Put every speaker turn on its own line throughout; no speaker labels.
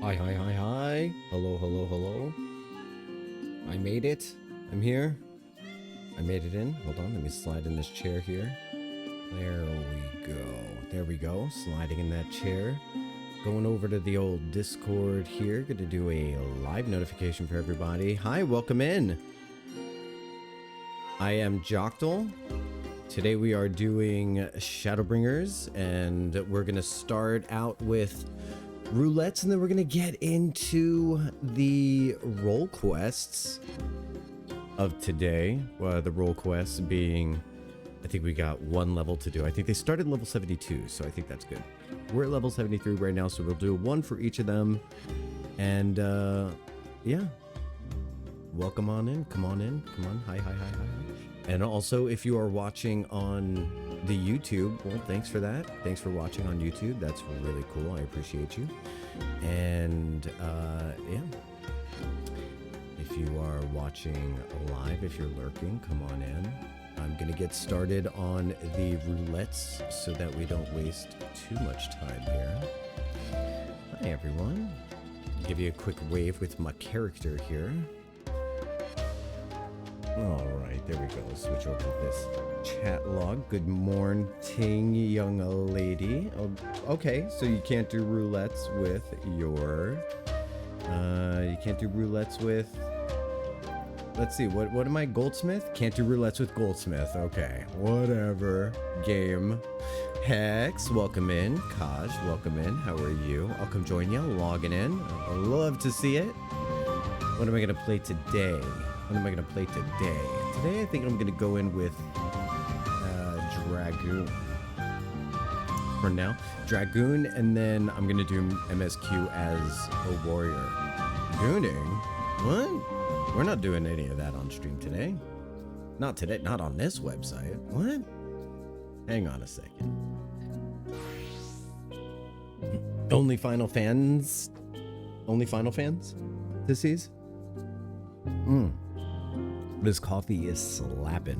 Hi, hi, hi, hi. Hello, hello, hello. I made it. I'm here. I made it in. Hold on, let me slide in this chair here. There we go. There we go. Sliding in that chair. Going over to the old Discord here. Gonna do a live notification for everybody. Hi, welcome in. I am Joctal. Today we are doing Shadowbringers, and we're gonna start out with Roulettes, and then we're gonna get into the role quests of today. The role quests being, I think we got one level to do. I think they started level 72, so I think that's good. We're at level 73 right now, so we'll do one for each of them. And yeah, welcome on in. Come on in. Come on. Hi, hi, hi, hi, hi. And also, if you are watching on the YouTube, well, thanks for that. Thanks for watching on YouTube. That's really cool. I appreciate you. And yeah, if you are watching live, if you're lurking, come on in. I'm gonna get started on the roulettes so that we don't waste too much time here. Hi everyone. Give you a quick wave with my character here. All right, there we go. Switch over to this chat log. Good morning, young lady. Oh, okay, so you can't do roulettes with your. You can't do roulettes with. Let's see. What am I? Goldsmith? Can't do roulettes with Goldsmith. Okay, whatever. Game. Hex, welcome in. Kaj, welcome in. How are you? I'll come join you. Logging in. I'd love to see it. What am I gonna play today? What am I going to play today? Today, I think I'm going to go in with Dragoon. For now. Dragoon, and then I'm going to do MSQ as a warrior. Gooning? What? We're not doing any of that on stream today. Not today. Not on this website. What? Hang on a second. Only Final Fans? Only Final Fans? This is? This coffee is slapping.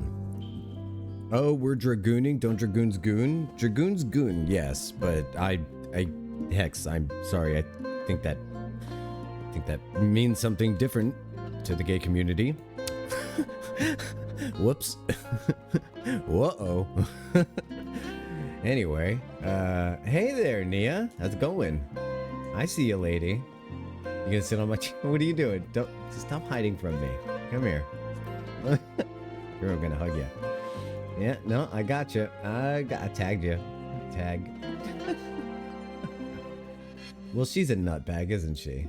Oh, we're dragooning. Don't dragoons goon? Dragoons goon, yes, but Hex, I'm sorry. I think that means something different to the gay community. Whoops. Whoa. Anyway, hey there, Nia. How's it going? I see you, lady. You gonna sit on my what are you doing? Don't stop hiding from me. Come here. Girl, I'm gonna hug you. Yeah, no, I got you. I tagged you. Tag. Well, she's a nutbag, isn't she?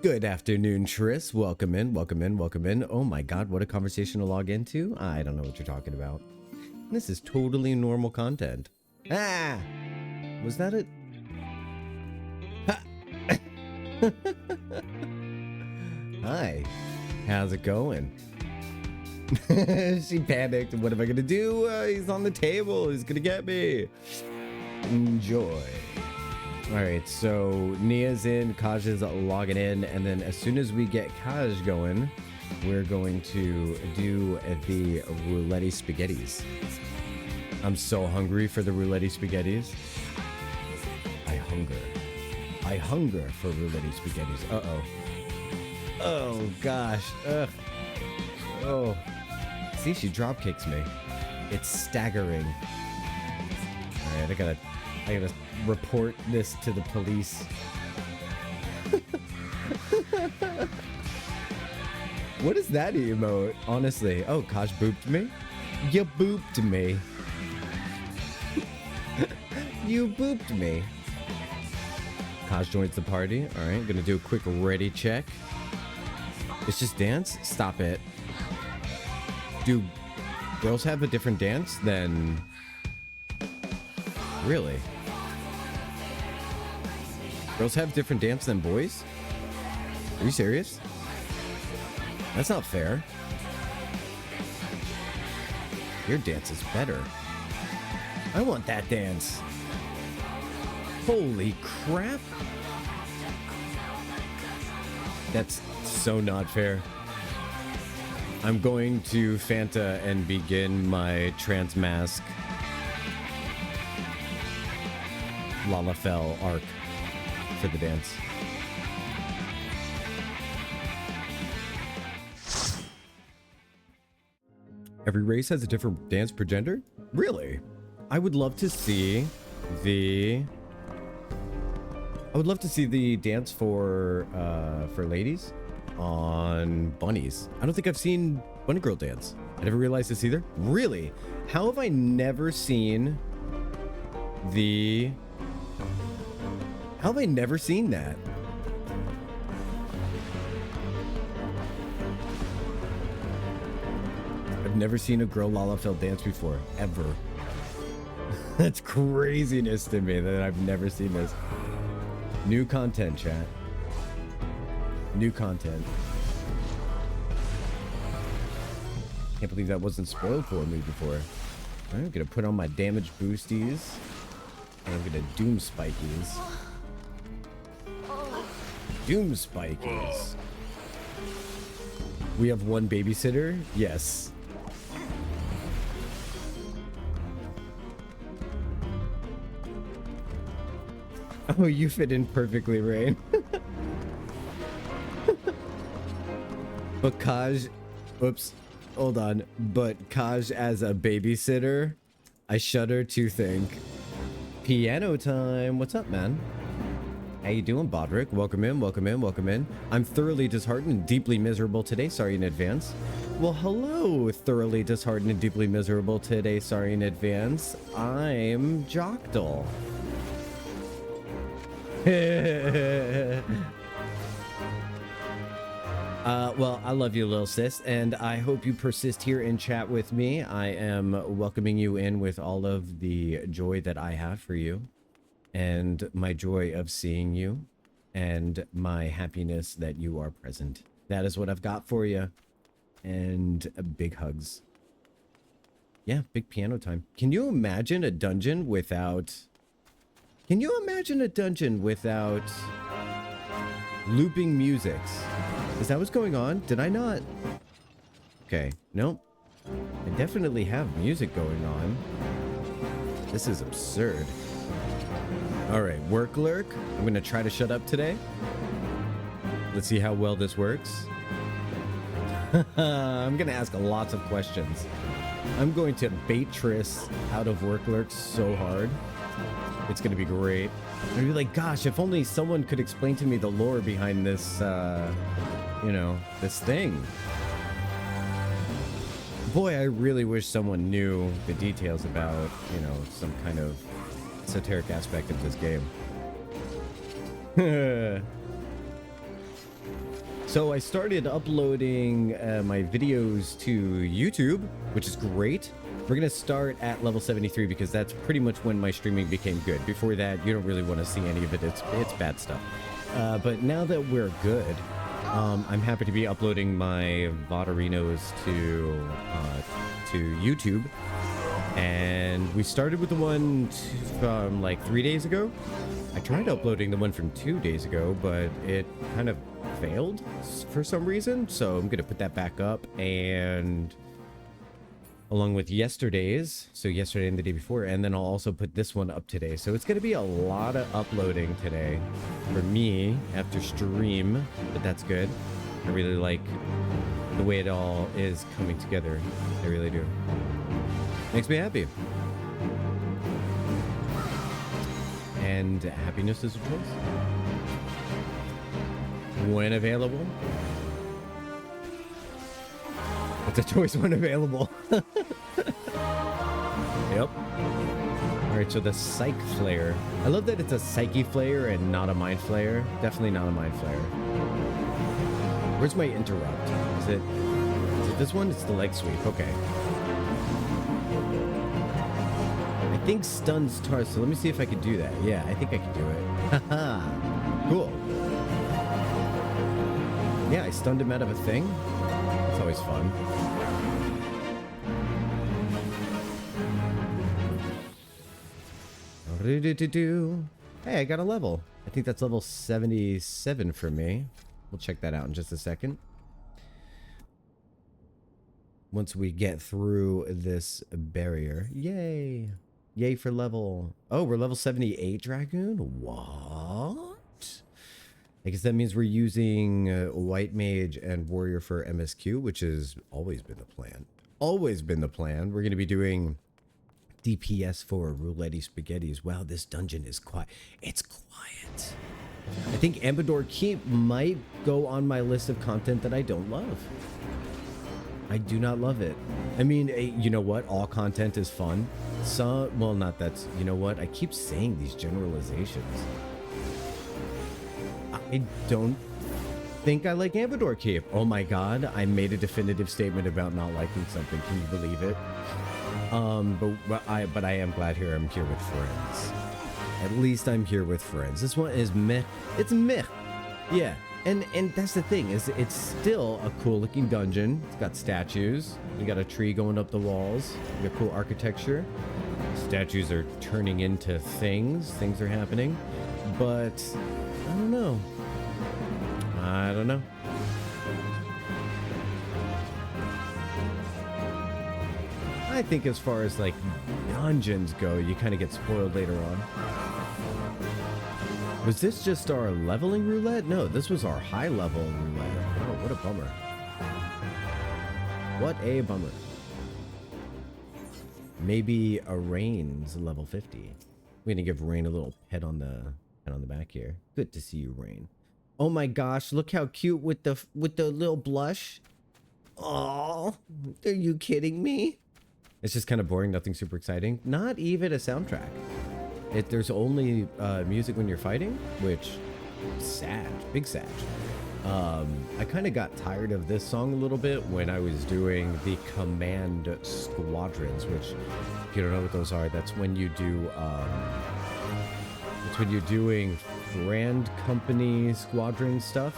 Good afternoon, Tris. Welcome in, welcome in, welcome in. Oh my god, what a conversation to log into. I don't know what you're talking about. This is totally normal content. Ah! Was that it? Ha! Hi. How's it going? She panicked. What am I gonna do? He's on the table. He's gonna get me. Enjoy. All right, so Nia's in, Kaj is logging in, and then as soon as we get Kaj going, we're going to do the roulette spaghettis. I'm so hungry for the roulette spaghettis. I hunger. I hunger for roulette spaghettis. Uh-oh. Oh gosh. Ugh. Oh. See, she drop kicks me. It's staggering. Alright, I gotta report this to the police. What is that emote? Honestly. Oh, Kaj booped me? You booped me. You booped me. Kaj joins the party. Alright, gonna do a quick ready check. It's just dance? Stop it. Do girls have a different dance than... Really? Girls have different dance than boys? Are you serious? That's not fair. Your dance is better. I want that dance. Holy crap. That's so not fair. I'm going to Fanta and begin my trans mask Lalafell arc. for the dance. Every race has a different dance per gender? Really? I would love to see the... I would love to see the dance for ladies on bunnies. I don't think I've seen Bunny Girl dance. I never realized this either. Really? How have I never seen the... How have I never seen that? I've never seen a girl Lalafell dance before, ever. That's craziness to me that I've never seen this. New content, chat. New content. Can't believe that wasn't spoiled for me before. I'm gonna put on my damage boosties. And I'm gonna doom spikies. Doom spikies. We have one babysitter? Yes. Oh, you fit in perfectly, Rain. But Kaj, oops, hold on. But Kaj as a babysitter, I shudder to think. Piano time. What's up, man? How you doing, Bodrick? Welcome in, welcome in, welcome in. I'm thoroughly disheartened and deeply miserable today. Sorry in advance. Well, hello, thoroughly disheartened and deeply miserable today. Sorry in advance. I'm Jockdal. Well, I love you, little sis, and I hope you persist here in chat with me. I am welcoming you in with all of the joy that I have for you, and my joy of seeing you, and my happiness that you are present. That is what I've got for you, and big hugs. Yeah, big piano time. Can you imagine a dungeon without... Can you imagine a dungeon without looping musics? Is that what's going on? Did I not? Okay, nope. I definitely have music going on. This is absurd. All right, work lurk. I'm gonna try to shut up today. Let's see how well this works. I'm gonna ask lots of questions. I'm going to bait Triss out of work lurk so hard. It's gonna be great. I'm gonna be like, gosh, if only someone could explain to me the lore behind this, you know, this thing. Boy, I really wish someone knew the details about, you know, some kind of esoteric aspect of this game. So I started uploading my videos to YouTube, which is great. We're gonna start at level 73 because that's pretty much when my streaming became good. Before that, you don't really want to see any of it. It's bad stuff. But now that we're good, I'm happy to be uploading my Voderinos to YouTube. And we started with the one from like 3 days ago. I tried uploading the one from 2 days ago, but it kind of failed for some reason. So I'm gonna put that back up, and along with yesterday's, so yesterday and the day before, and then I'll also put this one up today. So it's gonna be a lot of uploading today for me after stream, but that's good. I really like the way it all is coming together. I really do. Makes me happy. And happiness is a choice. When available. It's a choice when available. Yep. Alright, so the Psych Flare. I love that it's a Psyche Flare and not a Mind Flare. Definitely not a Mind Flare. Where's my interrupt? Is it this one? It's the leg sweep. Okay. I think stuns tar, so let me see if I can do that. Yeah, I think I can do it. Haha. Cool. Yeah, I stunned him out of a thing. It's always fun. Hey, I got a level. I think that's level 77 for me. We'll check that out in just a second. Once we get through this barrier. Yay. Yay for level... Oh, we're level 78, Dragoon? What? I guess that means we're using White Mage and Warrior for MSQ, which has always been the plan. Always been the plan. We're going to be doing DPS for Roulette Spaghettis. Wow, this dungeon is quiet. It's quiet. I think Ambador Keep might go on my list of content that I don't love. I do not love it. I mean, you know what? All content is fun. Some, well, not that's, you know what? I keep saying these generalizations. I don't think I like Ambador Keep. Oh my god, I made a definitive statement about not liking something. Can you believe it? But I am glad I'm here with friends. At least I'm here with friends. This one is meh. It's meh. Yeah. And that's the thing, is it's still a cool looking dungeon. It's got statues. You got a tree going up the walls. You got cool architecture. Statues are turning into things. Things are happening. But I don't know. I don't know. I think as far as like dungeons go, you kind of get spoiled later on. Was this just our leveling roulette? No, this was our high level roulette. Oh, what a bummer. What a bummer. Maybe a Rain's level 50. We're gonna give Rain a little pet on the back here. Good to see you, Rain. Oh my gosh, look how cute with the little blush. Oh, are you kidding me? It's just kind of boring, nothing super exciting. Not even a soundtrack. There's only music when you're fighting, which sad, big sad. I kind of got tired of this song a little bit when I was doing the command squadrons, which if you don't know what those are, that's when you do it's when you're doing Grand Company squadron stuff.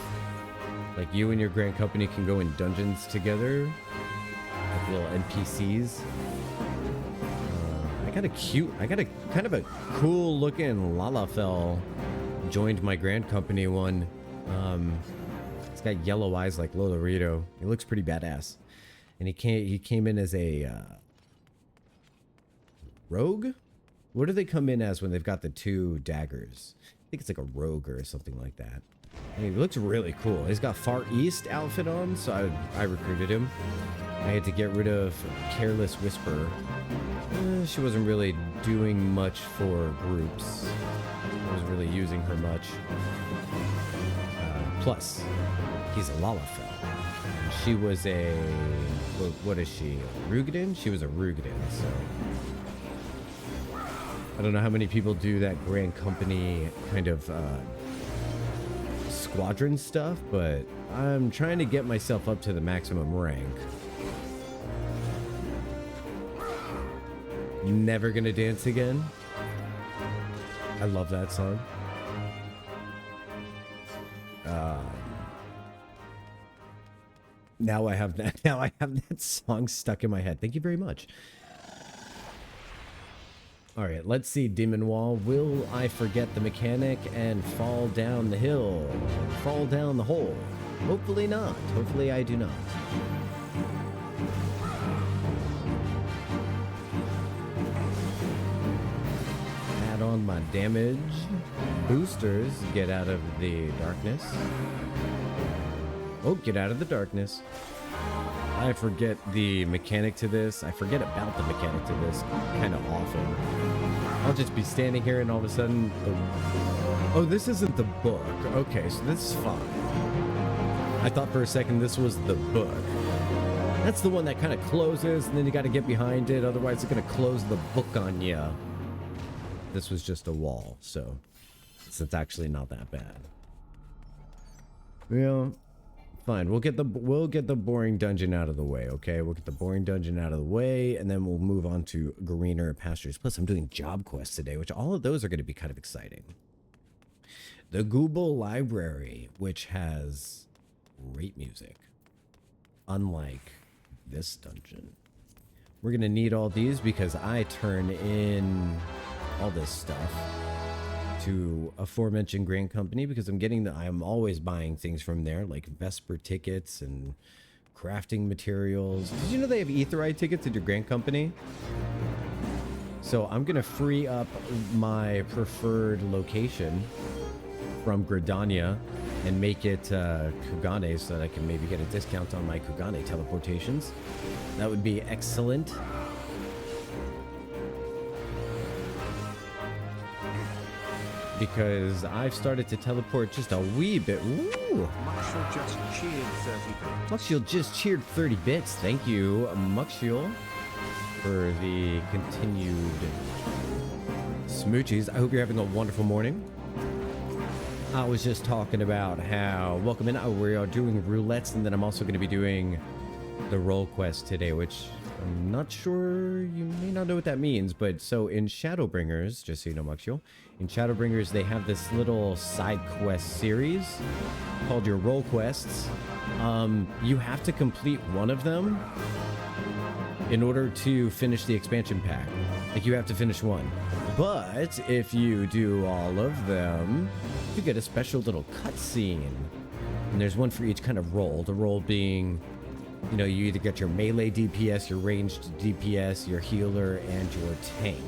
Like you and your Grand Company can go in dungeons together, like little NPCs. I got a kind of a cool looking Lalafell joined my Grand Company one. It's got yellow eyes like Lolorito. He looks pretty badass. And he came in as a rogue? What do they come in as when they've got the two daggers? I think it's like a rogue or something like that. I mean, he looks really cool. He's got Far East outfit on, so I recruited him. I had to get rid of Careless Whisper. She wasn't really doing much for groups. I wasn't really using her much. Plus, he's a Lalafell. She was a... What is she? A Rugadin? She was a Rugadin, so... I don't know how many people do that Grand Company kind of squadron stuff, but I'm trying to get myself up to the maximum rank. Never Gonna Dance Again. I love that song. Now I have that song stuck in my head. Thank you very much. All right, let's see, Demon Wall. Will I forget the mechanic and fall down the hill? Fall down the hole? Hopefully not. Hopefully I do not. Add on my damage. Boosters. Get out of the darkness. Oh, get out of the darkness. I forget the mechanic to this. I forget about the mechanic to this kind of often. I'll just be standing here and all of a sudden... Oh, this isn't the book. Okay, so this is fine. I thought for a second this was the book. That's the one that kind of closes and then you got to get behind it. Otherwise, it's going to close the book on you. This was just a wall, so it's actually not that bad. Yeah. Fine, we'll get the boring dungeon out of the way, okay? We'll get the boring dungeon out of the way, and then we'll move on to greener pastures. Plus, I'm doing job quests today, which all of those are going to be kind of exciting. The Google Library, which has great music, unlike this dungeon. We're going to need all these because I turn in all this stuff to aforementioned Grand Company because I'm always buying things from there, like Vesper tickets and crafting materials. Did you know they have Aetheryte tickets at your Grand Company? So I'm gonna free up my preferred location from Gridania and make it Kugane so that I can maybe get a discount on my Kugane teleportations. That would be excellent. Because I've started to teleport just a wee bit. Ooh.
Muxial just cheered 30 bits.
Muxial just cheered 30 bits. Thank you, Muxial, for the continued smoochies. I hope you're having a wonderful morning. I was just talking about how, welcome in, we are doing roulettes, and then I'm also going to be doing the role quest today, which I'm not sure, you may not know what that means, but so in Shadowbringers, just so you know, Muxial, in Shadowbringers, they have this little side quest series called your role quests. You have to complete one of them in order to finish the expansion pack. Like, you have to finish one. But if you do all of them, you get a special little cutscene. And there's one for each kind of role. The role being, you know, you either get your melee DPS, your ranged DPS, your healer, and your tank.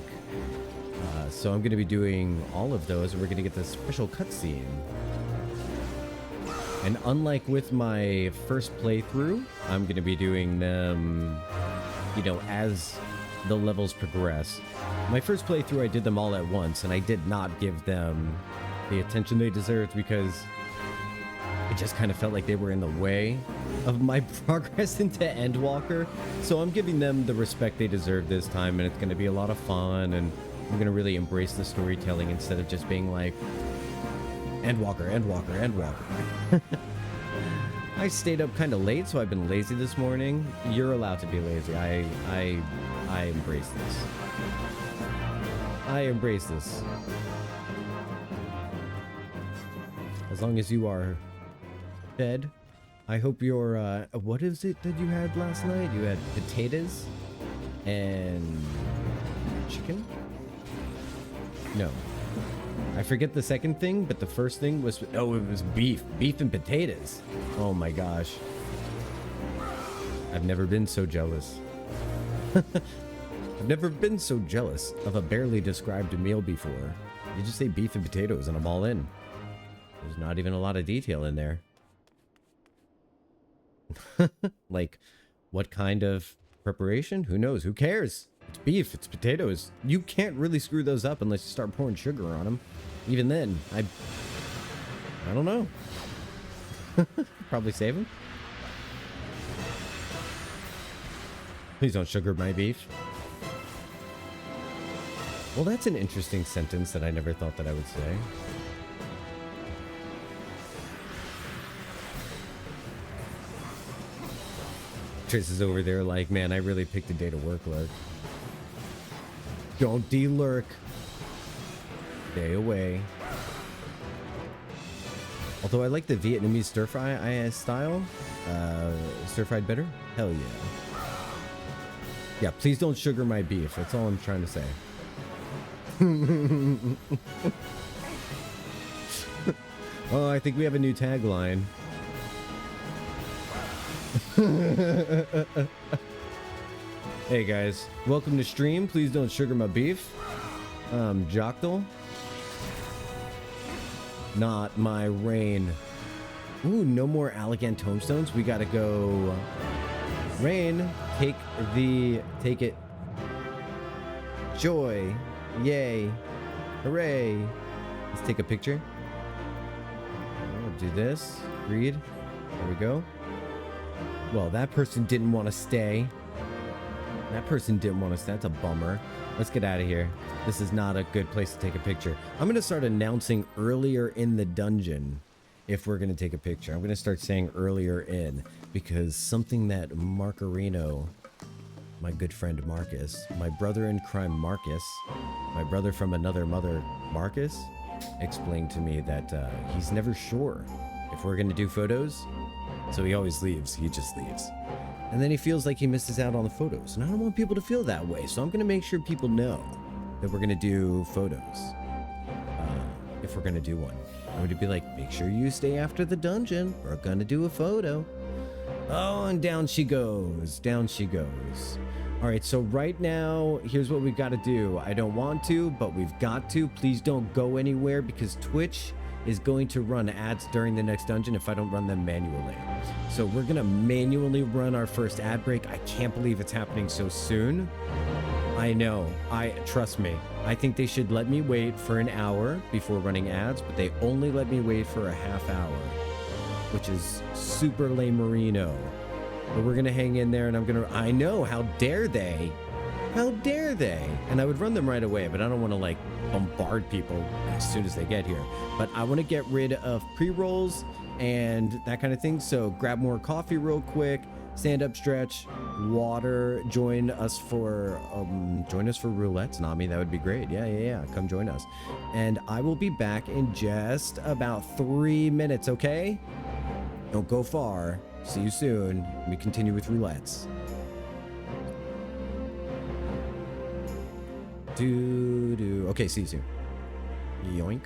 So I'm going to be doing all of those, and we're going to get this special cutscene. And unlike with my first playthrough, I'm going to be doing them, you know, as the levels progress. My first playthrough, I did them all at once, and I did not give them the attention they deserved because it just kind of felt like they were in the way of my progress into Endwalker. So I'm giving them the respect they deserve this time, and it's going to be a lot of fun, and I'm going to really embrace the storytelling instead of just being like, Endwalker, Endwalker, Endwalker. I stayed up kind of late, so I've been lazy this morning. You're allowed to be lazy. I embrace this. I embrace this. As long as you are fed. I hope you're, what is it that you had last night? You had potatoes and chicken? No. I forget the second thing, but the first thing was, oh, it was beef. Beef and potatoes. Oh my gosh. I've never been so jealous. I've never been so jealous of a barely described meal before. You just say beef and potatoes and I'm all in. There's not even a lot of detail in there. Like, what kind of preparation? Who knows? Who cares? It's beef, it's potatoes. You can't really screw those up unless you start pouring sugar on them. Even then, I don't know. Probably save them. Please don't sugar my beef. Well, that's an interesting sentence that I never thought that I would say. Trace is over there like, man, I really picked a day to work, Lurk. Don't de-lurk. Stay away. Although I like the Vietnamese stir-fry style. Stir-fried better? Hell yeah. Yeah, please don't sugar my beef. That's all I'm trying to say. Oh, I think we have a new tagline. Hey guys, welcome to stream. Please don't sugar my beef. Joctal. Not my rain. Ooh, no more Allegan tombstones. We gotta go. Rain, take it. Joy, yay, hooray. Let's take a picture. I'll do this. Read. There we go. Well, that person didn't want to stay. That person didn't want to stay. That's a bummer. Let's get out of here. This is not a good place to take a picture. I'm going to start announcing earlier in the dungeon if we're going to take a picture. I'm going to start saying earlier in, because something that Marcarino, my good friend Marcus, my brother in crime Marcus, my brother from another mother Marcus, explained to me that he's never sure if we're going to do photos. So he always leaves. He just leaves. And then he feels like he misses out on the photos. And I don't want people to feel that way. So I'm going to make sure people know that we're going to do photos. If we're going to do one. I'm going to be like, make sure you stay after the dungeon. We're going to do a photo. Oh, and down she goes. Down she goes. All right, so right now, here's what we've got to do. I don't want to, but we've got to. Please don't go anywhere because Twitch is going to run ads during the next dungeon if I don't run them manually. So we're gonna manually run our first ad break. I can't believe it's happening so soon. I know, trust me. I think they should let me wait for an hour before running ads, but they only let me wait for a half hour, which is super lame merino. But we're gonna hang in there, and I know, how dare they? How dare they? And I would run them right away, but I don't want to like bombard people as soon as they get here. But I want to get rid of pre-rolls and that kind of thing. So grab more coffee real quick, stand up, stretch, water, join us for roulettes, Nami. That would be great. Yeah. Come join us. And I will be back in just about 3 minutes, okay? Don't go far. See you soon. We continue with roulettes. Okay, see you soon. Yoink.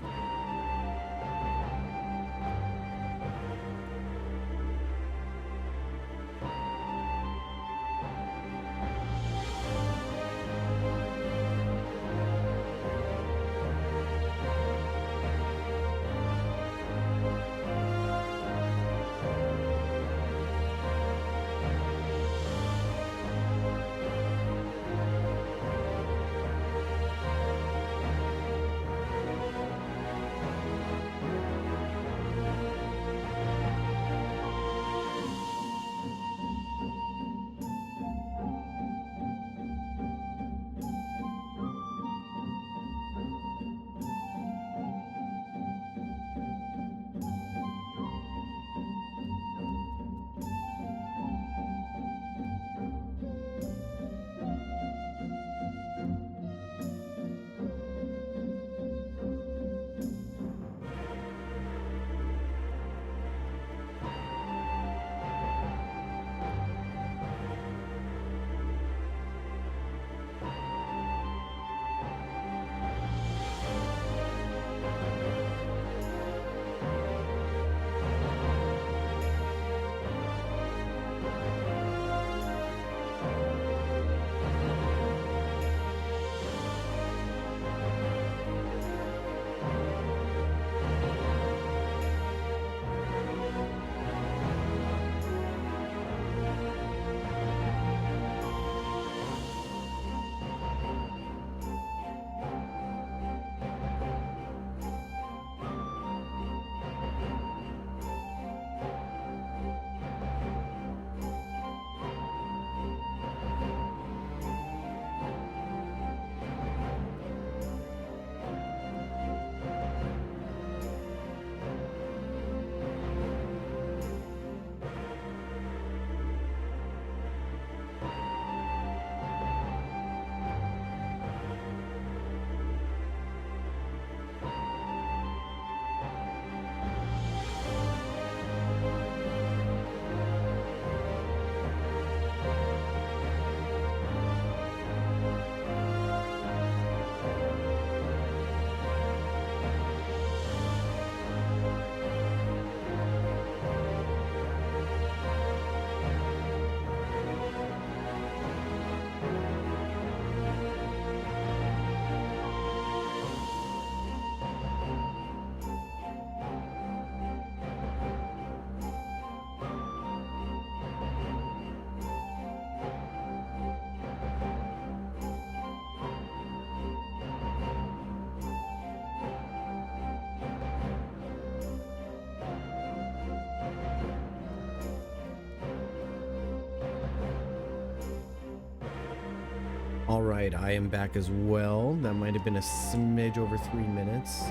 All right, I am back as well. That might have been a smidge over 3 minutes.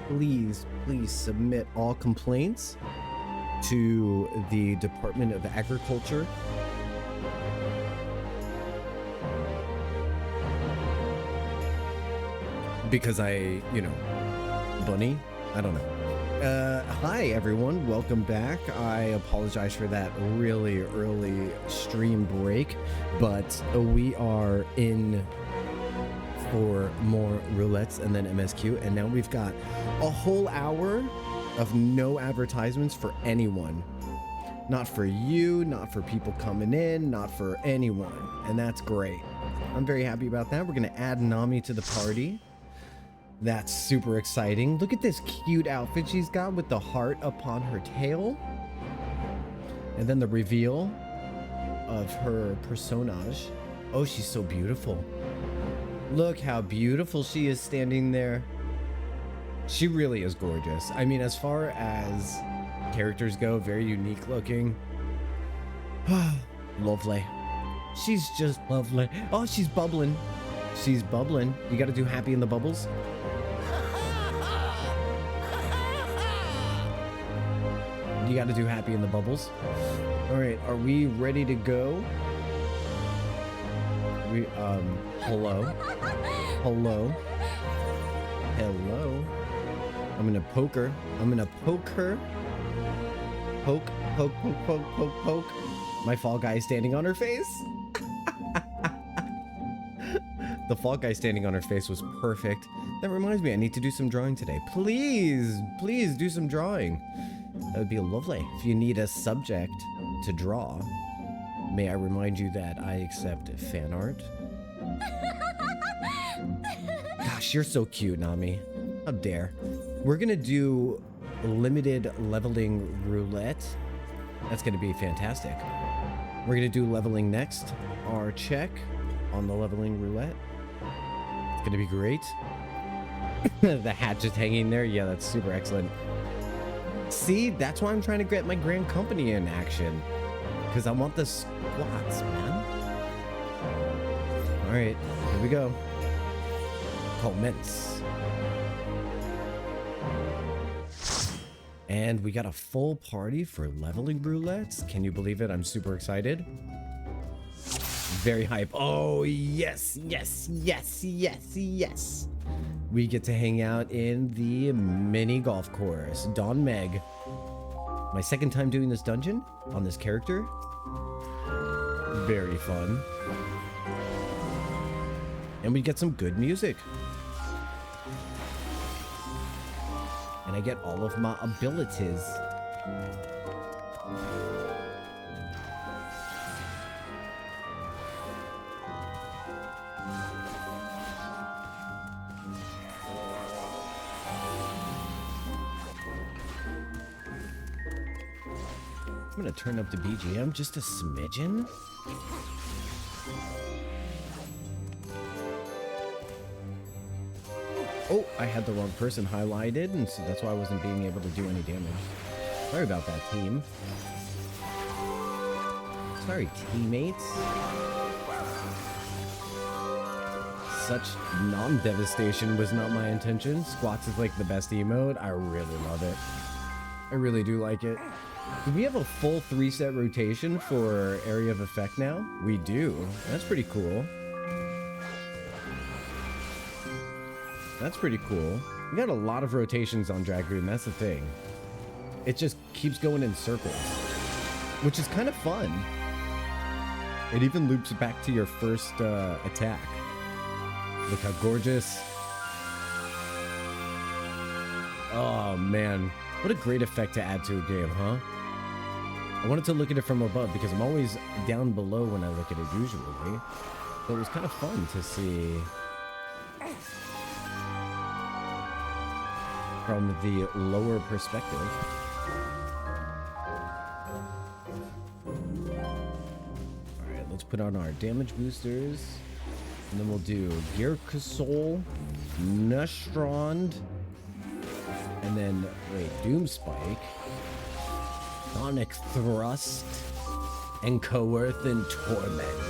Please submit all complaints to the Department of Agriculture. Because Bunny? I don't know. Hi everyone, welcome back. I apologize for that really early stream break, but we are in for more roulettes and then MSQ, and now we've got a whole hour of no advertisements for anyone. Not for you, not for people coming in, not for anyone, and that's great. I'm very happy about that. We're gonna add Nami to the party. That's super exciting. Look at this cute outfit she's got with the heart upon her tail. And then the reveal of her personage. Oh, she's so beautiful. Look how beautiful she is standing there. She really is gorgeous. I mean, as far as characters go, very unique looking. Lovely. She's just lovely. Oh, she's bubbling. She's bubbling. You gotta do happy in the bubbles. You gotta do happy in the bubbles. All right, are we ready to go? Hello? Hello? Hello? I'm gonna poke her. I'm gonna poke her. Poke, poke, poke, poke, poke, poke. My fall guy is standing on her face. The fall guy standing on her face was perfect. That reminds me, I need to do some drawing today. Please, please do some drawing. That would be lovely. If you need a subject to draw, may I remind you that I accept fan art? Gosh, you're so cute, Nami. How dare. We're gonna do limited leveling roulette. That's gonna be fantastic. We're gonna do leveling next. Our check on the leveling roulette. It's gonna be great. The hat just hanging there. Yeah, that's super excellent. See, that's why I'm trying to get my grand company in action. Because I want the squats, man. All right, here we go. Commence. And we got a full party for leveling roulettes. Can you believe it? I'm super excited. Very hype. Oh, yes, yes, yes, yes, yes. We get to hang out in the mini golf course. Dawn Meg. My second time doing this dungeon on this character. Very fun. And we get some good music. And I get all of my abilities. I'm gonna turn up the BGM just a smidgen. Oh, I had the wrong person highlighted, and so that's why I wasn't being able to do any damage. Sorry about that, team. Sorry, teammates. Such non-devastation was not my intention. Squats is like the best emote. I really love it. I really do like it. Do we have a full 3-set rotation for area of effect now? We do. That's pretty cool. That's pretty cool. We got a lot of rotations on Dragoon, that's the thing. It just keeps going in circles, which is kind of fun. It even loops back to your first attack. Look how gorgeous. Oh man, what a great effect to add to a game, huh? I wanted to look at it from above because I'm always down below when I look at it usually. So it was kind of fun to see from the lower perspective. Alright, let's put on our damage boosters. And then we'll do Gearkasol, Nestrond, and then, wait, Doomspike, Sonic Thrust, and Coerth and Torment.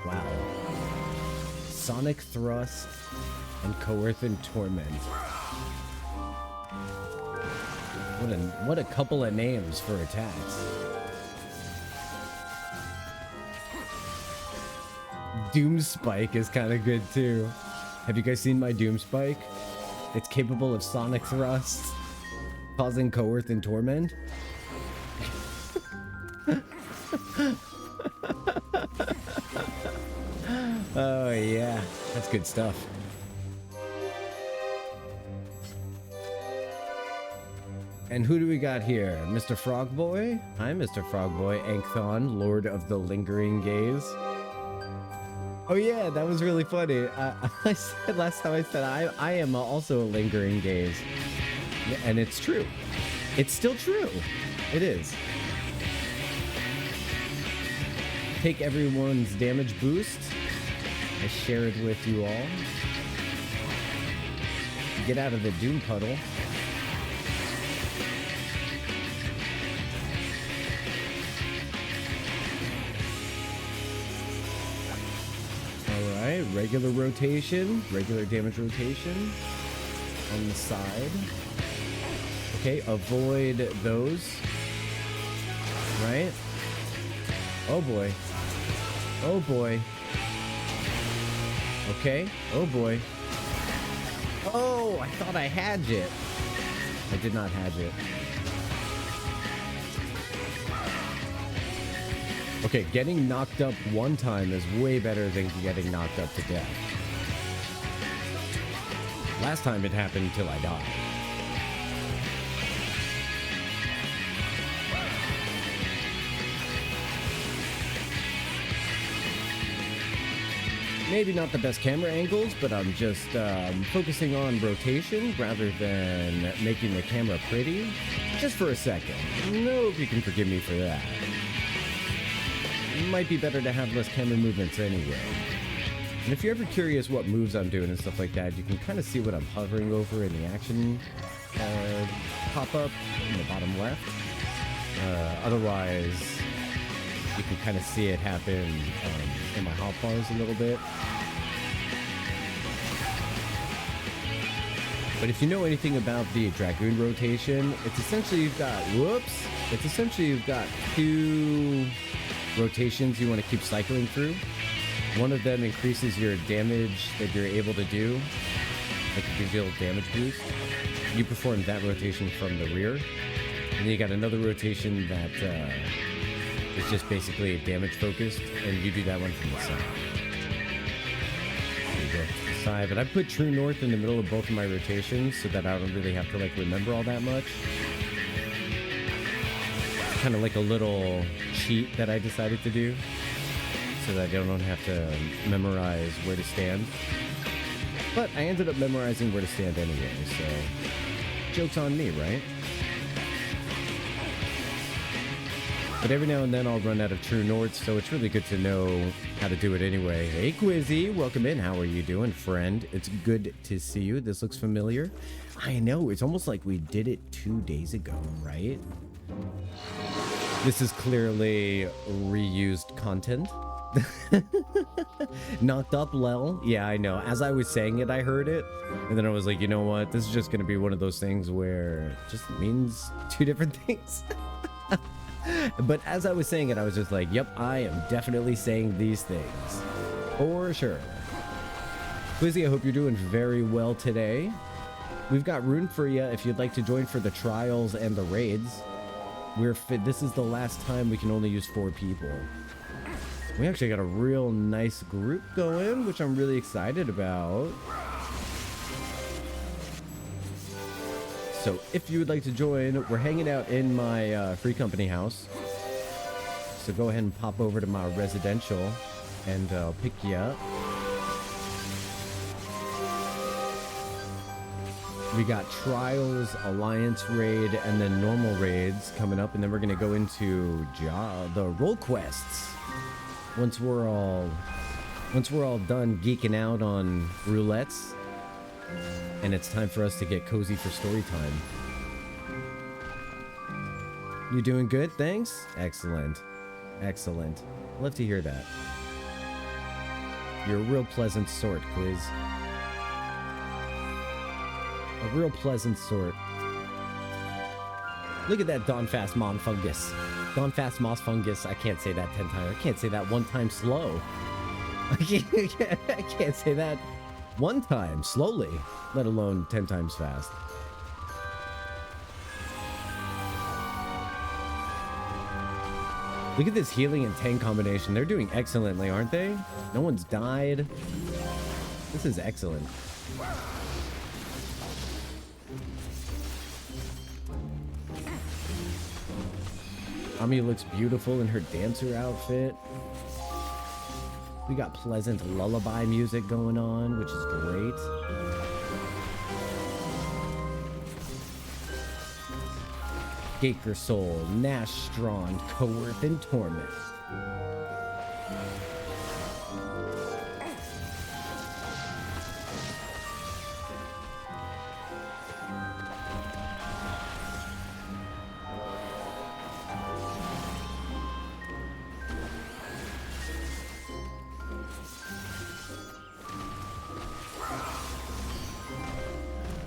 Wow. Sonic Thrust and Coerth and Torment. What a couple of names for attacks. Doomspike is kind of good too. Have you guys seen my Doomspike? It's capable of Sonic Thrust, causing Coerth and Torment. Oh yeah, that's good stuff. And who do we got here? Mr. Frogboy? Hi, Mr. Frogboy. Ankhthon, Lord of the Lingering Gaze. Oh yeah, that was really funny. I said last time, I said I am also a lingering gaze. And it's true. It's still true. It is. Take everyone's damage boost. I share it with you all. Get out of the doom puddle. Alright, regular rotation, regular damage rotation on the side. Okay, avoid those. Right? Oh boy. Oh boy. Okay, oh boy. Oh, I thought I had it. I did not have it. Okay, getting knocked up one time is way better than getting knocked up to death. Last time it happened until I died. Maybe not the best camera angles, but I'm just focusing on rotation rather than making the camera pretty. Just for a second. No, if you can forgive me for that. It might be better to have less camera movements anyway. And if you're ever curious what moves I'm doing and stuff like that, you can kind of see what I'm hovering over in the action pop-up in the bottom left. Otherwise, you can kind of see it happen in my hotbars a little bit. But if you know anything about the Dragoon rotation, it's essentially you've got two rotations you want to keep cycling through. One of them increases your damage that you're able to do, like a big deal damage boost. You perform that rotation from the rear. And then you got another rotation that is just basically damage focused, and you do that one from the side. There you go, to the side. But I put True North in the middle of both of my rotations so that I don't really have to like remember all that much. It's kind of like a little cheat that I decided to do so that I don't have to memorize where to stand. But I ended up memorizing where to stand anyway, so joke's on me, right? But every now and then I'll run out of True North, so it's really good to know how to do it anyway. Hey Quizzy, welcome in. How are you doing, friend? It's good to see you. This looks familiar. I know, it's almost like we did it 2 days ago, right? This is clearly reused content. Knocked up, Lel. Yeah, I know. As I was saying it, I heard it. And then I was like, you know what? This is just going to be one of those things where it just means two different things. But as I was saying it, I was just like, yep, I am definitely saying these things. For sure. Quizzy, I hope you're doing very well today. We've got room for you if you'd like to join for the trials and the raids. This is the last time we can only use 4 people. We actually got a real nice group going, which I'm really excited about. So if you would like to join, we're hanging out in my free company house. So go ahead and pop over to my residential and I'll pick you up. We got Trials, Alliance Raid, and then normal raids coming up. And then we're going to go into the Role Quests. Once we're all done geeking out on Roulettes, and it's time for us to get cozy for story time. You doing good? Thanks. Excellent. Excellent. Love to hear that. You're a real pleasant sort, Quiz. A real pleasant sort. Look at that Dawn Fast Mon Fungus. Dawn Fast Moss Fungus. I can't say that 10 times. I can't say that one time slow. I can't say that one time slowly, let alone 10 times fast. Look at this healing and tank combination. They're doing excellently, aren't they? No one's died. This is excellent. Ami looks beautiful in her dancer outfit. We got pleasant lullaby music going on, which is great. Gaker Soul, Nash Strond, Coerth, and Torment.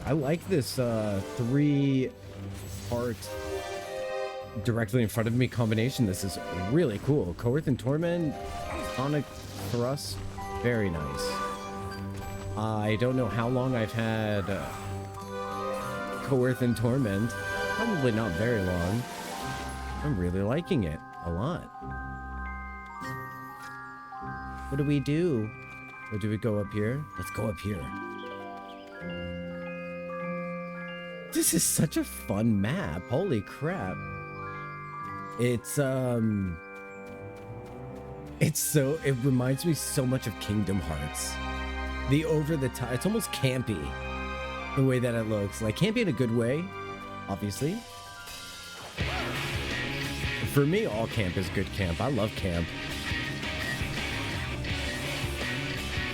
I like this 3-part directly in front of me combination. This is really cool. Coerth and Torment, Sonic Thrust, very nice. I don't know how long I've had Coerth and Torment. Probably not very long. I'm really liking it a lot. What do we do? Or do we go up here? Let's go up here. This is such a fun map. Holy crap. It reminds me so much of Kingdom Hearts. The over the top, it's almost campy the way that it looks. Like campy in a good way, obviously. For me, all camp is good camp. I love camp.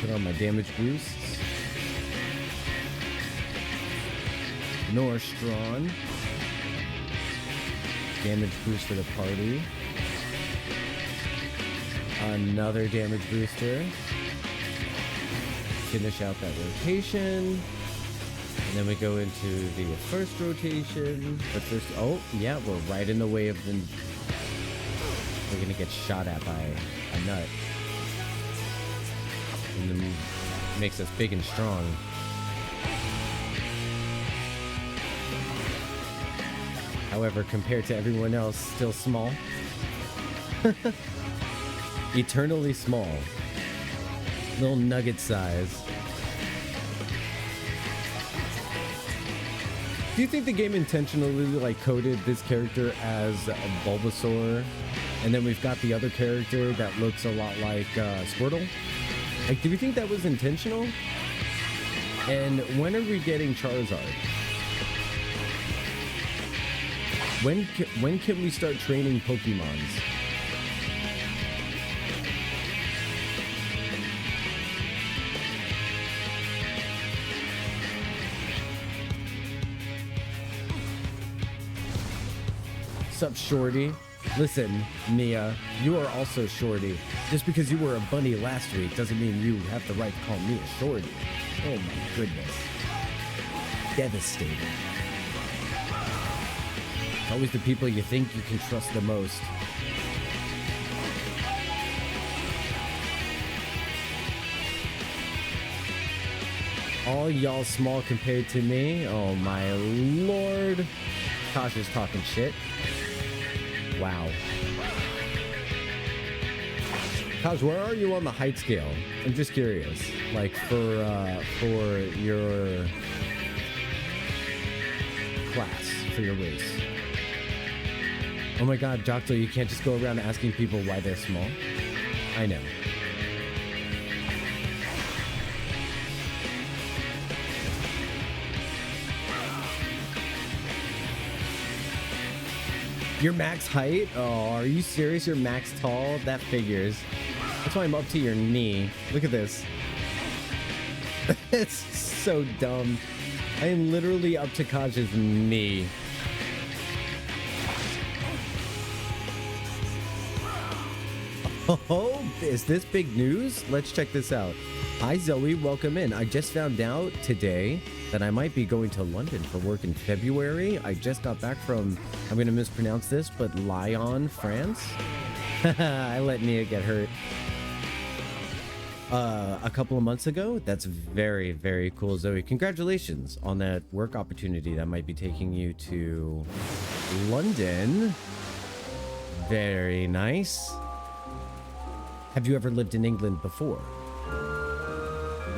Put on my damage boosts. Norstron. Damage boost for the party. Another damage booster. Finish out that rotation. And then we go into the first rotation. But first, oh, yeah, we're right in the way of the... We're gonna get shot at by a nut. And then makes us big and strong. However, compared to everyone else, still small. Eternally small. Little nugget size. Do you think the game intentionally like coded this character as a Bulbasaur, and then we've got the other character that looks a lot like Squirtle? Like, do you think that was intentional? And when are we getting Charizard? When can we start training Pokemons? Sup, Shorty? Listen, Mia, you are also Shorty. Just because you were a bunny last week doesn't mean you have the right to call me a Shorty. Oh my goodness. Devastating. Always the people you think you can trust the most. All y'all small compared to me. Oh my lord. Tasha's talking shit. Wow. Taj, where are you on the height scale? I'm just curious. Like for your class, for your race. Oh my god, Jocto, you can't just go around asking people why they're small. I know. Your max height? Oh, are you serious? You're max tall? That figures. That's why I'm up to your knee. Look at this. It's so dumb. I am literally up to Kaj's knee. Oh, is this big news? Let's check this out. Hi Zoe, welcome in. I just found out today that I might be going to London for work in February. I just got back from, I'm going to mispronounce this, but Lyon, France. I let Nia get hurt a couple of months ago. That's very, very cool, Zoe. Congratulations on that work opportunity that might be taking you to London. Very nice. Have you ever lived in England before?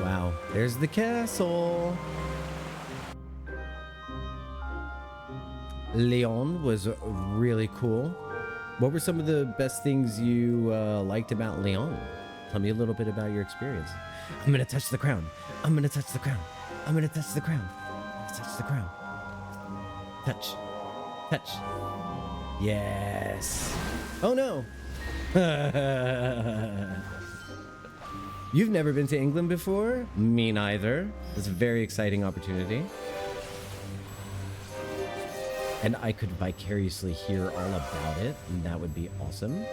Wow, there's the castle. Lyon was really cool. What were some of the best things you liked about Lyon? Tell me a little bit about your experience. I'm gonna touch the crown. I'm gonna touch the crown. I'm gonna touch the crown. Touch the crown. Touch. Touch. Yes. Oh no. You've never been to England before? Me neither. It's a very exciting opportunity. And I could vicariously hear all about it, and that would be awesome.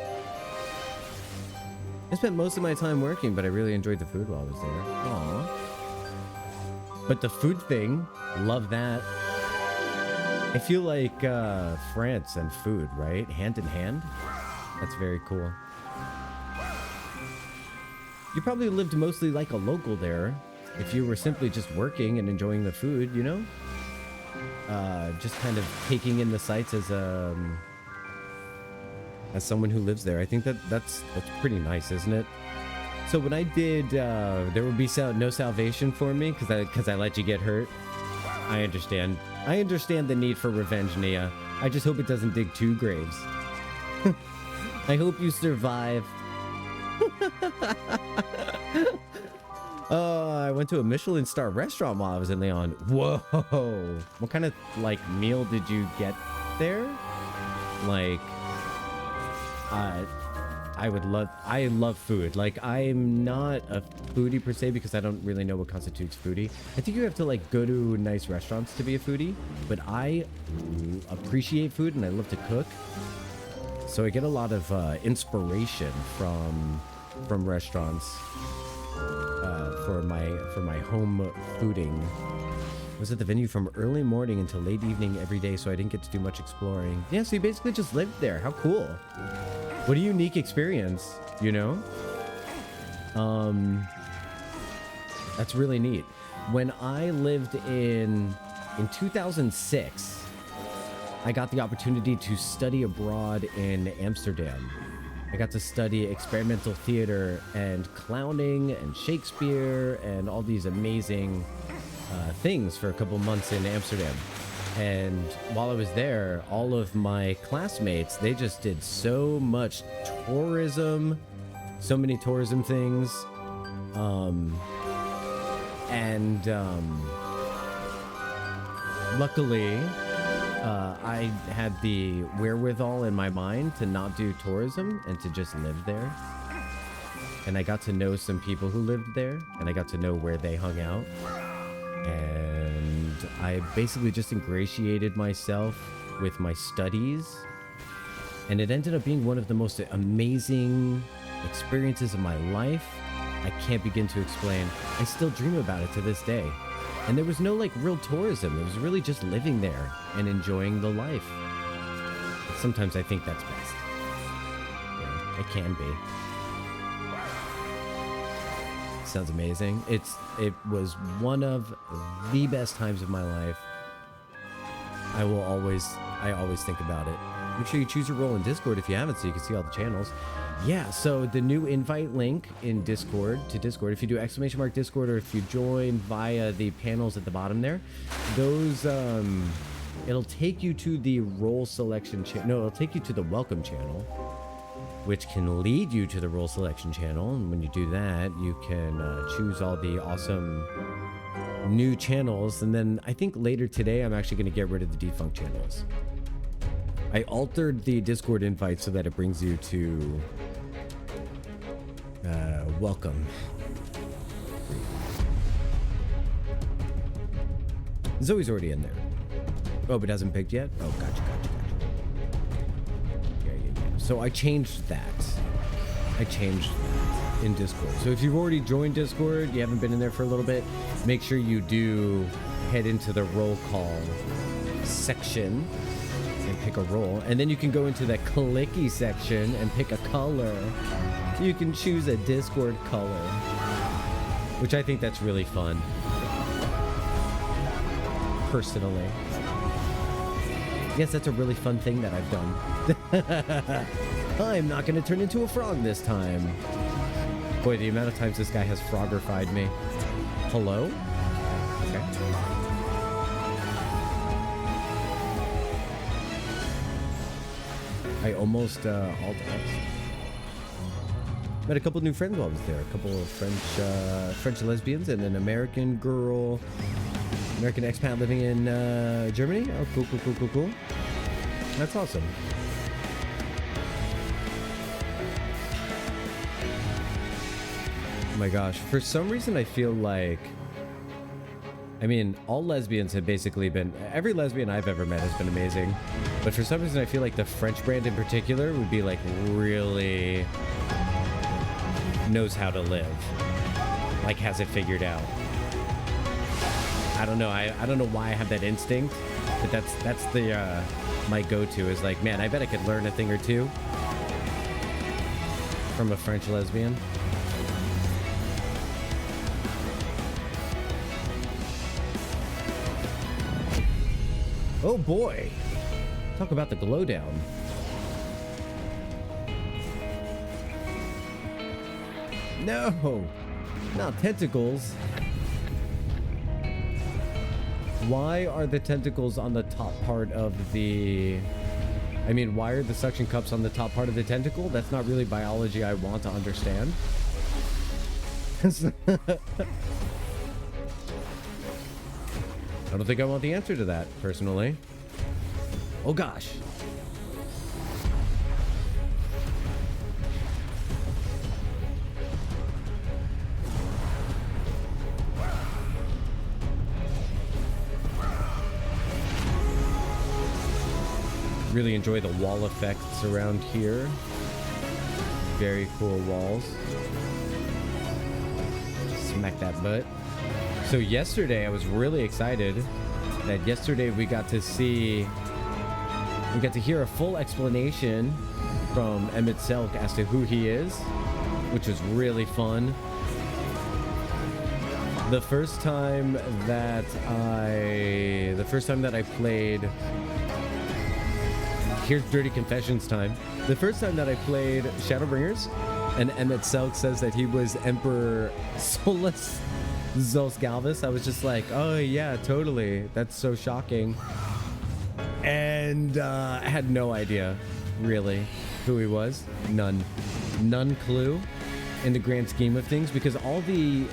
I spent most of my time working, but I really enjoyed the food while I was there. Aww. But the food thing, love that. I feel like France and food, right? Hand in hand. That's very cool. You probably lived mostly like a local there. If you were simply just working and enjoying the food, you know? Just kind of taking in the sights as someone who lives there. I think that's pretty nice, isn't it? So when I did, there would be no salvation for me because I let you get hurt. I understand. I understand the need for revenge, Nia. I just hope it doesn't dig 2 graves. I hope you survive. I went to a Michelin star restaurant while I was in Leon. Whoa. What kind of like meal did you get there? Like, I love food. Like, I'm not a foodie per se because I don't really know what constitutes foodie. I think you have to like go to nice restaurants to be a foodie, but I appreciate food and I love to cook. So I get a lot of inspiration from restaurants for my home fooding. I was at the venue from early morning until late evening every day, so I didn't get to do much exploring. Yeah, so you basically just lived there. How cool. What a unique experience, you know? That's really neat. When I lived in 2006, I got the opportunity to study abroad in Amsterdam. I got to study experimental theater and clowning and Shakespeare and all these amazing things for a couple months in Amsterdam. And while I was there, all of my classmates, they just did so much tourism, so many tourism things. Luckily, I had the wherewithal in my mind to not do tourism and to just live there. And I got to know some people who lived there, and I got to know where they hung out. And I basically just ingratiated myself with my studies. And it ended up being one of the most amazing experiences of my life. I can't begin to explain. I still dream about it to this day. And there was no like real tourism. It was really just living there and enjoying the life. But sometimes I think that's best. Yeah, it can be. Sounds amazing. It was one of the best times of my life. I always think about it. Make sure you choose your role in Discord if you haven't, so you can see all the channels. Yeah, so the new invite link in Discord, if you do !Discord, or if you join via the panels at the bottom there, those, it'll take you to the role selection channel. No, it'll take you to the welcome channel, which can lead you to the role selection channel. And when you do that, you can choose all the awesome new channels. And then I think later today, I'm actually going to get rid of the defunct channels. I altered the Discord invite so that it brings you to welcome. Zoe's already in there. Oh, but hasn't picked yet? Oh, gotcha. Yeah. So I changed that. In Discord. So if you've already joined Discord, you haven't been in there for a little bit, make sure you do head into the roll call section and pick a role, and then you can go into the clicky section and pick a color. You can choose a Discord color, which I think that's really fun, personally. Yes, that's a really fun thing that I've done. I'm not going to turn into a frog this time. Boy, the amount of times this guy has froggerfied me. Hello? Okay. I almost Alt-X. Met a couple new friends while I was there. A couple of French lesbians and an American girl, American expat living in Germany. Oh, cool, cool, cool, cool, cool. That's awesome. Oh my gosh. For some reason, I feel like, I mean, all lesbians have basically been, every lesbian I've ever met has been amazing. But for some reason, I feel like the French brand in particular would be like really knows how to live. Like has it figured out. I don't know. I don't know why I have that instinct, but that's the my go-to is like, man, I bet I could learn a thing or two from a French lesbian. Oh boy. Talk about the glow down. No, not tentacles. Why are the tentacles on the top part of the... I mean, why are the suction cups on the top part of the tentacle? That's not really biology I want to understand. I don't think I want the answer to that, personally. Oh, gosh. Really enjoy the wall effects around here. Very cool walls. Smack that butt. So yesterday I was really excited that yesterday we got to hear a full explanation from Emet-Selch as to who he is, which was really fun. The first time that I played, here's dirty confessions time. The first time that I played Shadowbringers and Emet-Selch says that he was Emperor Solus Zos Galvus, I was just like, oh yeah, totally. That's so shocking. And I had no idea, really, who he was. None clue in the grand scheme of things, because all the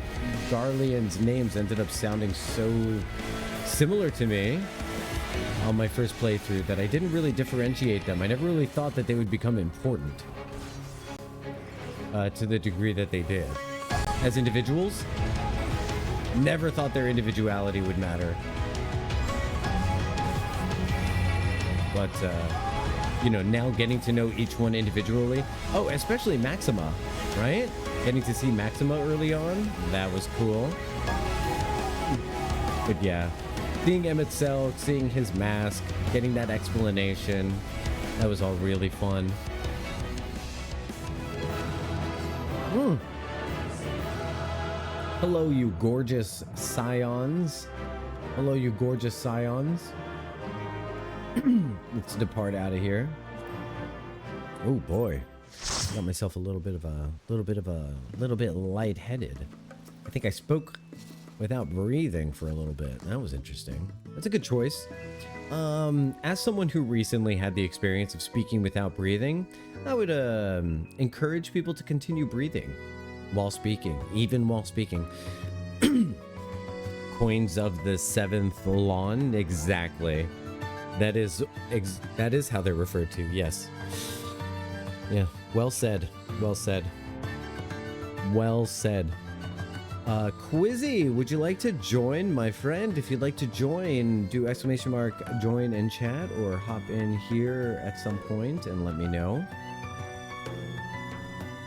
Garleans' names ended up sounding so similar to me on my first playthrough that I didn't really differentiate them. I never really thought that they would become important to the degree that they did. As individuals, never thought their individuality would matter. But, you know, now getting to know each one individually. Oh, especially Maxima, right? Getting to see Maxima early on, that was cool. But yeah, seeing Emet-Selch, seeing his mask, getting that explanation, that was all really fun. Hello, you gorgeous scions. Hello, you gorgeous scions. Let's depart out of here. Oh boy, got myself a little bit lightheaded. I think I spoke without breathing for a little bit. That was interesting. That's a good choice. As someone who recently had the experience of speaking without breathing, I would encourage people to continue breathing while speaking, even while speaking. Coins of the seventh lawn, exactly. That is how they're referred to. Yes. Yeah. Well said. Well said. Well said. Quizzy, would you like to join, my friend? If you'd like to join, do !join in chat or hop in here at some point and let me know.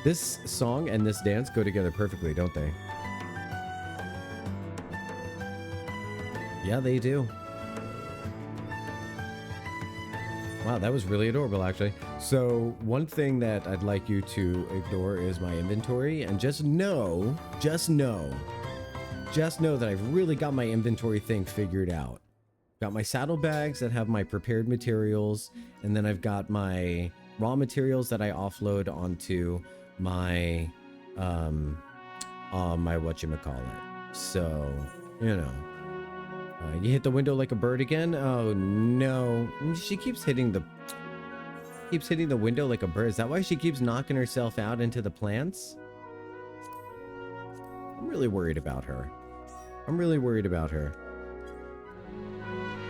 This song and this dance go together perfectly, don't they? Yeah, they do. Wow, that was really adorable, actually. So one thing that I'd like you to ignore is my inventory, and just know that I've really got my inventory thing figured out. Got my saddlebags that have my prepared materials, and then I've got my raw materials that I offload onto my my whatchamacallit. So, you know. You hit the window like a bird again? Oh no. She keeps hitting the keeps hitting the window like a bird. Is that why she keeps knocking herself out into the plants? I'm really worried about her. I'm really worried about her.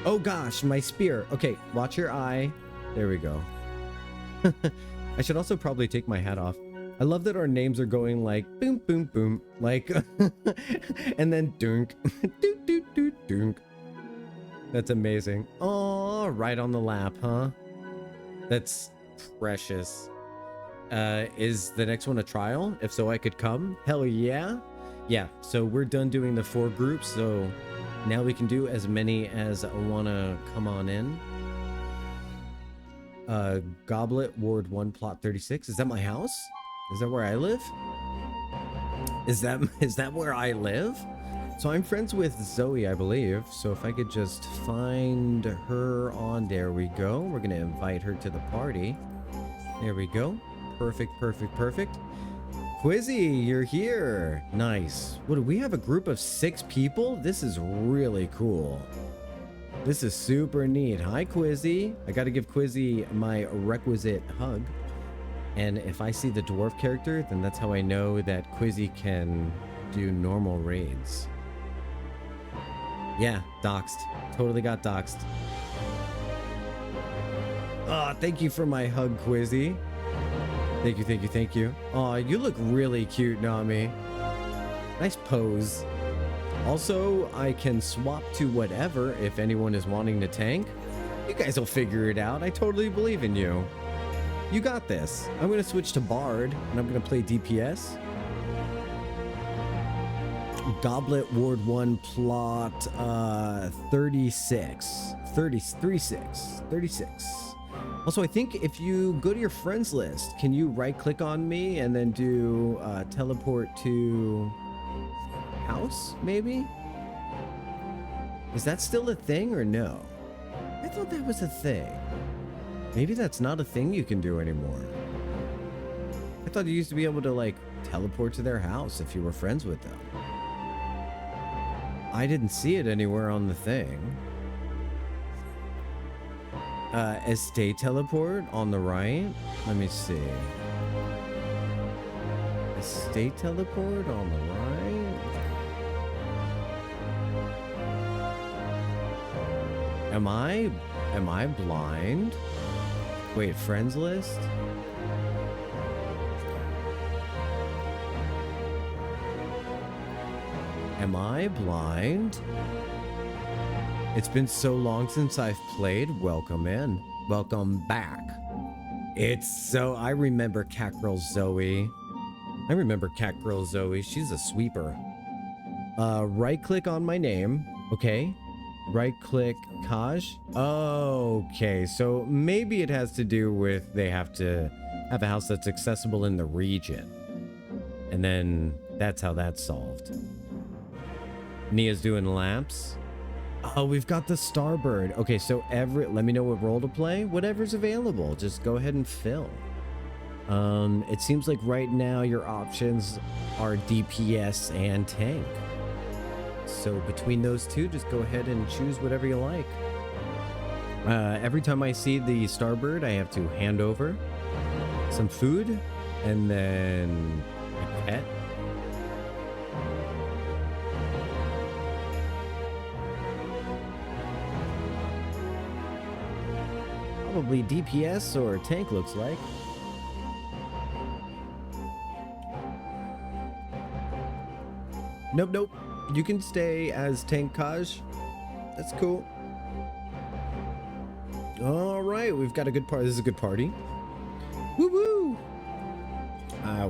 Oh gosh, my spear. Okay, watch your eye. There we go. I should also probably take my hat off. I love that our names are going like boom, boom, boom. Like, and then dunk. Doot, doot, doot, dunk. That's amazing. Oh, right on the lap, huh? That's precious. Is the next one a trial? If so, I could come. Hell yeah. Yeah, so we're done doing the 4 groups, so now we can do as many as want to come on in. Goblet, Ward 1, Plot 36. Is that my house? Is that where I live? Is that where I live? So I'm friends with Zoe, I believe. So if I could just find her on, there we go. We're gonna invite her to the party. There we go. Perfect, perfect, perfect. Quizzy, you're here. Nice. What do we have? A group of 6 people? This is really cool. This is super neat. Hi, Quizzy. I gotta give Quizzy my requisite hug. And if I see the dwarf character, then that's how I know that Quizzy can do normal raids. Yeah, doxed. Totally got doxed. Oh, thank you for my hug, Quizzy. Thank you, thank you, thank you. Oh, you look really cute, Nami. Nice pose. Also, I can swap to whatever if anyone is wanting to tank. You guys will figure it out. I totally believe in you. You got this. I'm going to switch to Bard, and I'm going to play DPS. Goblet, Ward 1, Plot 36. 36. Also, I think if you go to your friends list, can you right-click on me and then do teleport to house, maybe? Is that still a thing or no? I thought that was a thing. Maybe that's not a thing you can do anymore. I thought you used to be able to, like, teleport to their house if you were friends with them. I didn't see it anywhere on the thing. Estate teleport on the right. Let me see. Estate teleport on the right. Am I blind? Wait, friends list? Am I blind? It's been so long since I've played. Welcome in. Welcome back. It's so... I remember Cat Girl Zoe. She's a sweeper. Right-click on my name. Okay. Right-click Kaj. Okay, so maybe it has to do with they have to have a house that's accessible in the region. And then that's how that's solved. Nia's doing laps. Oh, we've got the Starbird. Okay, so let me know what role to play. Whatever's available, just go ahead and fill. It seems like right now your options are DPS and tank. So between those two, just go ahead and choose whatever you like. Every time I see the Starbird, I have to hand over some food and then a pet. Probably DPS or tank looks like. Nope. You can stay as tank Kaj. That's cool. All right, we've got a good party. This is a good party. Woo woo!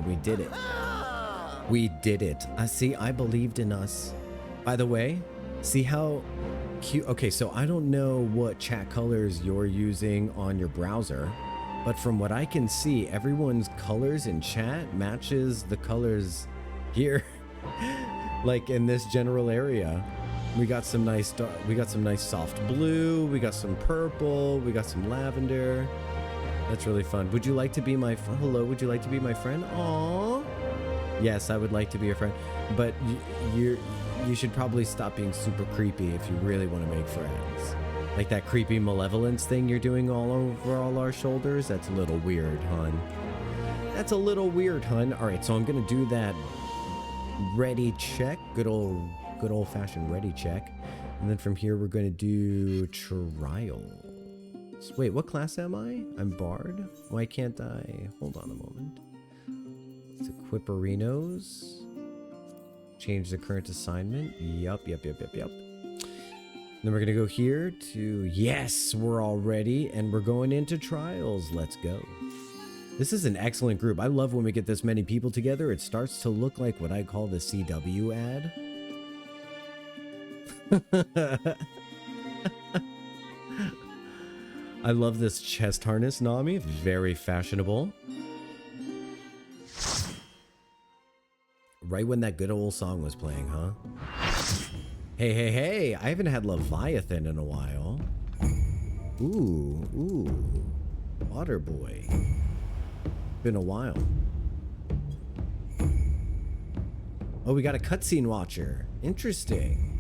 We did it. We did it. I believed in us. By the way, see how cute. Okay, so I don't know what chat colors you're using on your browser, but from what I can see, everyone's colors in chat matches the colors here. Like in this general area. We got some nice soft blue, we got some purple, we got some lavender. That's really fun. Would you like to be my friend? Hello, would you like to be my friend? Aww. Yes, I would like to be your friend, but you should probably stop being super creepy if you really want to make friends. Like that creepy malevolence thing you're doing all over all our shoulders? That's a little weird, hun. That's a little weird, hun. All right, so I'm gonna do that ready check. Good old fashioned ready check. And then from here, we're gonna do trials. Wait, what class am I? I'm Bard? Why can't I? Hold on a moment. Let's equip Arenos. Change the current assignment. Yup. Then we're gonna go here to, yes, we're all ready, and we're going into trials. Let's go. This is an excellent group. I love when we get this many people together. It starts to look like what I call the CW ad. I love this chest harness, Nami. Very fashionable. Right when that good old song was playing, huh? Hey, I haven't had Leviathan in a while. Ooh. Water boy. Been a while. Oh, we got a cutscene watcher. Interesting.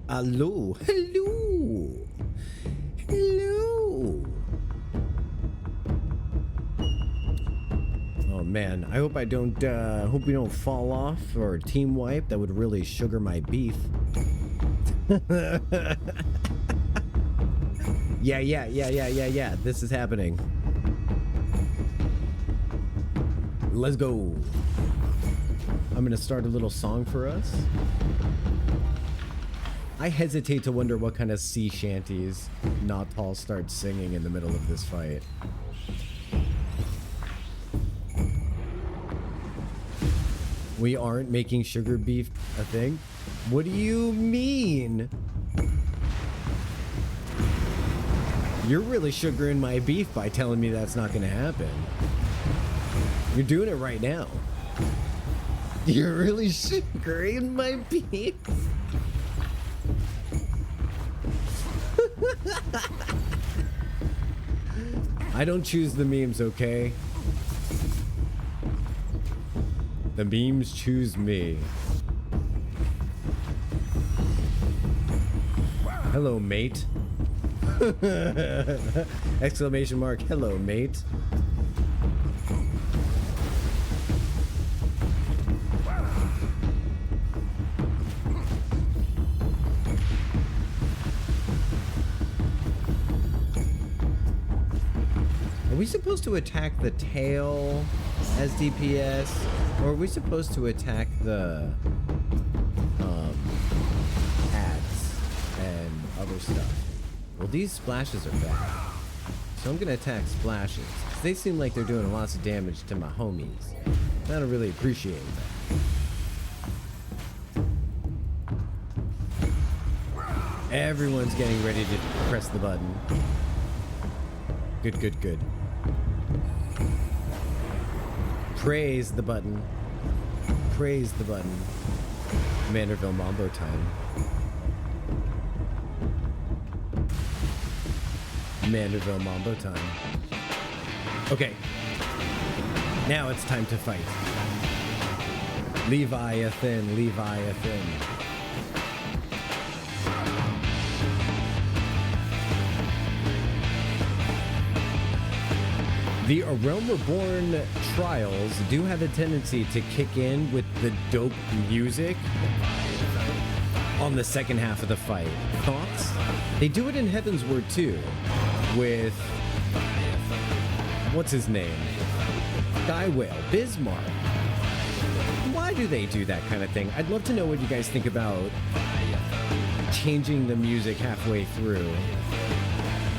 Hello. Oh man, I hope I don't hope we don't fall off or team wipe. That would really sugar my beef. Yeah. This is happening. Let's go. I'm gonna start a little song for us. I hesitate to wonder what kind of sea shanties Natal starts singing in the middle of this fight. We aren't making sugar beef a thing? What do you mean? You're really sugaring my beef by telling me that's not gonna happen. You're doing it right now. You're really sugaring my beef? I don't choose the memes, okay? The memes choose me. Hello, mate. Exclamation mark, hello, mate. Are we supposed to attack the tail as DPS, or are we supposed to attack the ads and other stuff? Well, these splashes are bad, so I'm gonna attack splashes. They seem like they're doing lots of damage to my homies. I don't really appreciate that. Everyone's getting ready to press the button. Good. Praise the button. Praise the button. Manderville Mambo time. Manderville Mambo time. Okay. Now it's time to fight. Leviathan. The A Realm Reborn trials do have a tendency to kick in with the dope music on the second half of the fight. Thoughts? They do it in Heaven's Word too, with what's his name? Guy Whale, Bismarck. Why do they do that kind of thing? I'd love to know what you guys think about changing the music halfway through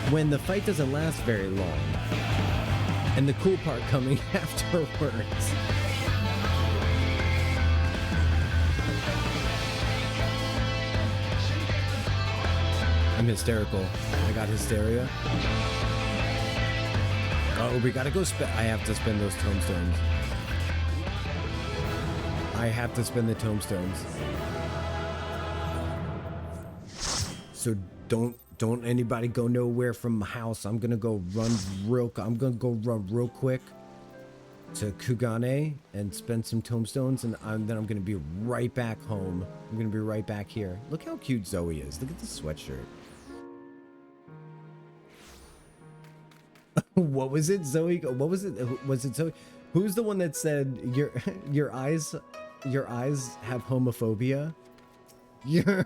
when the fight doesn't last very long. And the cool part coming afterwards. I'm hysterical. I got hysteria. Oh, we gotta go spend. I have to spend those tombstones. I have to spend the tombstones. So don't anybody go nowhere from my house. I'm gonna go run real quick. to Kugane and spend some tombstones, and then I'm gonna be right back home. I'm gonna be right back here. Look how cute Zoe is. Look at the sweatshirt. What was it, Zoe? What was it? Was it Zoe? Who's the one that said your eyes have homophobia? Your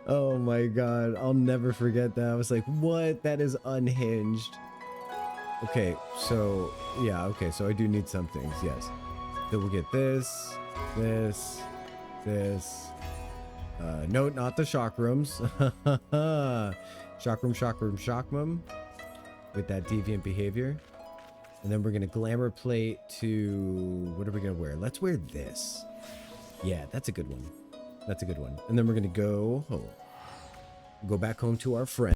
oh my god, I'll never forget that. I was like, what? That is unhinged. Okay, so yeah, okay, so I do need some things, yes. So we'll get this. No, not the shock rooms. shock room. With that deviant behavior. And then we're gonna glamour plate to, what are we gonna wear? Let's wear this. Yeah, that's a good one. That's a good one. And then we're gonna go home. Go back home to our friend.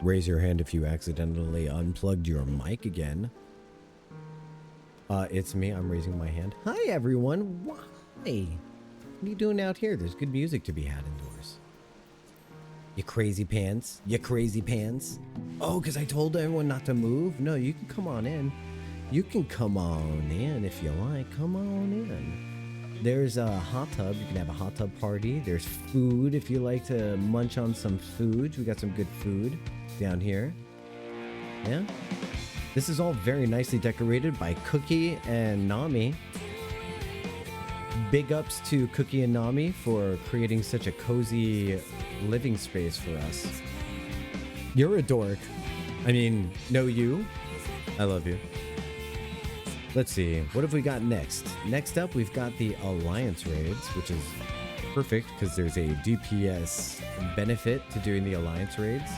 Raise your hand if you accidentally unplugged your mic again. It's me. I'm raising my hand. Hi, everyone. Why? What are you doing out here? There's good music to be had indoors. You crazy pants. You crazy pants. Oh, because I told everyone not to move? No, you can come on in. You can come on in if you like. Come on in. There's a hot tub. You can have a hot tub party. There's food if you like to munch on some food. We got some good food down here. Yeah. This is all very nicely decorated by Cookie and Nami. Big ups to Cookie and Nami for creating such a cozy living space for us. You're a dork. I mean, no you. I love you. Let's see. What have we got next? Next up, we've got the Alliance raids, which is perfect because there's a DPS benefit to doing the Alliance raids.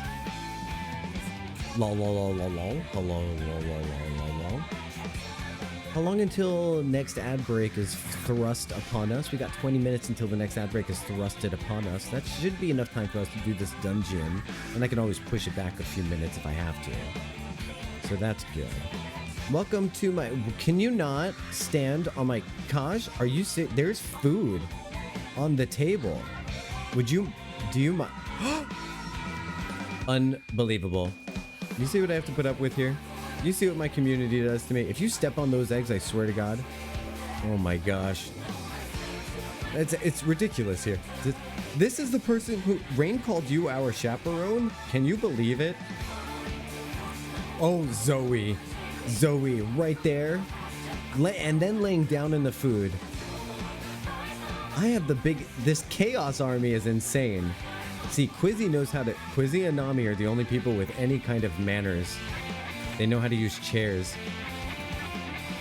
Lol, lol, lol, lol, lol. Lol, lol, lol, lol, lol. How long until next ad break is thrust upon us? We got 20 minutes until the next ad break is thrusted upon us. That should be enough time for us to do this dungeon. And I can always push it back a few minutes if I have to. So that's good. Welcome to my... Can you not stand on my... Kaj, are you... There's food on the table. Would you... Do you mind... Unbelievable. You see what I have to put up with here? You see what my community does to me? If you step on those eggs, I swear to God. Oh my gosh. It's ridiculous here. This is the person who... Rain called you our chaperone? Can you believe it? Oh, Zoe. Zoe, right there. And then laying down in the food. I have the big... This chaos army is insane. See, Quizzy knows how to... Quizzy and Nami are the only people with any kind of manners. They know how to use chairs.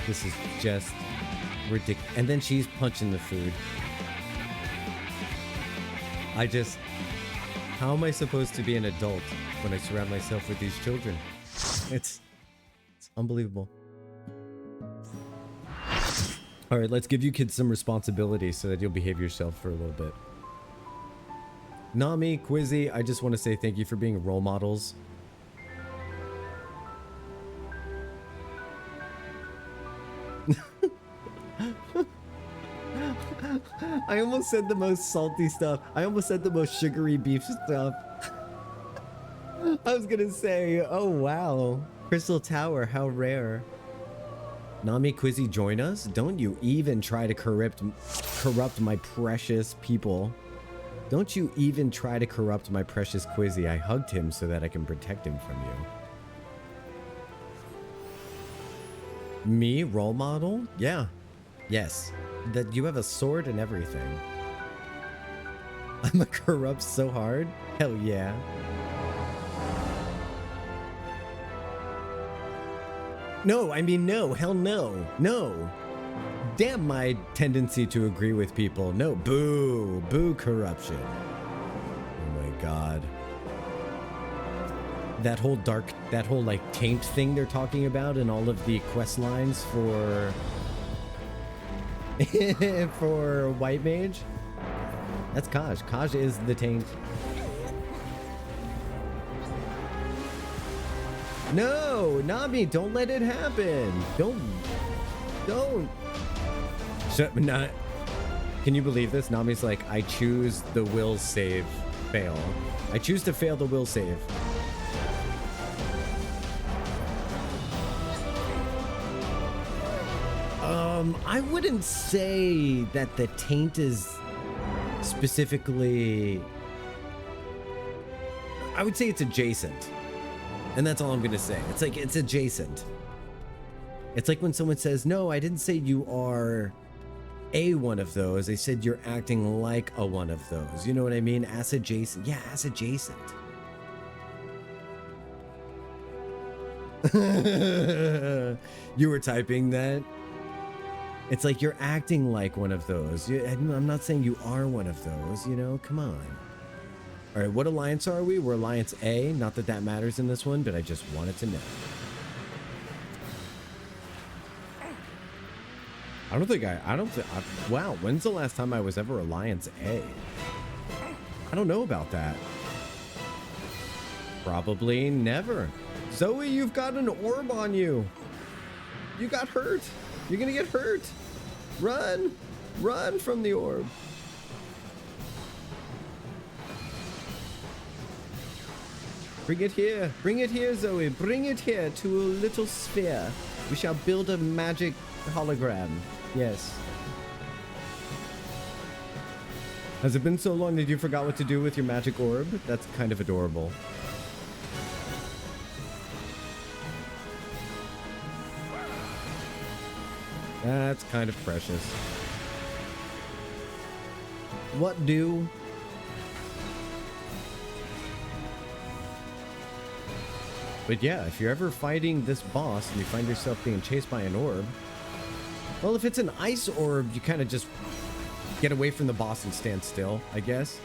This is just ridiculous. And then she's punching the food. I just... How am I supposed to be an adult when I surround myself with these children? It's unbelievable. All right, let's give you kids some responsibility so that you'll behave yourself for a little bit. Nami, Quizzy, I just want to say thank you for being role models. I almost said the most salty stuff. I almost said the most sugary beef stuff. I was gonna say, oh wow, Crystal Tower, how rare. Nami, Quizzy, join us. Don't you even try to corrupt my precious people. Don't you even try to corrupt my precious Quizzy. I hugged him so that I can protect him from you. Me, role model? Yeah. Yes. That you have a sword and everything. I'm a corrupt so hard? Hell yeah. No, I mean no. Hell no. No. Damn my tendency to agree with people. No, boo. Boo corruption. Oh my god. That whole like taint thing they're talking about in all of the quest lines for for White Mage. That's Kaj. Kaj is the taint. No, Nami, don't let it happen. Don't. So, not. Can you believe this? Nami's like, I choose the will save fail. I choose to fail the will save. I wouldn't say that the taint is specifically. I would say it's adjacent. And that's all I'm gonna say. It's like, it's adjacent. It's like when someone says, no, I didn't say you are a one of those. They said you're acting like a one of those. You know what I mean? As adjacent. Yeah, as adjacent. You were typing that? It's like you're acting like one of those. I'm not saying you are one of those, you know? Come on. All right, what alliance are we? We're Alliance A. Not that that matters in this one, but I just wanted to know. Wow, when's the last time I was ever Alliance A? I don't know about that. Probably never. Zoe, you've got an orb on you. You got hurt. You're gonna get hurt. Run. Run from the orb. Bring it here. Bring it here, Zoe. Bring it here to a little sphere. We shall build a magic hologram. Yes. Has it been so long that you forgot what to do with your magic orb? That's kind of adorable. That's kind of precious. What do? But yeah, if you're ever fighting this boss and you find yourself being chased by an orb, well, if it's an ice orb, you kind of just get away from the boss and stand still, I guess.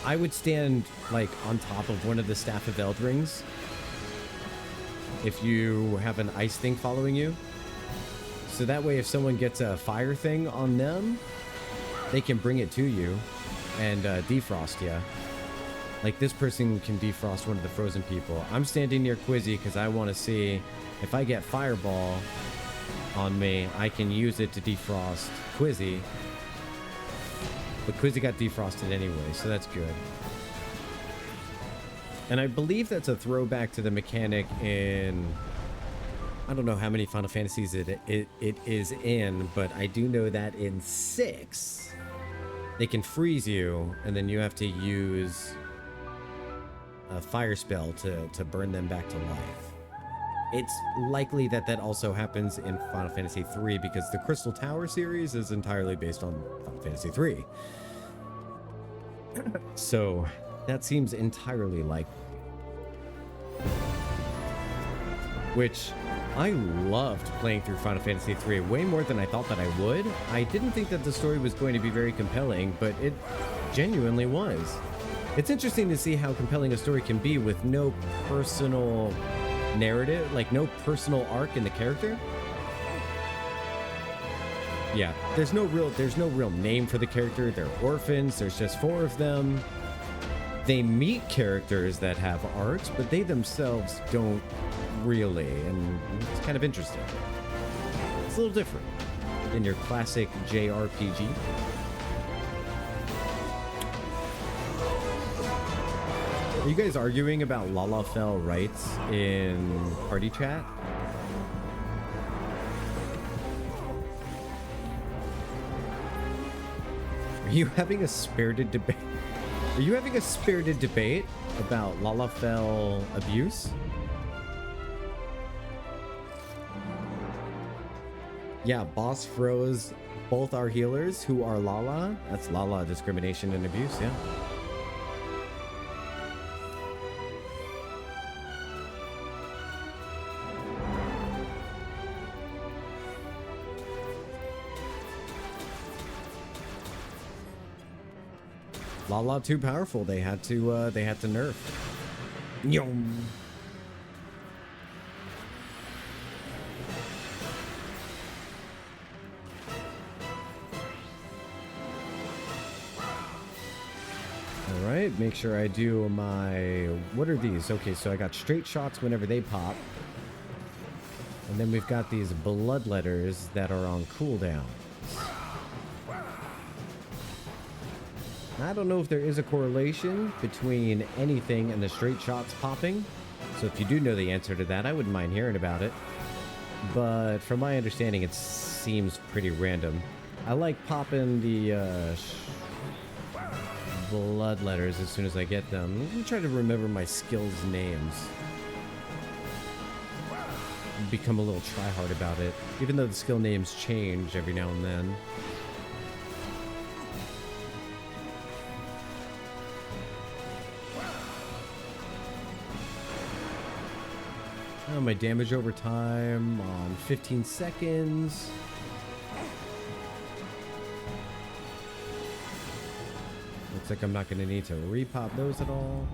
I would stand, like, on top of one of the Staff of Eldrings if you have an ice thing following you. So that way, if someone gets a fire thing on them, they can bring it to you and defrost you. Like, this person can defrost one of the frozen people. I'm standing near Quizzy because I want to see if I get Fireball on me, I can use it to defrost Quizzy. But Quizzy got defrosted anyway, so that's good. And I believe that's a throwback to the mechanic in... I don't know how many Final Fantasies it is in, but I do know that in 6, they can freeze you, and then you have to use a fire spell to burn them back to life. It's likely that that also happens in Final Fantasy III because the Crystal Tower series is entirely based on Final Fantasy III. So that seems entirely likely. Which I loved playing through Final Fantasy III way more than I thought that I would. I didn't think that the story was going to be very compelling, but it genuinely was. It's interesting to see how compelling a story can be with no personal narrative, like no personal arc in the character. Yeah, there's no real name for the character. They're orphans. There's just 4 of them. They meet characters that have arcs, but they themselves don't really, and it's kind of interesting. It's a little different than your classic JRPG. Are you guys arguing about Lalafell rights in party chat? Are you having a spirited debate? Are you having a spirited debate about Lalafell abuse? Yeah, boss froze both our healers who are Lala. That's Lala discrimination and abuse, yeah. Lala too powerful. They had to nerf. Nyom. All right, make sure I do my... What are these? Okay, so I got straight shots whenever they pop. And then we've got these blood letters that are on cooldown. I don't know if there is a correlation between anything and the straight shots popping. So if you do know the answer to that, I wouldn't mind hearing about it. But from my understanding, it seems pretty random. I like popping the blood letters as soon as I get them. Let me try to remember my skills names. Become a little try-hard about it, even though the skill names change every now and then. Oh, my damage over time on 15 seconds. Looks like I'm not going to need to repop those at all.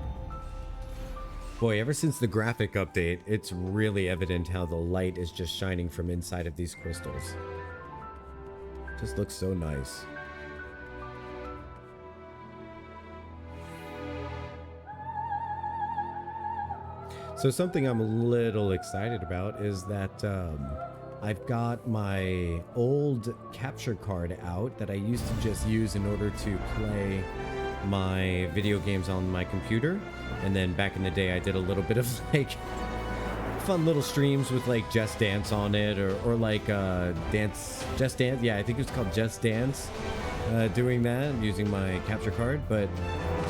Boy, ever since the graphic update, it's really evident how the light is just shining from inside of these crystals. Just looks so nice. So something I'm a little excited about is that I've got my old capture card out that I used to just use in order to play my video games on my computer. And then back in the day, I did a little bit of like fun little streams with like Just Dance on it, or like Just Dance. Yeah, I think it was called Just Dance. Doing that using my capture card, but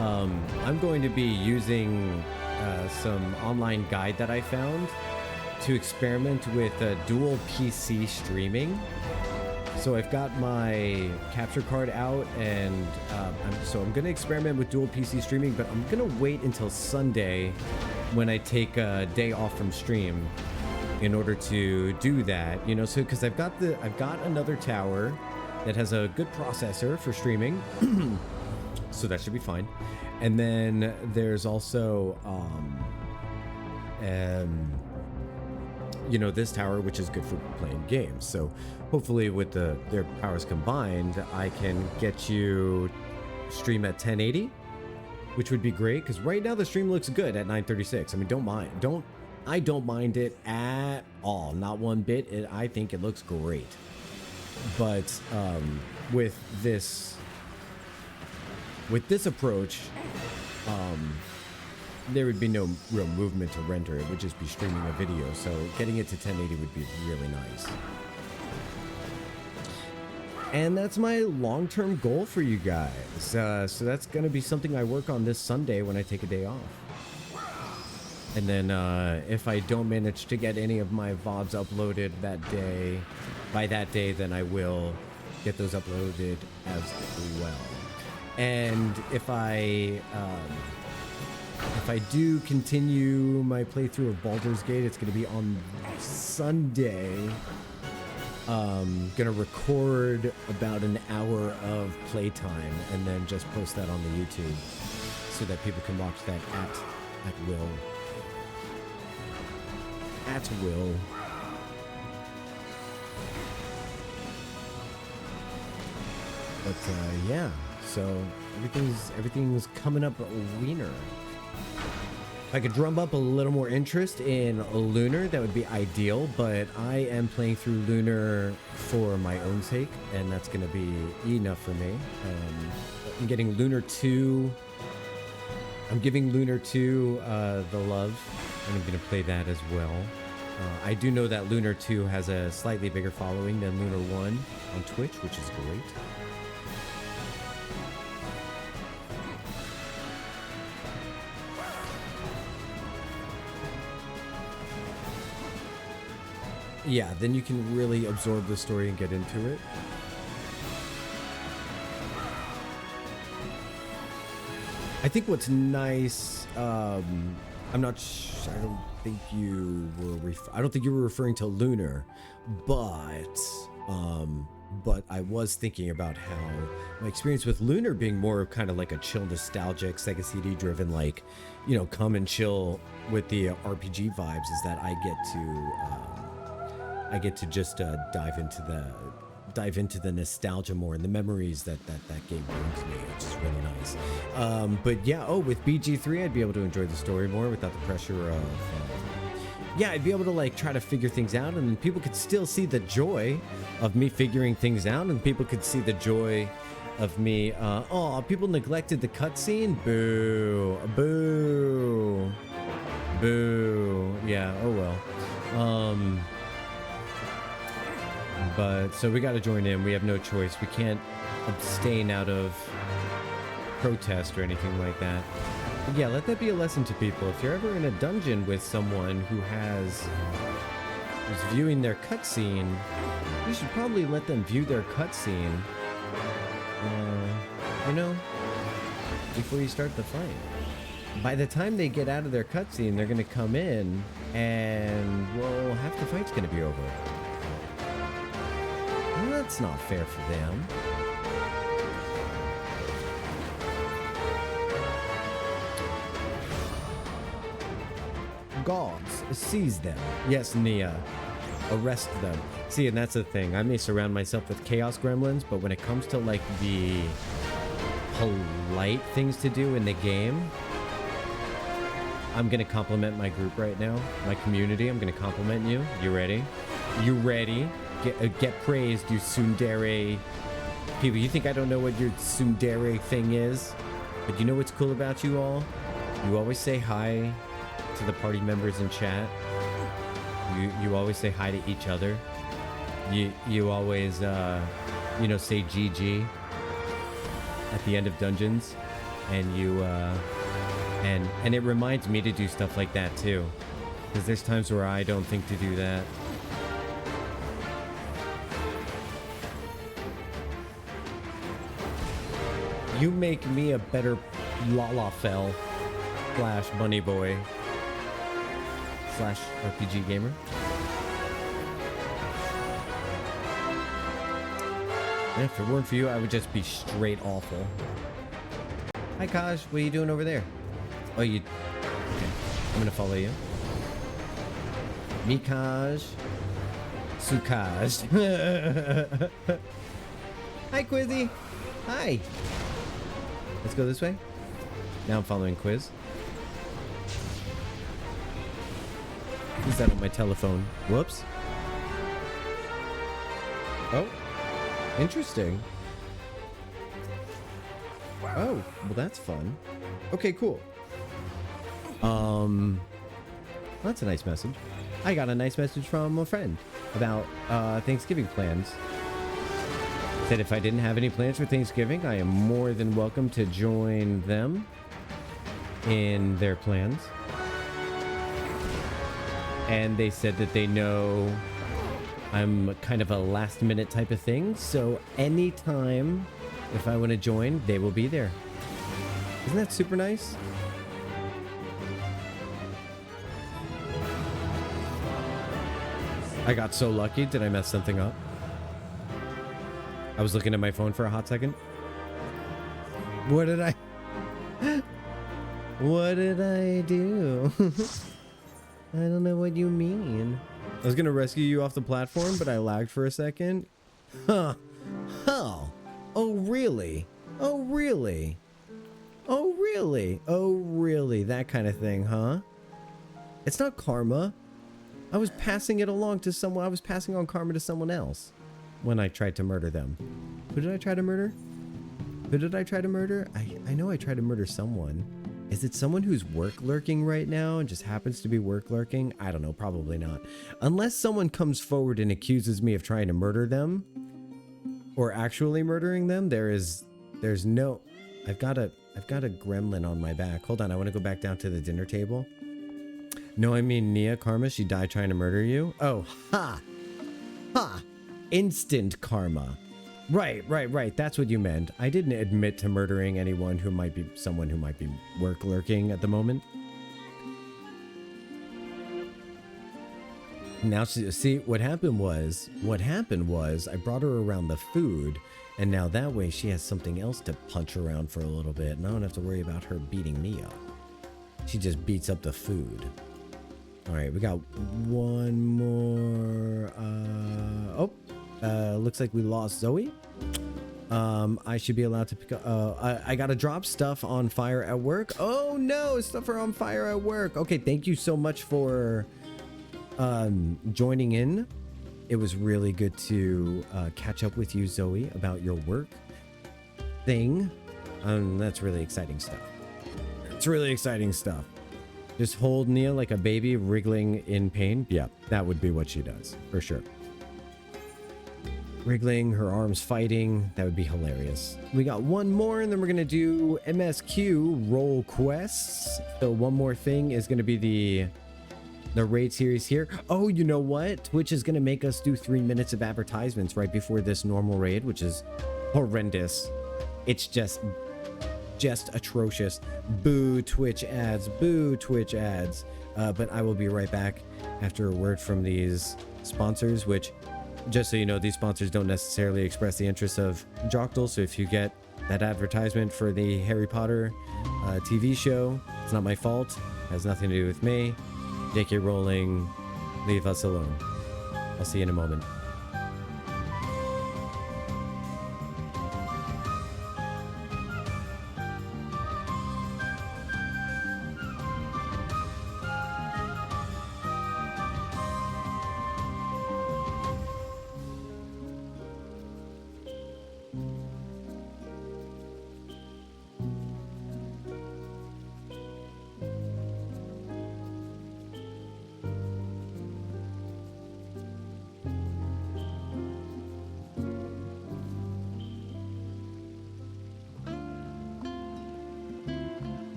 I'm going to be using some online guide that I found to experiment with dual PC streaming. So I've got my capture card out, and I'm going to experiment with dual PC streaming, but I'm going to wait until Sunday when I take a day off from stream in order to do that, you know, so because I've got another tower that has a good processor for streaming, so that should be fine. And then there's also you know, this tower, which is good for playing games. So hopefully with their powers combined, I can get you stream at 1080, which would be great, because right now the stream looks good at 936. I mean, I don't mind it at all, not one bit. I think it looks great. But with this approach, there would be no real movement to render. It would just be streaming a video. So getting it to 1080 would be really nice. And that's my long-term goal for you guys. So that's going to be something I work on this Sunday when I take a day off. And then if I don't manage to get any of my VODs uploaded that day, by that day, then I will get those uploaded as well. And if I do continue my playthrough of Baldur's Gate, it's going to be on Sunday. Gonna record about an hour of playtime and then just post that on the YouTube so that people can watch that at will. At will. But yeah, so everything's coming up leaner. If I could drum up a little more interest in Lunar, that would be ideal, but I am playing through Lunar for my own sake, and that's going to be enough for me. I'm getting Lunar 2. I'm giving Lunar 2 the love, and I'm going to play that as well. I do know that Lunar 2 has a slightly bigger following than Lunar 1 on Twitch, which is great. Yeah, then you can really absorb the story and get into it. I think what's nice, I'm not sure, I don't think you were referring to Lunar, but I was thinking about how my experience with Lunar being more of kind of like a chill, nostalgic, Sega CD driven, like, you know, come and chill with the RPG vibes, is that I get to just dive into the nostalgia more and the memories that game brings me, which is really nice. But yeah, with BG3, I'd be able to enjoy the story more without the pressure of yeah, I'd be able to like try to figure things out, and people could still see the joy of me figuring things out, and people could see the joy of me. Oh, people neglected the cutscene. Boo, boo, boo. Yeah. Oh well. But so we got to join in. We have no choice. We can't abstain out of protest or anything like that. But yeah, let that be a lesson to people. If you're ever in a dungeon with someone who's viewing their cutscene, you should probably let them view their cutscene, you know, before you start the fight. By the time they get out of their cutscene, they're going to come in, and, well, half the fight's going to be over. Well, that's not fair for them. Gods, seize them. Yes, Nia. Arrest them. See, and that's the thing. I may surround myself with chaos gremlins, but when it comes to, like, the polite things to do in the game, I'm gonna compliment my group right now. My community, I'm gonna compliment you. You ready? You ready? Get praised, you tsundere people. You think I don't know what your tsundere thing is? But you know what's cool about you all? You always say hi to the party members in chat. You always say hi to each other. You always you know, say GG at the end of dungeons, and you and it reminds me to do stuff like that too, because there's times where I don't think to do that. You make me a better Lalafell / Bunny Boy / RPG gamer. And if it weren't for you, I would just be straight awful. Hi, Kaj. What are you doing over there? Oh, you... Okay. I'm gonna follow you. Mikaj. Sukaj. Hi, Quizzy. Hi. Let's go this way. Now I'm following Quiz. Who's that on my telephone? Whoops. Oh. Interesting. Oh, well that's fun. Okay, cool. That's a nice message. I got a nice message from a friend about Thanksgiving plans. Said if I didn't have any plans for Thanksgiving, I am more than welcome to join them in their plans. And they said that they know I'm kind of a last minute type of thing, so anytime if I want to join, they will be there. Isn't that super nice? I got so lucky. Did I mess something up? I was looking at my phone for a hot second. What did I... What did I do? I don't know what you mean. I was gonna rescue you off the platform, but I lagged for a second. Huh. Huh. Oh, really? Oh, really? Oh, really? Oh, really? That kind of thing, huh? It's not karma. I was passing it along to someone. I was passing on karma to someone else when I tried to murder them. Who did I try to murder? Who did I try to murder? I know I tried to murder someone. Is it someone who's work lurking right now and just happens to be work lurking? I don't know, probably not. Unless someone comes forward and accuses me of trying to murder them or actually murdering them, there's no... I've got a gremlin on my back. Hold on, I want to go back down to the dinner table. No, I mean Nia Karma, she died trying to murder you. Oh, ha! Ha! Instant karma. Right. That's what you meant. I didn't admit to murdering anyone who might be someone who might be work lurking at the moment. Now, see, what happened was I brought her around the food, and now that way she has something else to punch around for a little bit, and I don't have to worry about her beating me up. She just beats up the food. All right, we got one more. Looks like we lost Zoe. I should be allowed to pick up. I gotta drop stuff on fire at work. Oh no, stuff are on fire at work. Okay, thank you so much for joining in. It was really good to catch up with you, Zoe, about your work. thing. That's really exciting stuff. It's really exciting stuff. Just hold Nia like a baby wriggling in pain. Yeah, that would be what she does for sure. Wriggling, her arms fighting. That would be hilarious. We got one more, and then we're gonna do MSQ Role Quests. So one more thing is gonna be the raid series here. Oh, you know what? Twitch is gonna make us do 3 minutes of advertisements right before this normal raid, which is horrendous. It's just atrocious. Boo Twitch ads, boo Twitch ads. But I will be right back after a word from these sponsors, which, just so you know, these sponsors don't necessarily express the interests of Joctal. So if you get that advertisement for the Harry Potter TV show, it's not my fault. It has nothing to do with me. JK Rowling, leave us alone. I'll see you in a moment.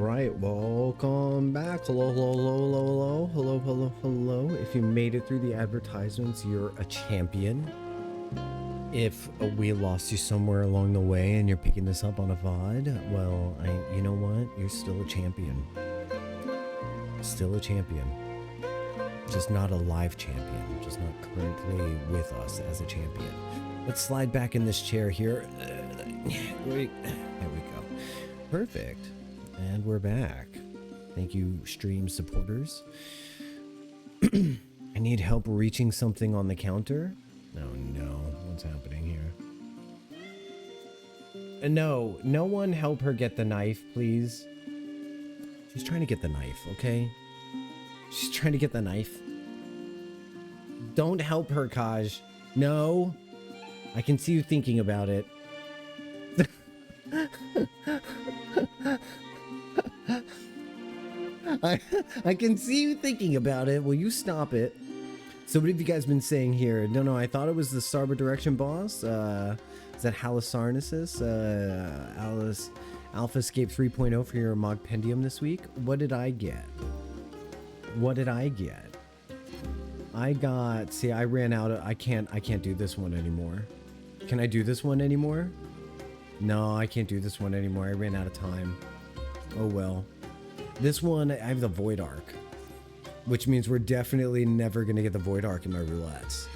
right, welcome back. Hello, hello, hello, hello, hello, hello, hello, hello. If you made it through the advertisements, you're a champion. If we lost you somewhere along the way and you're picking this up on a VOD, well, you know what? You're still a champion. Still a champion. Just not a live champion. Just not currently with us as a champion. Let's slide back in this chair here. There we go. Perfect. And we're back. Thank you, stream supporters. I need help reaching something on the counter. Oh no, what's happening here? No one help her get the knife, please. She's trying to get the knife, okay? She's trying to get the knife. Don't help her, Kaj. No. I can see you thinking about it. I can see you thinking about it. Will you stop it? So what have you guys been saying here? No, I thought it was the Starboard Direction boss. Is that Halisarnesis? Alpha Escape 3.0 for your Mogpendium this week. What did I get? What did I get? I got... See, I ran out of... I can't do this one anymore. Can I do this one anymore? No, I can't do this one anymore. I ran out of time. Oh well. This one, I have the Void Arc, which means we're definitely never gonna get the Void Arc in my roulettes.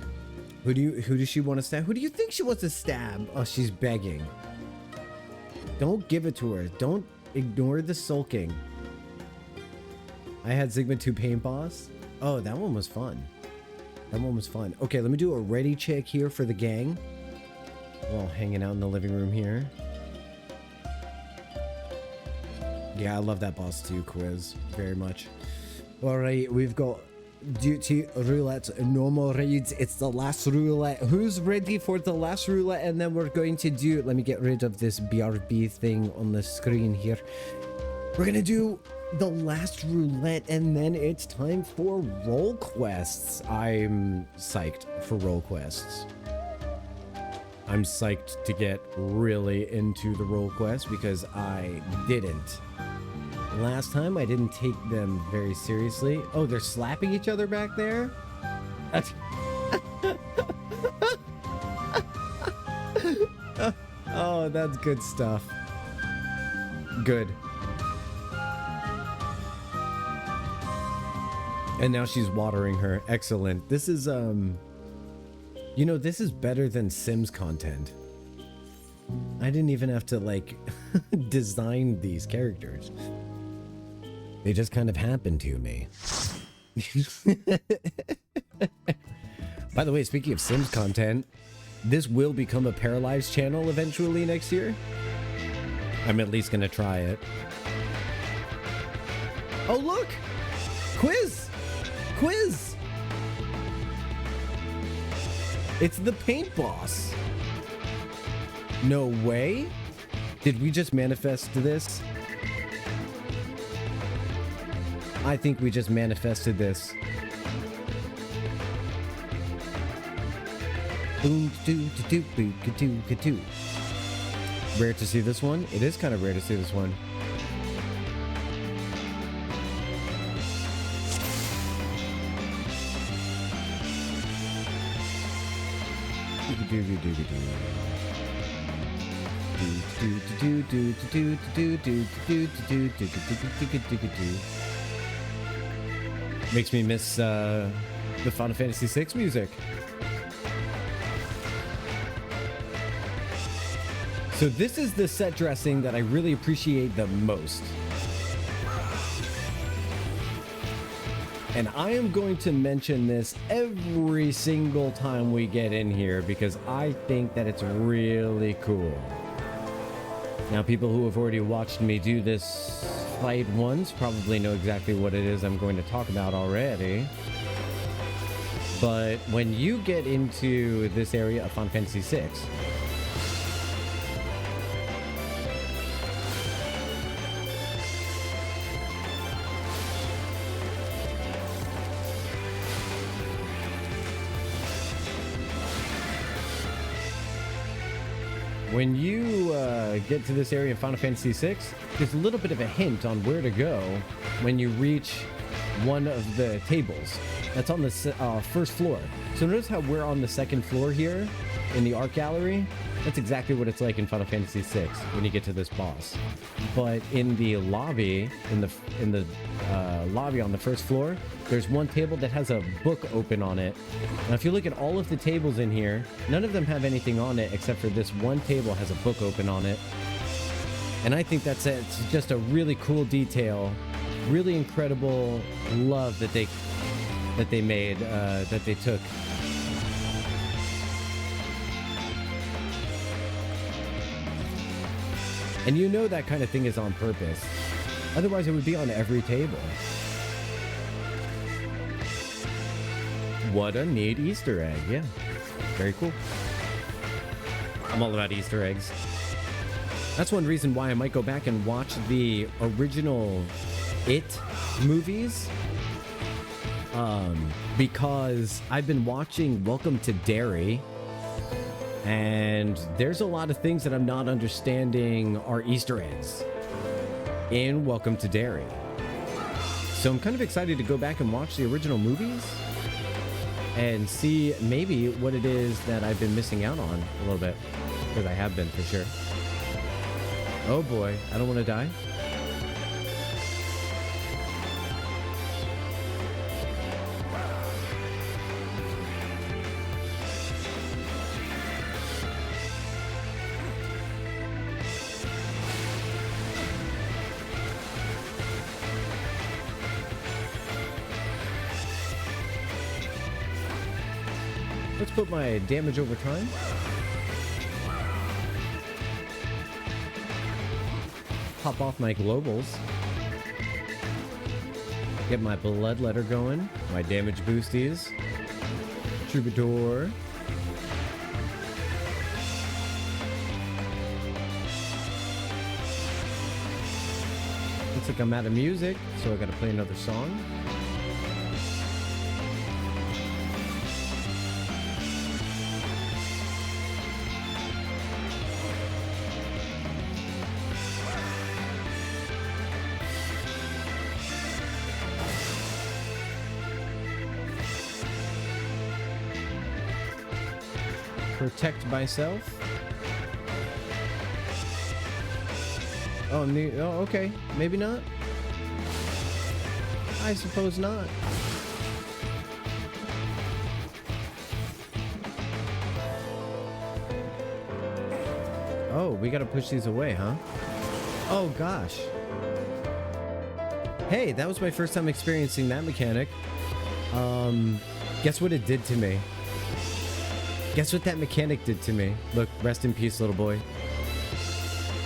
Who does she want to stab? Who do you think she wants to stab? Oh, she's begging. Don't give it to her. Don't ignore the sulking. I had Sigma 2 Paint Boss. Oh, that one was fun. That one was fun. Okay, let me do a ready check here for the gang. While hanging out in the living room here. Yeah, I love that boss too, Quiz. Very much. Alright, we've got duty roulette, normal raids. It's the last roulette. Who's ready for the last roulette? And then we're going to do... Let me get rid of this BRB thing on the screen here. We're going to do the last roulette, and then it's time for role quests. I'm psyched for role quests. I'm psyched to get really into the role quests because I didn't. Last time I didn't take them very seriously. Oh, they're slapping each other back there? That's... Oh, that's good stuff. Good. And now she's watering her. Excellent. This is, you know, this is better than Sims content. I didn't even have to, like, design these characters. They just kind of happened to me. By the way, speaking of Sims content, this will become a Paralyzed channel eventually next year. I'm at least going to try it. Oh, look! Quiz! Quiz! It's the paint boss. No way? Did we just manifest this? I think we just manifested this. Rare to see this one? It is kind of rare to see this one. Makes me miss the Final Fantasy VI music. So this is the set dressing that I really appreciate the most. And I am going to mention this every single time we get in here because I think that it's really cool. Now, people who have already watched me do this fight once probably know exactly what it is I'm going to talk about already. But when you get into this area of Final Fantasy VI, when you get to this area of Final Fantasy VI, there's a little bit of a hint on where to go when you reach one of the tables. That's on the first floor. So notice how we're on the second floor here, in the art gallery, that's exactly what it's like in Final Fantasy VI when you get to this boss. But in the lobby, in the lobby on the first floor, there's one table that has a book open on it. Now, if you look at all of the tables in here, none of them have anything on it except for this one table has a book open on it. And I think it's just a really cool detail, really incredible love that they made, that they took. And you know that kind of thing is on purpose. Otherwise, it would be on every table. What a neat Easter egg. Yeah, very cool. I'm all about Easter eggs. That's one reason why I might go back and watch the original It movies. Because I've been watching Welcome to Derry, and there's a lot of things that I'm not understanding are Easter eggs in Welcome to Derry. So I'm kind of excited to go back and watch the original movies and see maybe what it is that I've been missing out on a little bit, because I have been for sure. Oh boy, I don't want to die. Let's put my damage over time. Pop off my globals. Get my bloodletter going. My damage boosties. Troubadour. Looks like I'm out of music, so I gotta play another song. Protect myself. Oh, okay. Maybe not. I suppose not. Oh, we gotta push these away, huh? Oh, gosh. Hey, that was my first time experiencing that mechanic. Guess what it did to me? Guess what that mechanic did to me? Look, rest in peace, little boy.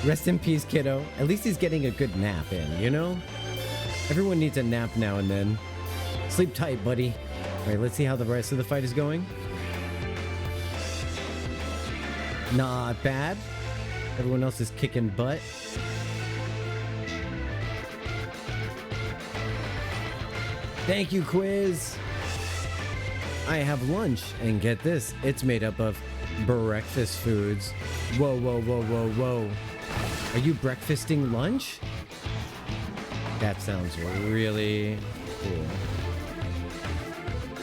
Rest in peace, kiddo. At least he's getting a good nap in, you know? Everyone needs a nap now and then. Sleep tight, buddy. All right, let's see how the rest of the fight is going. Not bad. Everyone else is kicking butt. Thank you, quiz. I have lunch, and get this, it's made up of breakfast foods. Whoa, whoa, whoa, whoa, whoa. Are you breakfasting lunch? That sounds really cool.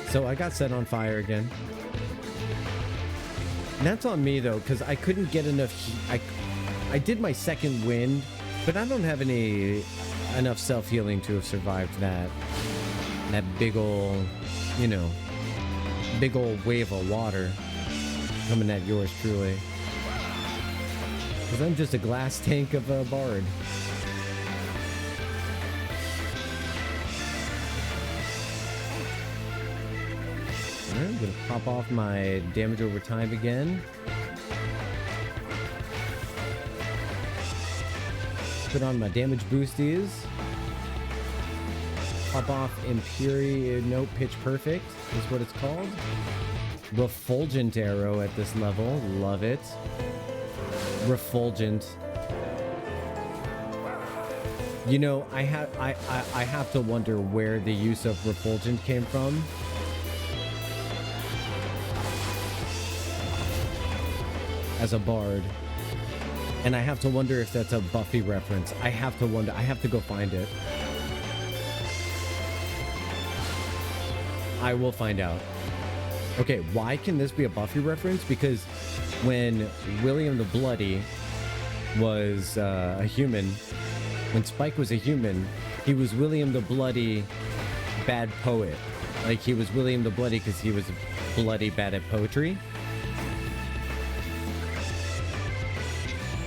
So I got set on fire again. And that's on me, though, because I couldn't get enough heat. I did my second wind, but I don't have enough self-healing to have survived that big ol', you know, big old wave of water coming at yours truly. Because I'm just a glass tank of a bard. Alright, I'm gonna pop off my damage over time again. Put on my damage boosties. Pop off Pitch Perfect is what it's called. Refulgent arrow at this level. Love it. Refulgent. You know, I have to wonder where the use of Refulgent came from. As a bard. And I have to wonder if that's a Buffy reference. I have to wonder. I have to go find it. I will find out. Okay, why can this be a Buffy reference? Because when William the Bloody was a human, when Spike was a human, he was William the Bloody bad poet. Like, he was William the Bloody because he was bloody bad at poetry.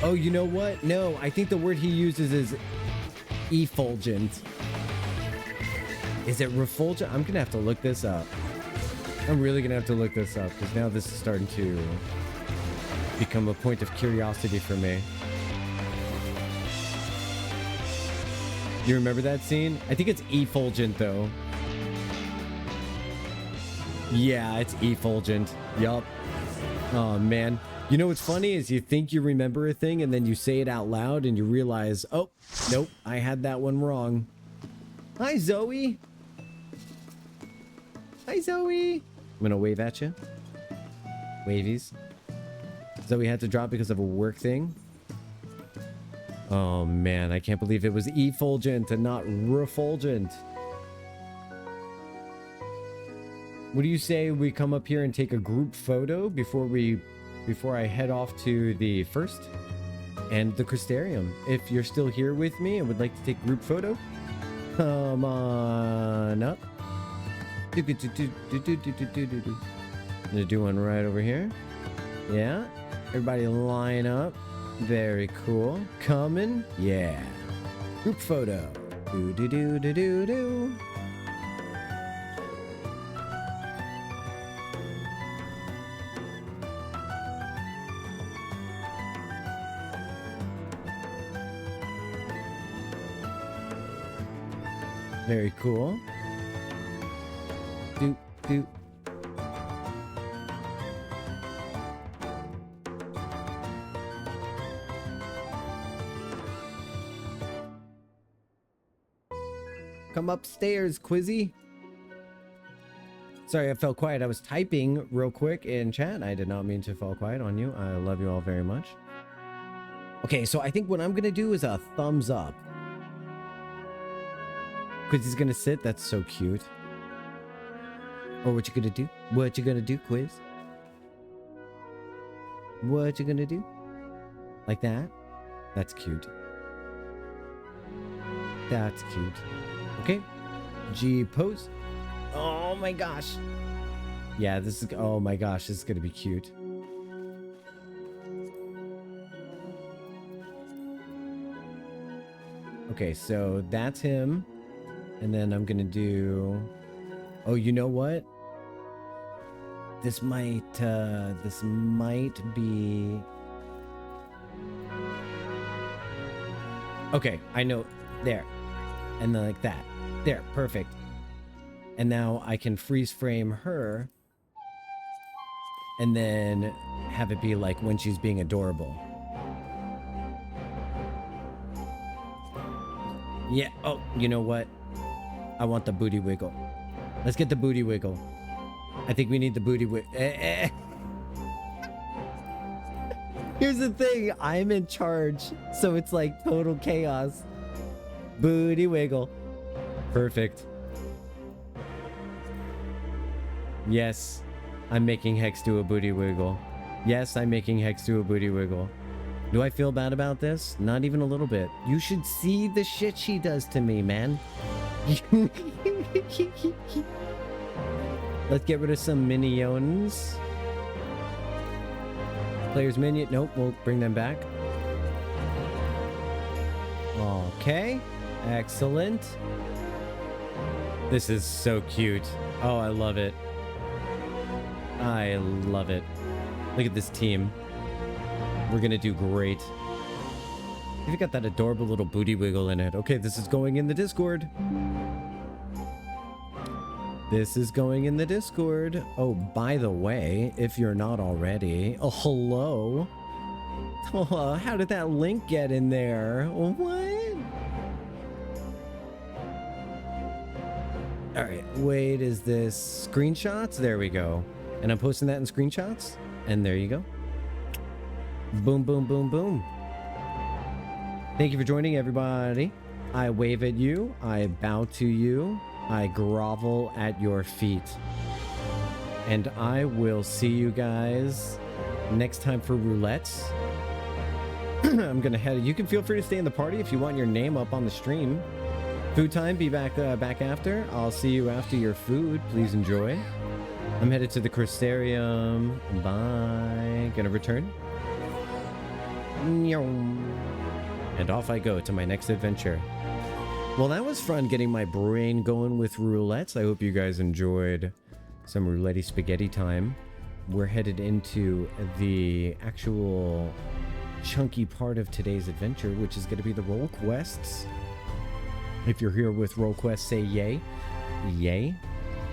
Oh, you know what? No, I think the word he uses is effulgent. Is it refulgent? I'm gonna have to look this up. I'm really gonna have to look this up because now this is starting to become a point of curiosity for me. You remember that scene? I think it's effulgent though. Yeah, it's effulgent. Yup. Oh man. You know what's funny is you think you remember a thing and then you say it out loud and you realize, oh, nope, I had that one wrong. Hi, Zoe. Hi, Zoe. I'm gonna wave at you. Wavies. Zoe had to drop because of a work thing. Oh man, I can't believe it was effulgent and not refulgent. What do you say we come up here and take a group photo before I head off to the first and the Crystarium? If you're still here with me and would like to take a group photo, come on up. I'm gonna do one right over here. Yeah, everybody line up. Very cool. Coming. Yeah. Group photo. Do do do do do do. Very cool. Do do. Come upstairs, Quizzy. Sorry, I fell quiet. I was typing real quick in chat. I did not mean to fall quiet on you. I love you all very much. Okay, so I think what I'm gonna do is a thumbs up. Quizzy's gonna sit. That's so cute. Or what you gonna do? What you gonna do, Quiz? What you gonna do? Like that? That's cute. That's cute. Okay. G pose. Oh my gosh. Yeah, this is, oh my gosh, this is gonna be cute. Okay, so that's him. And then I'm gonna do, oh, you know what? This might be, okay, I know, there. And then like that. There, perfect. And now I can freeze frame her and then have it be like when she's being adorable. Yeah, oh, you know what? I want the booty wiggle. Let's get the booty wiggle. I think we need the booty wiggle. Here's the thing, I'm in charge, so it's like total chaos. Booty wiggle. Perfect. Yes, I'm making Hex do a booty wiggle. Yes, I'm making Hex do a booty wiggle. Do I feel bad about this? Not even a little bit. You should see the shit she does to me, man. Let's get rid of some minions. Players minion. Nope, we'll bring them back. Okay. Excellent. This is so cute. Oh, I love it. I love it. Look at this team. We're gonna do great. You've got that adorable little booty wiggle in it. Okay, this is going in the Discord. This is going in the Discord. Oh, by the way, if you're not already, oh, hello. Oh, how did that link get in there? What? All right, wait, is this screenshots? There we go. And I'm posting that in screenshots. And there you go. Boom, boom, boom, boom. Thank you for joining, everybody. I wave at you. I bow to you. I grovel at your feet. And I will see you guys next time for Roulettes. I'm gonna head. You can feel free to stay in the party if you want your name up on the stream. Food time. Be back after. I'll see you after your food. Please enjoy. I'm headed to the Crystarium. Bye. Gonna return. And off I go to my next adventure. Well, that was fun getting my brain going with Roulettes. I hope you guys enjoyed some roulette spaghetti time. We're headed into the actual chunky part of today's adventure, which is going to be the role quests. If you're here with role quests, say yay. Yay.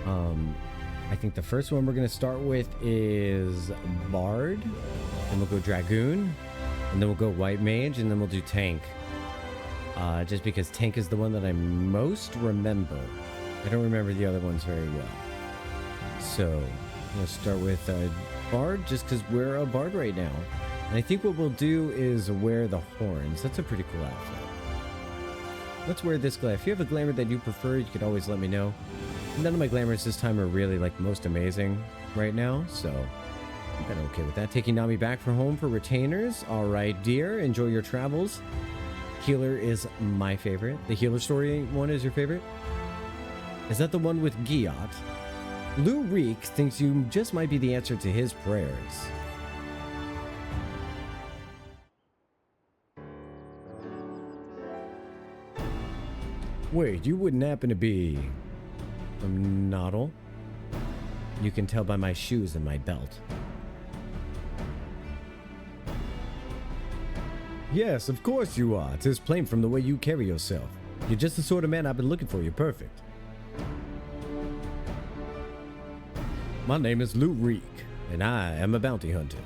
I think the first one we're going to start with is Bard. Then we'll go Dragoon. And then we'll go White Mage. And then we'll do Tank. Just because Tank is the one that I most remember. I don't remember the other ones very well. So, I'm going to start with Bard, just because we're a Bard right now. And I think what we'll do is wear the horns. That's a pretty cool outfit. Let's wear this glamour. If you have a glamour that you prefer, you could always let me know. None of my glamours this time are really like most amazing right now, so I'm kind of okay with that. Taking Nami back for home for retainers. All right, dear. Enjoy your travels. Healer is my favorite. The healer story one is your favorite? Is that the one with Giot? Lou Reek thinks you just might be the answer to his prayers. Wait, you wouldn't happen to be from Noddle? You can tell by my shoes and my belt. Yes, of course you are. 'Tis plain from the way you carry yourself. You're just the sort of man I've been looking for. You're perfect. My name is Lou Reek, and I am a bounty hunter.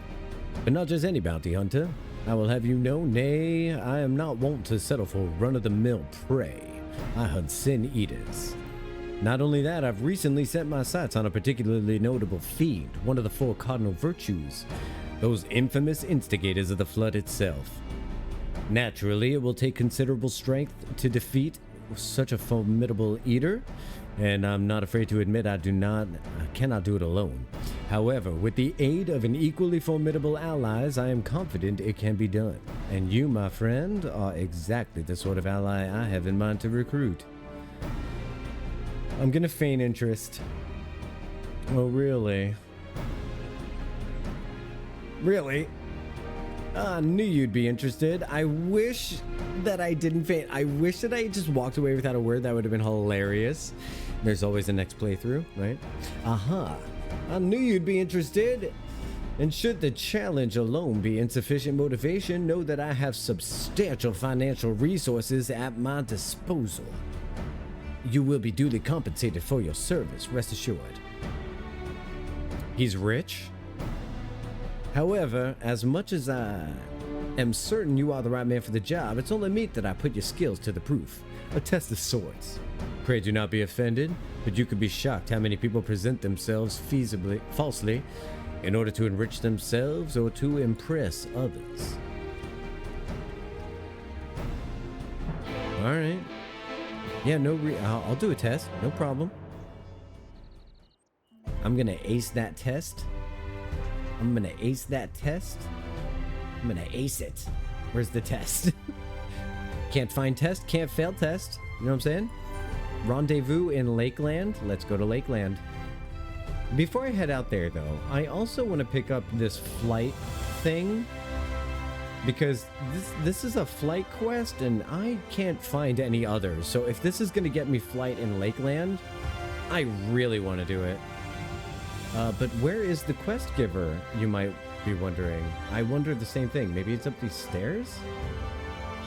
But not just any bounty hunter. I will have you know, nay, I am not wont to settle for run-of-the-mill prey. I hunt sin eaters. Not only that, I've recently set my sights on a particularly notable fiend, one of the 4 cardinal virtues, those infamous instigators of the flood itself. Naturally, it will take considerable strength to defeat such a formidable eater, and I'm not afraid to admit I cannot do it alone. However, with the aid of an equally formidable allies, I am confident it can be done. And you, my friend, are exactly the sort of ally I have in mind to recruit. I'm gonna feign interest. Oh, really? Really? I knew you'd be interested. I wish that I didn't faint. I wish that I just walked away without a word. That would have been hilarious. There's always a next playthrough, right? Aha. I knew you'd be interested. And should the challenge alone be insufficient motivation, know that I have substantial financial resources at my disposal. You will be duly compensated for your service, rest assured. He's rich. However, as much as I am certain you are the right man for the job, it's only meet that I put your skills to the proof. A test of sorts. Pray do not be offended, but you could be shocked how many people present themselves falsely in order to enrich themselves or to impress others. Alright. Yeah, I'll do a test, no problem. I'm gonna ace that test. I'm gonna ace that test. I'm gonna ace it. Where's the test? Can't find test, can't fail test. You know what I'm saying? Rendezvous in Lakeland. Let's go to Lakeland. Before I head out there, though, I also want to pick up this flight thing. Because this is a flight quest, and I can't find any others. So if this is going to get me flight in Lakeland, I really want to do it. But where is the quest giver, you might be wondering? I wonder the same thing. Maybe it's up these stairs?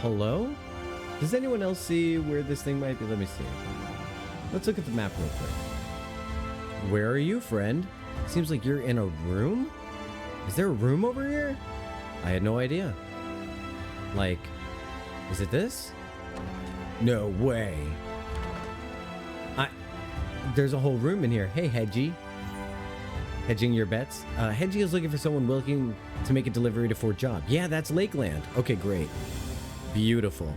Hello? Does anyone else see where this thing might be? Let me see. Let's look at the map real quick. Where are you, friend? Seems like you're in a room? Is there a room over here? I had no idea. Like, is it this? No way. There's a whole room in here. Hey, Hedgie. Hedging your bets. Hedgie is looking for someone willing to make a delivery to Fort Job. Yeah, that's Lakeland. Okay, great. Beautiful.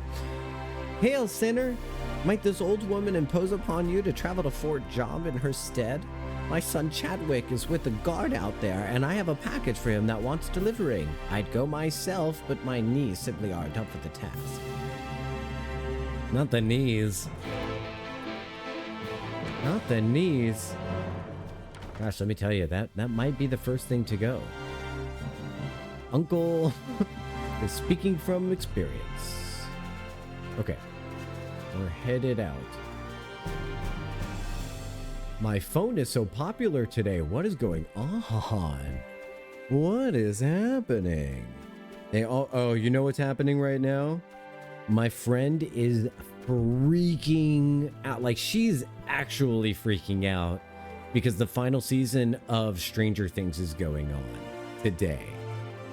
Hail, sinner. Might this old woman impose upon you to travel to Fort Job in her stead? My son Chadwick is with the guard out there, and I have a package for him that wants delivering. I'd go myself, but my knees simply aren't up for the task. Not the knees. Not the knees. Gosh, let me tell you, that might be the first thing to go. Uncle is speaking from experience. Okay. We're headed out. My phone is so popular today. What is going on? What is happening? They all, oh, you know what's happening right now? My friend is freaking out. Like, she's actually freaking out because the final season of Stranger Things is going on today.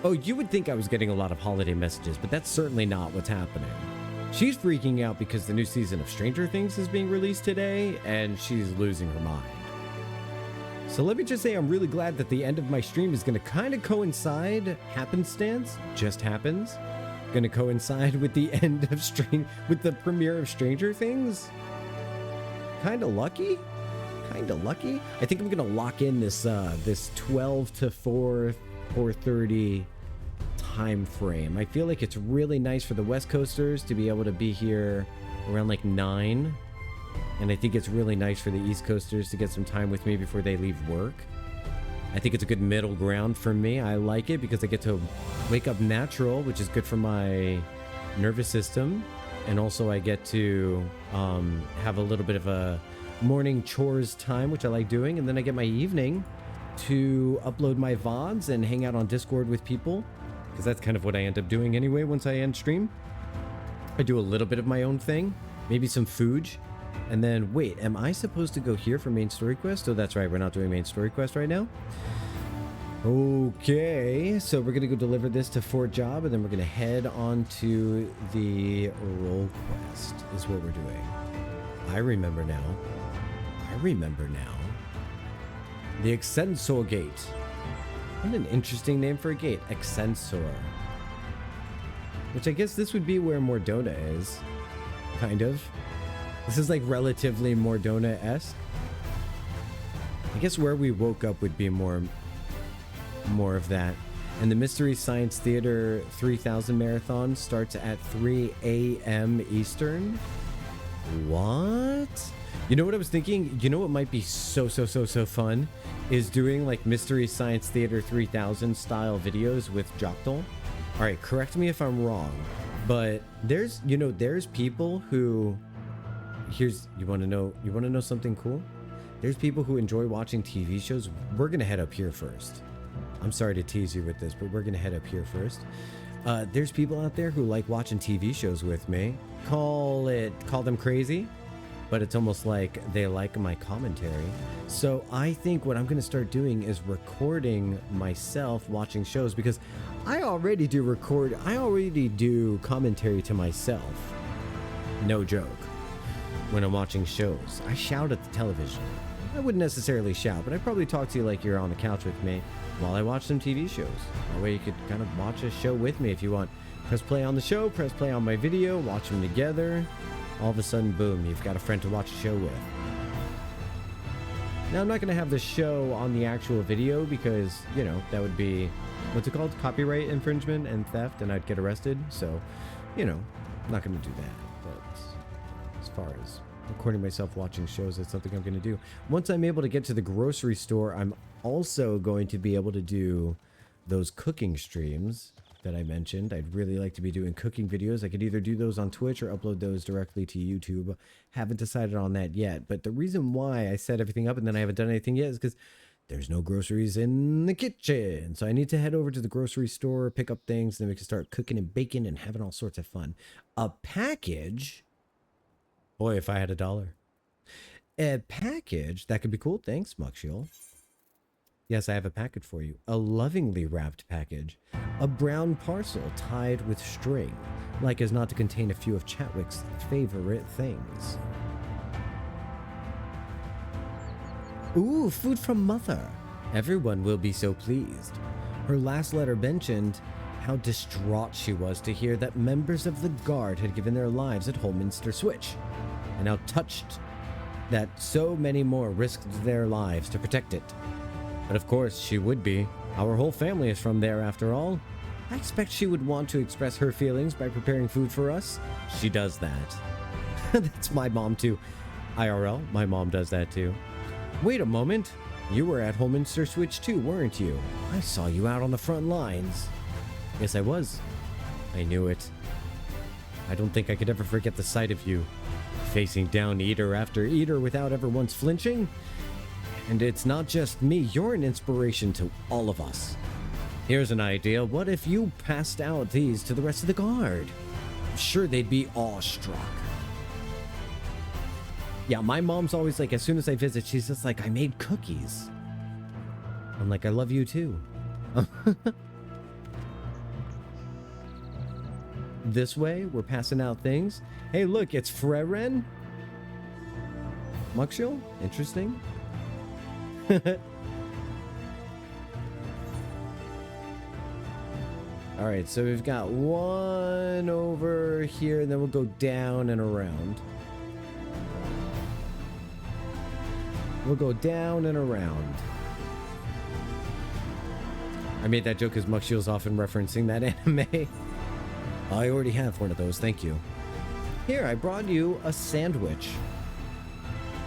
Oh, you would think I was getting a lot of holiday messages, but that's certainly not what's happening. She's freaking out because the new season of Stranger Things is being released today, and she's losing her mind. So let me just say I'm really glad that the end of my stream is going to kind of coincide, happenstance, just happens, going to coincide with the end of with the premiere of Stranger Things. Kind of lucky. Kind of lucky. I think I'm going to lock in this 12 to 4:30 time frame. I feel like it's really nice for the West Coasters to be able to be here around like 9, and I think it's really nice for the East Coasters to get some time with me before they leave work. I think it's a good middle ground for me. I like it because I get to wake up natural, which is good for my nervous system, and also I get to have a little bit of a morning chores time, which I like doing, and then I get my evening to upload my VODs and hang out on Discord with people, because that's kind of what I end up doing anyway once I end stream. I do a little bit of my own thing, maybe some food, and then wait, am I supposed to go here for main story quest? Oh, that's right, we're not doing main story quest right now. Okay, so we're gonna go deliver this to Fort Job, and then we're gonna head on to the role quest is what we're doing. I remember now. The Extensor Gate. What an interesting name for a gate. Extensor. Which I guess this would be where Mordona is. Kind of. This is like relatively Mordona-esque. I guess where we woke up would be more of that. And the Mystery Science Theater 3000 marathon starts at 3 a.m. Eastern. What? You know what I was thinking? You know what might be so fun? Is doing like Mystery Science Theater 3000 style videos with Joktal. Alright, correct me if I'm wrong, but there's people who... you wanna know something cool? There's people who enjoy watching TV shows. We're gonna head up here first. I'm sorry to tease you with this, but we're gonna head up here first. There's people out there who like watching TV shows with me. Call them crazy, but it's almost like they like my commentary. So I think what I'm going to start doing is recording myself watching shows, because I already do commentary to myself. No joke. When I'm watching shows, I shout at the television. I wouldn't necessarily shout, but I'd probably talk to you like you're on the couch with me while I watch some TV shows. That way you could kind of watch a show with me if you want. Press play on the show, press play on my video, watch them together. All of a sudden, boom, you've got a friend to watch a show with. Now, I'm not going to have the show on the actual video because, you know, that would be, what's it called? Copyright infringement and theft, and I'd get arrested. So, you know, I'm not going to do that. But as far as recording myself watching shows, that's something I'm going to do. Once I'm able to get to the grocery store, I'm also going to be able to do those cooking streams that I mentioned. I'd really like to be doing cooking videos. I could either do those on Twitch or upload those directly to YouTube. Haven't decided on that yet. But the reason why I set everything up and then I haven't done anything yet is because there's no groceries in the kitchen. So I need to head over to the grocery store, pick up things, then we can start cooking and baking and having all sorts of fun. A package? Boy, if I had $1. A package? That could be cool. Thanks, Muckshiel. Yes, I have a package for you. A lovingly wrapped package. A brown parcel tied with string, like as not to contain a few of Chatwick's favorite things. Ooh, food from Mother. Everyone will be so pleased. Her last letter mentioned how distraught she was to hear that members of the Guard had given their lives at Holminster Switch, and how touched that so many more risked their lives to protect it. But of course, she would be. Our whole family is from there, after all. I expect she would want to express her feelings by preparing food for us. She does that. That's my mom, too. IRL, my mom does that, too. Wait a moment. You were at Holminster Switch, too, weren't you? I saw you out on the front lines. Yes, I was. I knew it. I don't think I could ever forget the sight of you, facing down eater after eater without ever once flinching. And it's not just me, you're an inspiration to all of us. Here's an idea. What if you passed out these to the rest of the guard? I'm sure they'd be awestruck. Yeah, my mom's always like, as soon as I visit, she's just like, I made cookies. I'm like, I love you too. This way, we're passing out things. Hey, look, it's Freren. Muxio? Interesting. All right, so we've got one over here, and then we'll go down and around. We'll go down and around. I made that joke because Muxio's often referencing that anime. I already have one of those, thank you. Here, I brought you a sandwich.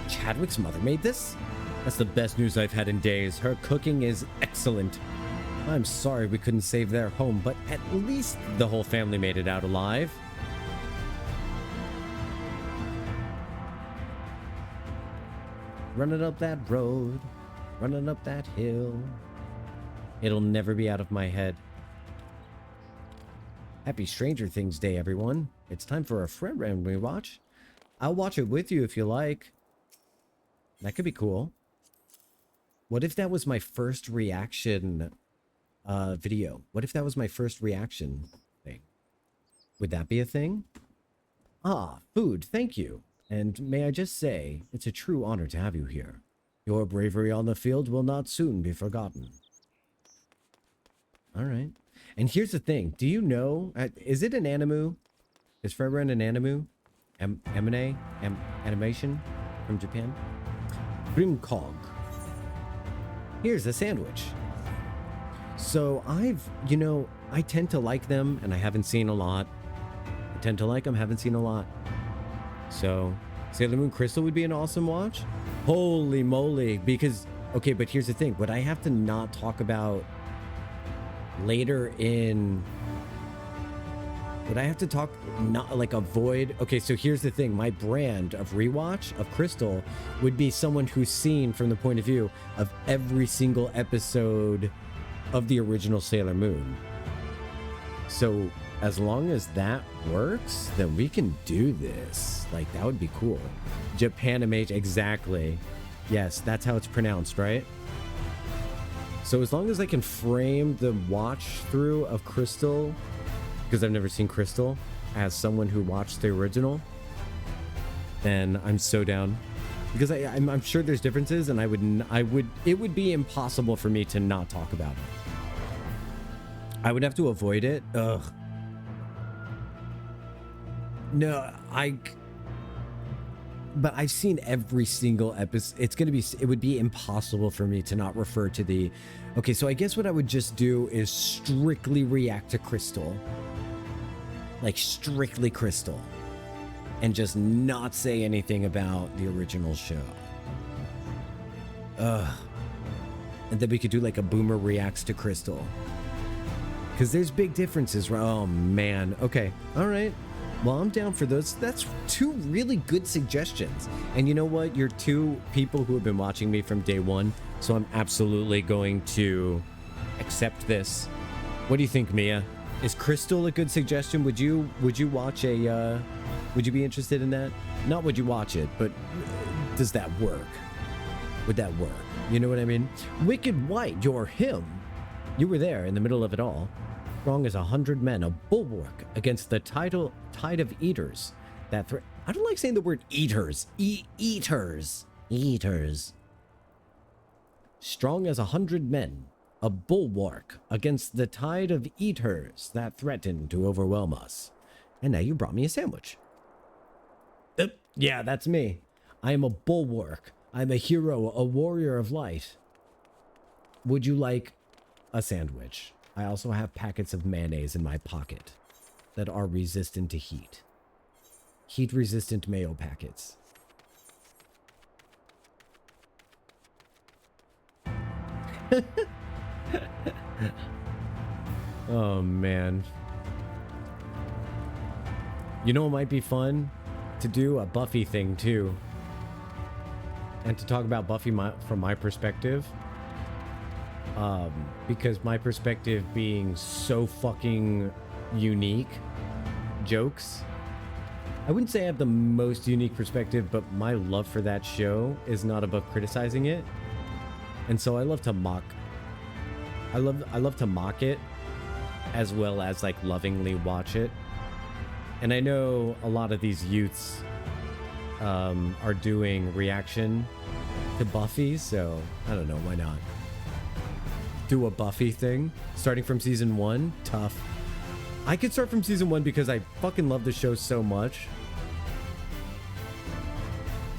Chadwick's mother made this? That's the best news I've had in days. Her cooking is excellent. I'm sorry we couldn't save their home, but at least the whole family made it out alive. Running up that road, running up that hill. It'll never be out of my head. Happy Stranger Things Day, everyone. It's time for a friend round rewatch. I'll watch it with you if you like. That could be cool. What if that was my first reaction video? What if that was my first reaction thing? Would that be a thing? Ah, food, thank you. And may I just say, it's a true honor to have you here. Your bravery on the field will not soon be forgotten. All right. And here's the thing. Do you know, is it an animu? Is Freren an animu? Animation from Japan? Grimcog. Here's a sandwich. So I tend to like them, and I haven't seen a lot. I tend to like them, haven't seen a lot. So, Sailor Moon Crystal would be an awesome watch. Holy moly. Because, okay, but here's the thing. Would I have to not talk about later in... Would I have to talk, not like avoid? Okay, so here's the thing. My brand of rewatch of Crystal would be someone who's seen from the point of view of every single episode of the original Sailor Moon. So as long as that works, then we can do this. Like, that would be cool. Japanimate, exactly. Yes, that's how it's pronounced, right? So as long as I can frame the watch through of Crystal, because I've never seen Crystal, as someone who watched the original, then I'm so down. Because I'm sure there's differences, and it would be impossible for me to not talk about it. I would have to avoid it. Ugh. No, but I've seen every single episode. It would be impossible for me to not refer to the... Okay, so I guess what I would just do is strictly react to Crystal. Like, strictly Crystal. And just not say anything about the original show. Ugh. And then we could do like a Boomer reacts to Crystal. Because there's big differences. Oh, man. Okay. All right. Well, I'm down for those. That's two really good suggestions. And you know what? You're two people who have been watching me from day one. So I'm absolutely going to accept this. What do you think, Mia? Is Crystal a good suggestion? Would you watch a... would you be interested in that? Not would you watch it, but does that work? Would that work? You know what I mean? Wicked White, you're him. You were there in the middle of it all. Strong as 100 men, a bulwark against the tide of eaters. I don't like saying the word eaters. Eaters. Eaters. Strong as 100 men, a bulwark against the tide of eaters that threaten to overwhelm us. And now you brought me a sandwich. Yeah, that's me. I am a bulwark. I'm a hero, a warrior of light. Would you like a sandwich? I also have packets of mayonnaise in my pocket that are resistant to heat. Heat-resistant mayo packets. Oh, man. You know, it might be fun to do a Buffy thing, too. And to talk about Buffy from my perspective. Because my perspective being so fucking unique. Jokes. I wouldn't say I have the most unique perspective, but my love for that show is not above criticizing it. And so I love to mock. I love to mock it, as well as like lovingly watch it. And I know a lot of these youths are doing reaction to Buffy, so I don't know, why not? Do a Buffy thing, starting from season 1, tough. I could start from season 1 because I fucking love the show so much.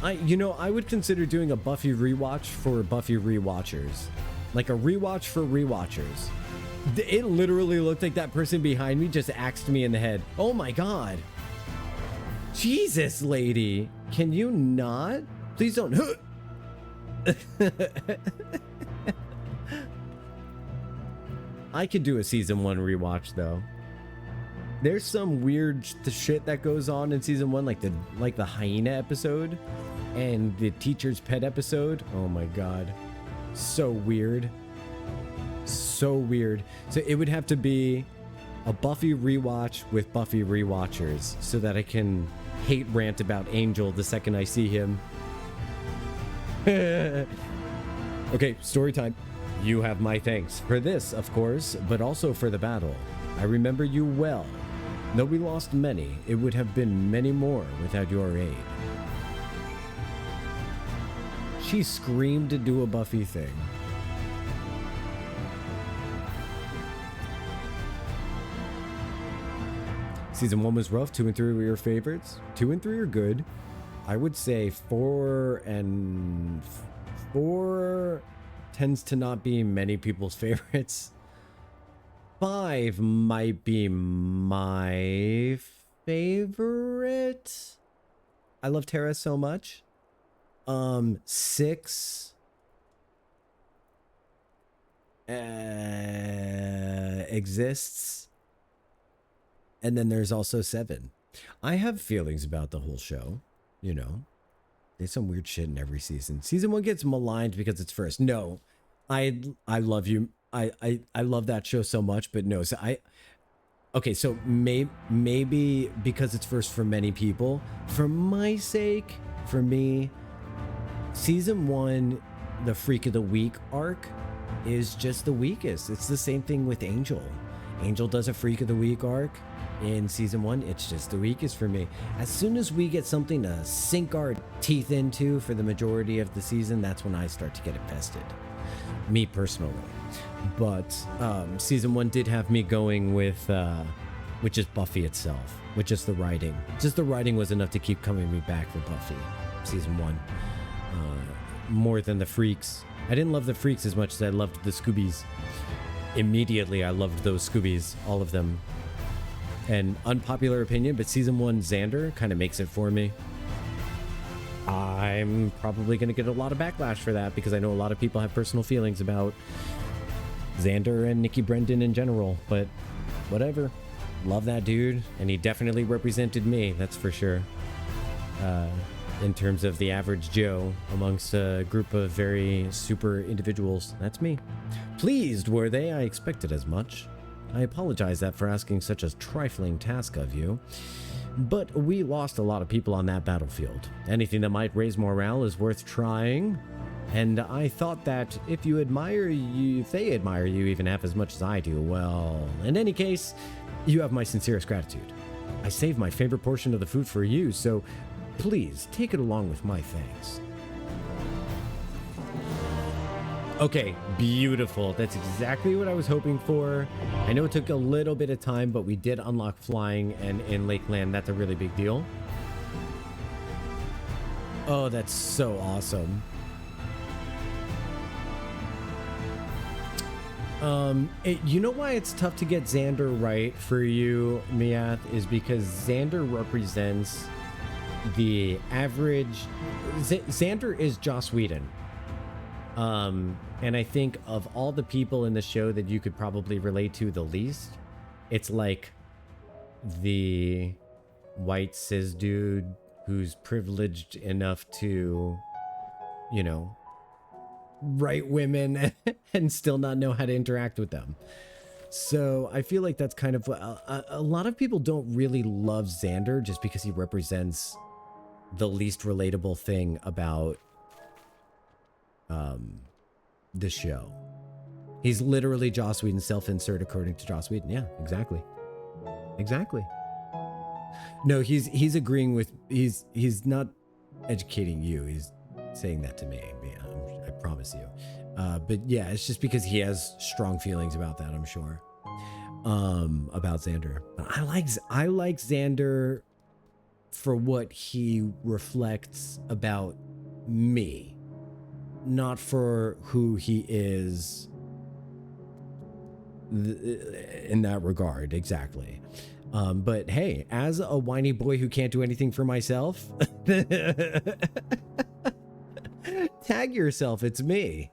I would consider doing a Buffy rewatch for Buffy rewatchers. Like a rewatch for rewatchers. It literally looked like that person behind me just axed me in the head. Oh my god. Jesus, lady. Can you not? Please don't. I could do a season 1 rewatch though. There's some weird shit that goes on in season 1, like the hyena episode and the teacher's pet episode. Oh my god. So weird. So weird. So it would have to be a Buffy rewatch with Buffy rewatchers so that I can hate rant about Angel the second I see him. Okay, story time. You have my thanks for this, of course, but also for the battle. I remember you well. Though we lost many, it would have been many more without your aid. She screamed to do a Buffy thing. Season 1 was rough. 2 and 3 were your favorites. 2 and 3 are good. I would say 4 tends to not be many people's favorites. 5 might be my favorite. I love Tara so much. 6 exists. And then there's also 7. I have feelings about the whole show, you know. There's some weird shit in every season. Season 1 gets maligned because it's first. No. I love you. I love that show so much, but no. So okay, so maybe because it's first for many people, for my sake, for me, season 1, the Freak of the Week arc is just the weakest. It's the same thing with Angel. Angel does a Freak of the Week arc in season 1. It's just the weakest for me. As soon as we get something to sink our teeth into for the majority of the season, that's when I start to get invested. Me personally. But season 1 did have me going with just Buffy itself, with just the writing. Just the writing was enough to keep coming me back for Buffy season 1. More than the Freaks. I didn't love the Freaks as much as I loved the Scoobies. Immediately I loved those Scoobies, all of them. And unpopular opinion, but season 1 Xander kind of makes it for me. I'm probably going to get a lot of backlash for that because I know a lot of people have personal feelings about Xander and Nikki Brendan in general, but whatever. Love that dude, and he definitely represented me, that's for sure. In terms of the average Joe amongst a group of very super individuals, that's me. Pleased were they? I expected as much. I apologize for asking such a trifling task of you, but we lost a lot of people on that battlefield. Anything that might raise morale is worth trying, and I thought that if they admire you even half as much as I do, well, in any case, you have my sincerest gratitude. I saved my favorite portion of the food for you, so please take it along with my thanks. Okay, beautiful. That's exactly what I was hoping for. I know it took a little bit of time, but we did unlock flying, and in Lakeland, that's a really big deal. Oh, that's so awesome. You know why it's tough to get Xander right for you, Miath, is because Xander represents the average. Xander is Joss Whedon. And I think of all the people in the show that you could probably relate to the least, it's like the white cis dude who's privileged enough to, you know, write women and still not know how to interact with them. So I feel like that's kind of a lot of people don't really love Xander just because he represents the least relatable thing about the show. He's literally Joss Whedon, self-insert according to Joss Whedon. Yeah, exactly. No, he's agreeing with, he's not educating you. He's saying that to me. Yeah, I promise you. But yeah, it's just because he has strong feelings about that, I'm sure. About Xander. But I like Xander for what he reflects about me, not for who he is in that regard. Exactly. But hey, as a whiny boy who can't do anything for myself, tag yourself, it's me.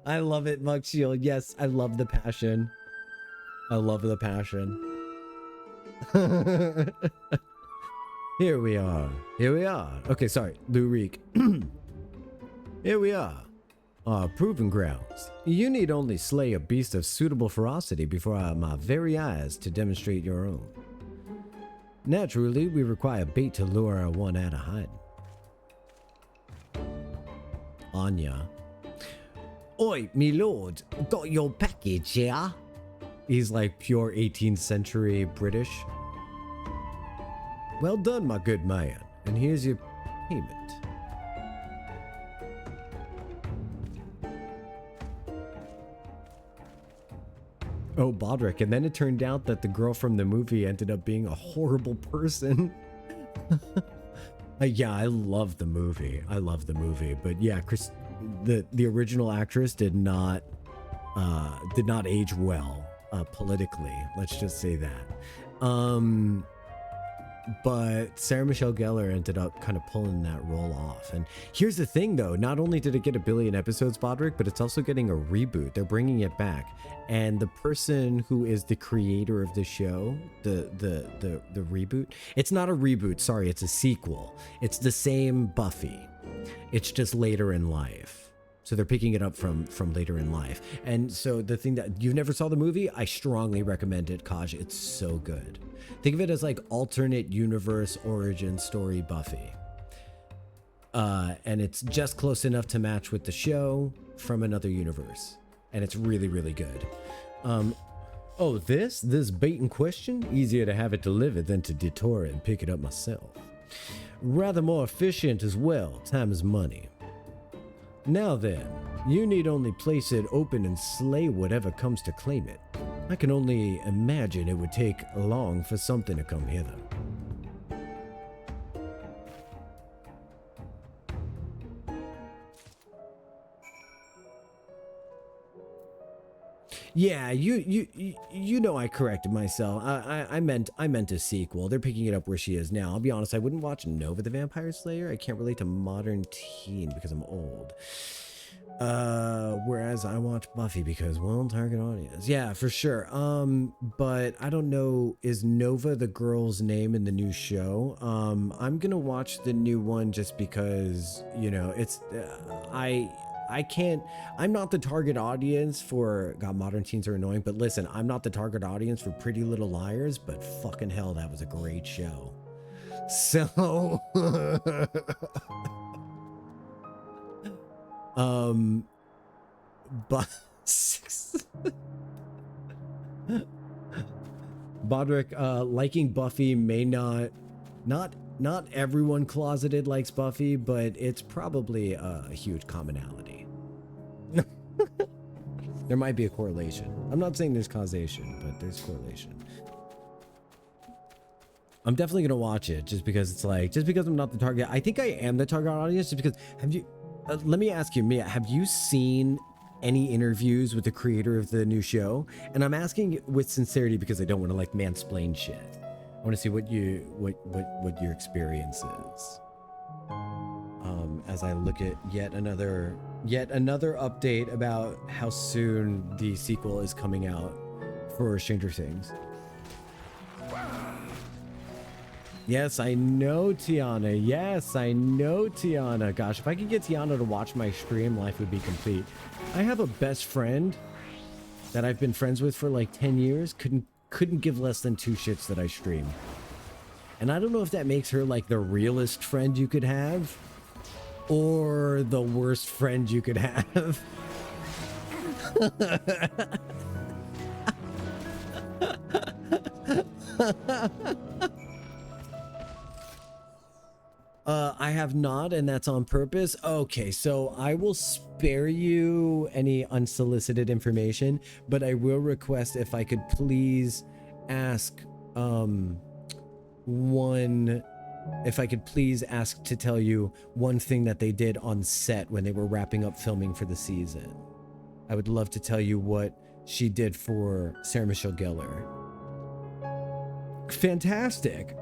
I love it, Mug Shield. Yes, I love the passion. I love the passion. Here we are. Okay, sorry, Lou Reek. Here we are. Our proving grounds. You need only slay a beast of suitable ferocity before my very eyes to demonstrate your own. Naturally, we require bait to lure one out of hiding. Anya. Oi, me lord, got your package, yeah? He's like pure 18th century British. Well done, my good man. And here's your payment. Oh, Bodrick. And then it turned out that the girl from the movie ended up being a horrible person. Yeah, I love the movie. But yeah, Chris, the original actress did not age well politically. Let's just say that. But Sarah Michelle Gellar ended up kind of pulling that role off. And here's the thing, though. Not only did it get 1 billion episodes, Bodrick, but it's also getting a reboot. They're bringing it back. And the person who is the creator of the show, the reboot, it's not a reboot. Sorry, it's a sequel. It's the same Buffy. It's just later in life. So they're picking it up from later in life. And so the thing that you never saw the movie, I strongly recommend it, Kaj. It's so good. Think of it as like alternate universe origin story Buffy. And it's just close enough to match with the show from another universe. And it's really, really good. Oh, this bait in question? Easier to have it delivered than to detour it and pick it up myself. Rather more efficient as well. Time is money. Now then, you need only place it open and slay whatever comes to claim it. I can only imagine it would take long for something to come hither. Yeah, you know I corrected myself. I meant a sequel. They're picking it up where she is now. I'll be honest, I wouldn't watch Nova the Vampire Slayer. I can't relate to modern teen because I'm old. Whereas I watch Buffy because, well, target audience. Yeah, for sure. But I don't know, is Nova the girl's name in the new show? I'm gonna watch the new one just because, you know, it's I can't, I'm not the target audience for, God, modern teens are annoying, but listen, I'm not the target audience for Pretty Little Liars, but fucking hell, that was a great show. So, but, Bodrick, liking Buffy may not everyone closeted likes Buffy, but it's probably a huge commonality. There might be a correlation. I'm not saying there's causation, but there's correlation. I'm definitely gonna watch it just because it's like, just because I'm not the target. I think I am the target audience just because, have you, let me ask you, Mia, have you seen any interviews with the creator of the new show? And I'm asking with sincerity because I don't want to like mansplain shit. I want to see what your experience is. As I look at yet another update about how soon the sequel is coming out for Stranger Things. Yes, I know, Tiana. Yes, I know, Tiana. Gosh, if I could get Tiana to watch my stream, life would be complete. I have a best friend that I've been friends with for like 10 years. Couldn't give less than 2 shits that I stream. And I don't know if that makes her like the realest friend you could have or the worst friend you could have. I have not, and that's on purpose. Okay, so I will spare you any unsolicited information, but I will request if I could please ask if I could please ask to tell you one thing that they did on set when they were wrapping up filming for the season. I would love to tell you what she did for Sarah Michelle Gellar. Fantastic.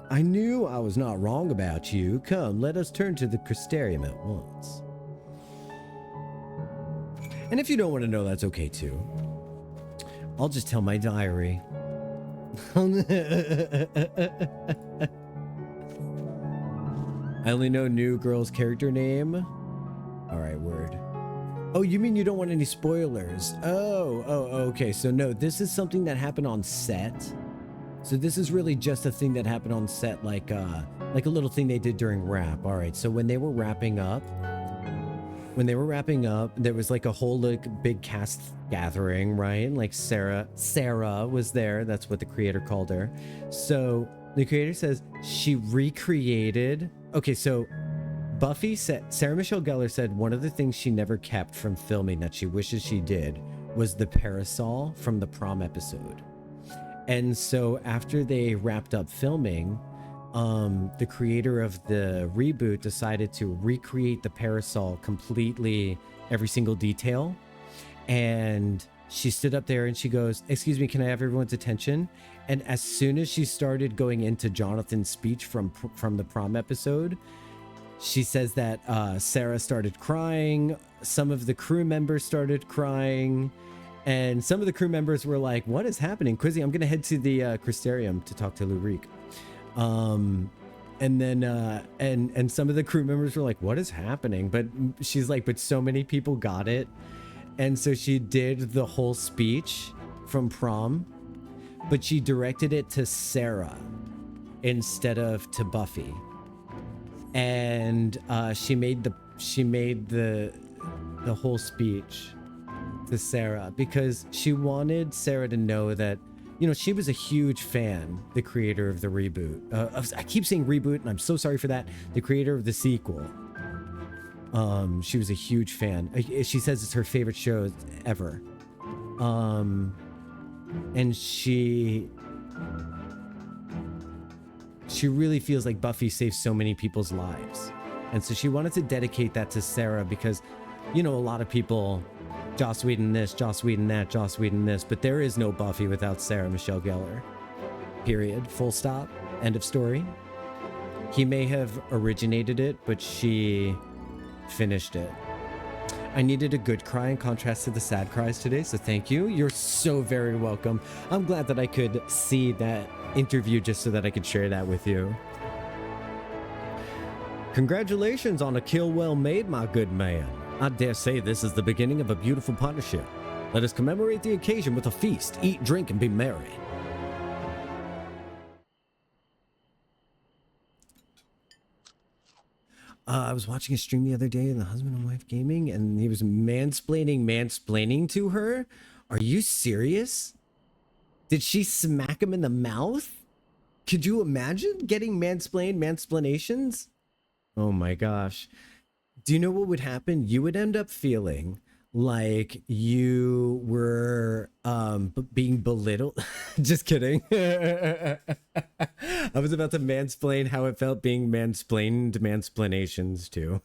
I knew I was not wrong about you. Come, let us turn to the Crystarium at once. And if you don't want to know, that's okay too. I'll just tell my diary. I only know new girl's character name. All right, word. Oh, you mean you don't want any spoilers? Oh, okay. So no, this is something that happened on set. So this is really just a thing that happened on set, like a little thing they did during wrap. All right. So when they were wrapping up, there was like a whole like big cast gathering, right? Like Sarah was there. That's what the creator called her. So the creator says she recreated. Okay, so Buffy said, Sarah Michelle Gellar said one of the things she never kept from filming that she wishes she did was the parasol from the prom episode. And so after they wrapped up filming, the creator of the reboot decided to recreate the parasol completely, every single detail. And she stood up there and she goes, "Excuse me, can I have everyone's attention?" And as soon as she started going into Jonathan's speech from the prom episode, she says that Sarah started crying. Some of the crew members started crying. And some of the crew members were like, "What is happening? Quizzy, I'm going to head to the Crystarium to talk to Lurik." And then, and some of the crew members were like, "What is happening?" But she's like, "But so many people got it." And so she did the whole speech from prom, but she directed it to Sarah instead of to Buffy. And she made the whole speech to Sarah because she wanted Sarah to know that, you know, she was a huge fan, the creator of the reboot. I keep saying reboot, and I'm so sorry for that. The creator of the sequel. She was a huge fan. She says it's her favorite show ever. And she really feels like Buffy saved so many people's lives. And so she wanted to dedicate that to Sarah because, you know, a lot of people, Joss Whedon this, Joss Whedon that, Joss Whedon this, but there is no Buffy without Sarah Michelle Gellar. Period. Full stop. End of story. He may have originated it, but she finished it. I needed a good cry in contrast to the sad cries today, so thank you. You're so very welcome. I'm glad that I could see that interview just so that I could share that with you. Congratulations on a kill well made, my good man. I dare say this is the beginning of a beautiful partnership. Let us commemorate the occasion with a feast, eat, drink, and be merry. I was watching a stream the other day in the husband and wife gaming, and he was mansplaining to her. Are you serious? Did she smack him in the mouth? Could you imagine getting mansplanations? Oh my gosh. Do you know what would happen? You would end up feeling like you were being belittled. Just kidding. I was about to mansplain how it felt being mansplained mansplanations too.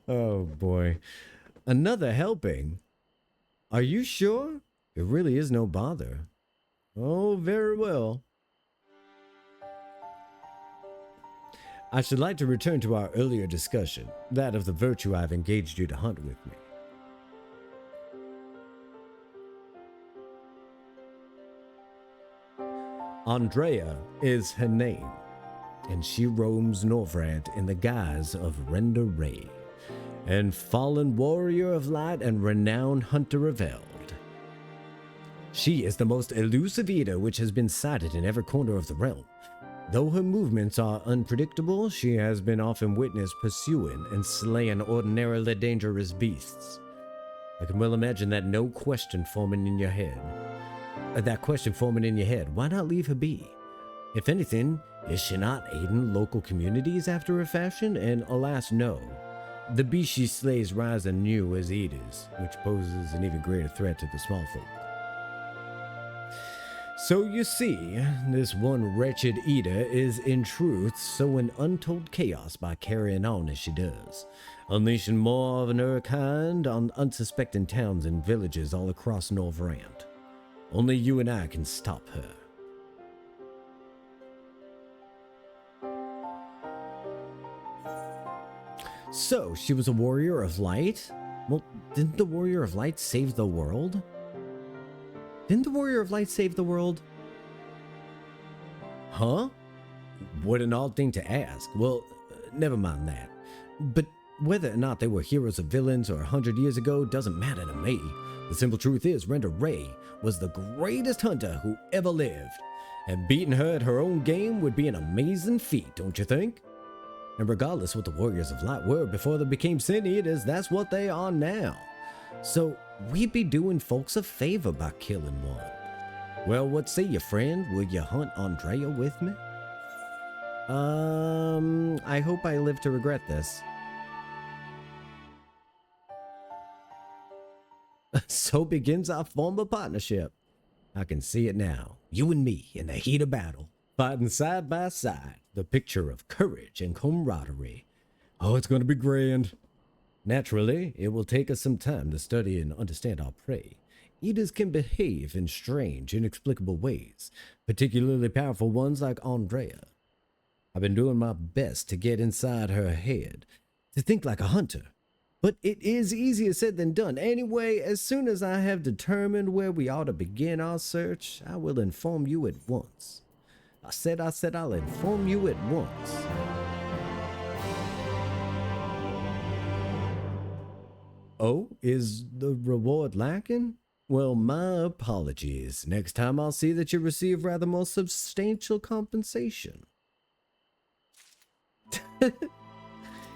Oh boy. Another helping. Are you sure? It really is no bother. Oh, very well. I should like to return to our earlier discussion, that of the virtue I've engaged you to hunt with me. Andrea is her name, and she roams Norvrant in the guise of Renda Ray, and fallen warrior of light and renowned hunter of Eld. She is the most elusive eater which has been sighted in every corner of the realm. Though her movements are unpredictable, she has been often witnessed pursuing and slaying ordinarily dangerous beasts. I can well imagine that question forming in your head. Why not leave her be? If anything, is she not aiding local communities after a fashion? And alas, no. The beasts she slays rise anew as eaters, which poses an even greater threat to the small folk. So you see, this one wretched eater is in truth sowing untold chaos by carrying on as she does, unleashing more of her kind on unsuspecting towns and villages all across Norvrant. Only you and I can stop her. So, she was a warrior of light? Well, didn't the warrior of light save the world? Didn't the warrior of light save the world? Huh? What an odd thing to ask. Well, never mind that. But whether or not they were heroes or villains or 100 years ago doesn't matter to me. The simple truth is Renda Ray was the greatest hunter who ever lived. And beating her at her own game would be an amazing feat, don't you think? And regardless what the warriors of light were before they became sin eaters, that's what they are now. So we'd be doing folks a favor by killing one. Well, what say you, friend? Will you hunt Andrea with me? I hope I live to regret this. So begins our former partnership. I can see it now. You and me in the heat of battle, fighting side by side, the picture of courage and camaraderie. Oh, it's going to be grand. Naturally, it will take us some time to study and understand our prey. Eaters can behave in strange, inexplicable ways, particularly powerful ones like Andrea. I've been doing my best to get inside her head, to think like a hunter. But it is easier said than done. Anyway, as soon as I have determined where we ought to begin our search, I will inform you at once. I said I'll inform you at once. Oh, is the reward lacking? Well, my apologies. Next time I'll see that you receive rather more substantial compensation.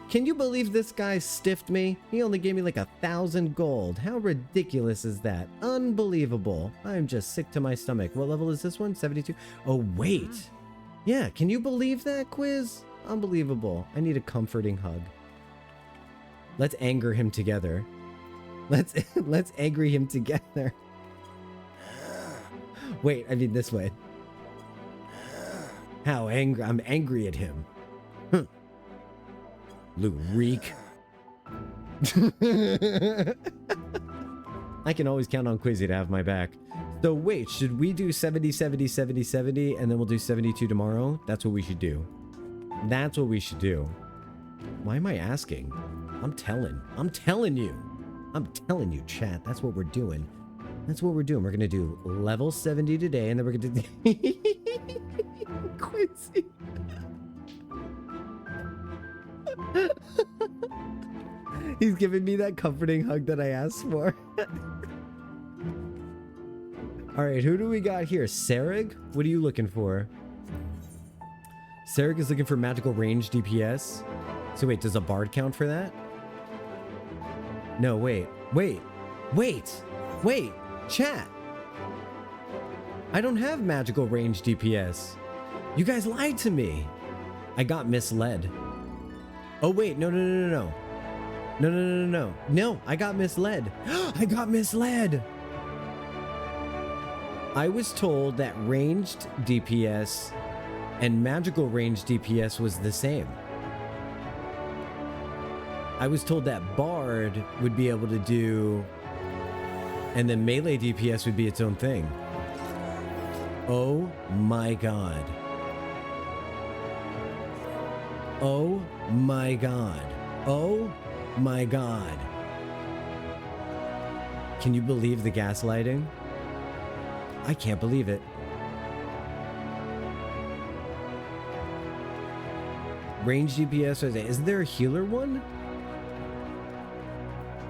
Can you believe this guy stiffed me? He only gave me like 1,000 gold. How ridiculous is that? Unbelievable. I'm just sick to my stomach. What level is this one? 72? Oh, wait. Yeah, can you believe that quiz? Unbelievable. I need a comforting hug. Let's anger him together. Let's angry him together. Wait, I mean this way. How angry? I'm angry at him. Luke reek. I can always count on Quizzy to have my back. So wait, should we do 70, 70, 70, 70, and then we'll do 72 tomorrow? That's what we should do. That's what we should do. Why am I asking? I'm telling you. I'm telling you, chat. That's what we're doing. That's what we're doing. We're going to do level 70 today, and then we're going to do... Quincy. He's giving me that comforting hug that I asked for. All right, who do we got here? Sarag? What are you looking for? Sarag is looking for magical range DPS. So wait, does a bard count for that? No, wait. Chat. I don't have magical range DPS. You guys lied to me. I got misled. Oh, wait, no. No, no, no, no, no. No, I got misled. I got misled. I was told that ranged DPS and magical range DPS was the same. I was told that Bard would be able to do, and then melee DPS would be its own thing. Oh my god. Oh my god. Oh my god. Can you believe the gaslighting? I can't believe it. Range DPS, isn't there a healer one?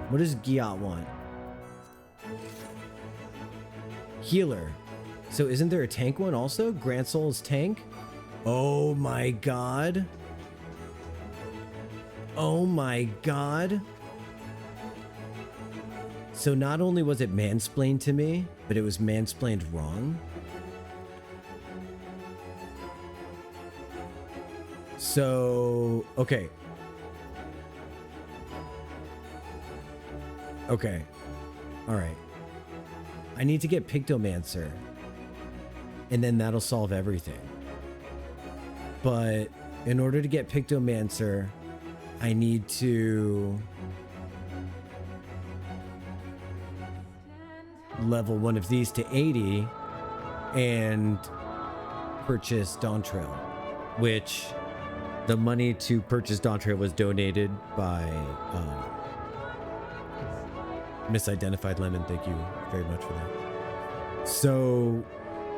What does Giat want? Healer. So isn't there a tank one also? Grand Soul's tank? Oh my god. Oh my god. So not only was it mansplained to me, but it was mansplained wrong. So, okay. Okay. All right. I need to get Pictomancer, and then that'll solve everything. But in order to get Pictomancer, I need to level one of these to 80 and purchase Dawntrail, which the money to purchase Dawntrail was donated by Misidentified Lemon. Thank you very much for that. So,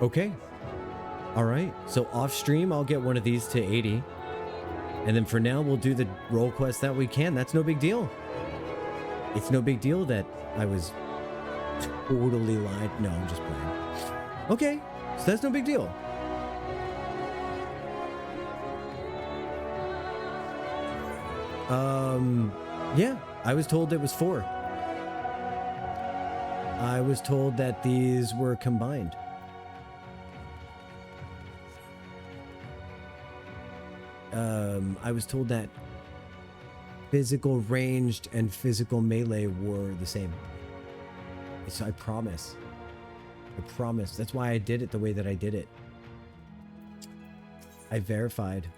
okay. All right. So off stream, I'll get one of these to 80. And then for now, we'll do the role quest that we can. That's no big deal. It's no big deal that I was totally lied. No, I'm just playing. Okay. So that's no big deal. Yeah, I was told it was 4. I was told that these were combined. I was told that physical ranged and physical melee were the same. So I promise. I promise. That's why I did it the way that I did it. I verified.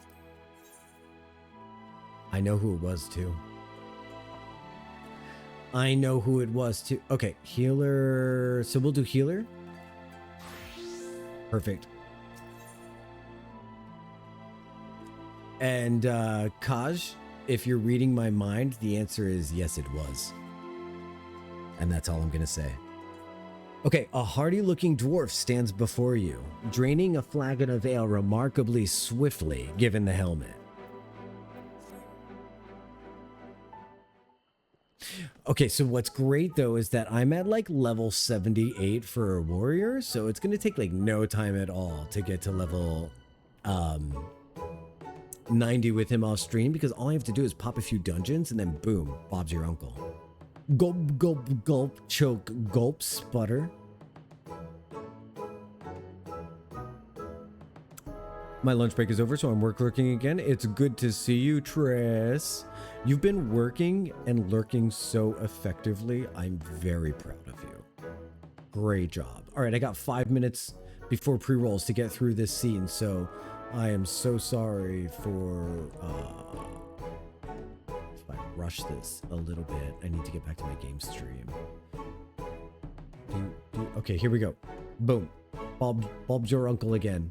I know who it was too. I know who it was too. Okay, healer. So we'll do healer. Perfect. And Kaj, if you're reading my mind, the answer is yes, it was. And that's all I'm going to say. Okay, a hardy-looking dwarf stands before you, draining a flagon of ale remarkably swiftly, given the helmet. Okay, so what's great though is that I'm at like level 78 for a warrior, so it's going to take like no time at all to get to level 90 with him off stream, because all I have to do is pop a few dungeons and then boom, Bob's your uncle. Gulp, gulp, gulp, choke, gulp, sputter. My lunch break is over, so I'm lurking again. It's good to see you, Tress. You've been working and lurking so effectively. I'm very proud of you. Great job. All right, I got 5 minutes before pre-rolls to get through this scene, so I am so sorry for if I rush this a little bit. I need to get back to my game stream. Okay, here we go. Boom. Bob's your uncle again.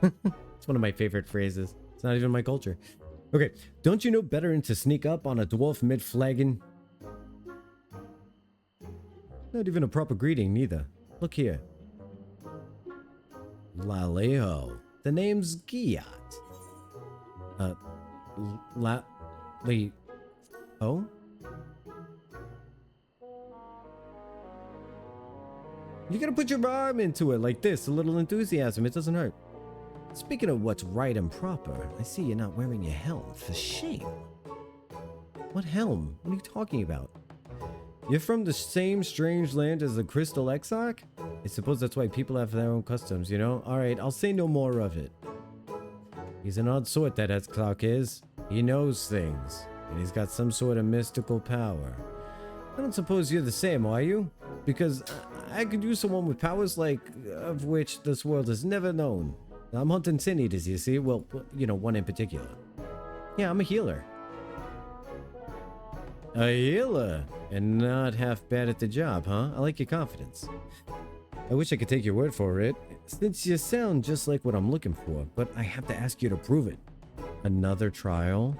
It's one of my favorite phrases. It's not even my culture. Okay, don't you know better than to sneak up on a dwarf mid-flagon? Not even a proper greeting, neither. Look here. Laleho. The name's Giat. Oh? You gotta put your arm into it like this. A little enthusiasm. It doesn't hurt. Speaking of what's right and proper, I see you're not wearing your helm. For shame. What helm? What are you talking about? You're from the same strange land as the Crystal Exarch? I suppose that's why people have their own customs, you know? Alright, I'll say no more of it. He's an odd sort, that Exarch is. He knows things. and he's got some sort of mystical power. I don't suppose you're the same, are you? Because I could use someone with powers like of which this world has never known. I'm hunting sin eaters, you see. Well, you know, one in particular. Yeah, I'm a healer. A healer, and not half bad at the job, huh? I like your confidence. I wish I could take your word for it, since you sound just like what I'm looking for, but I have to ask you to prove it. Another trial?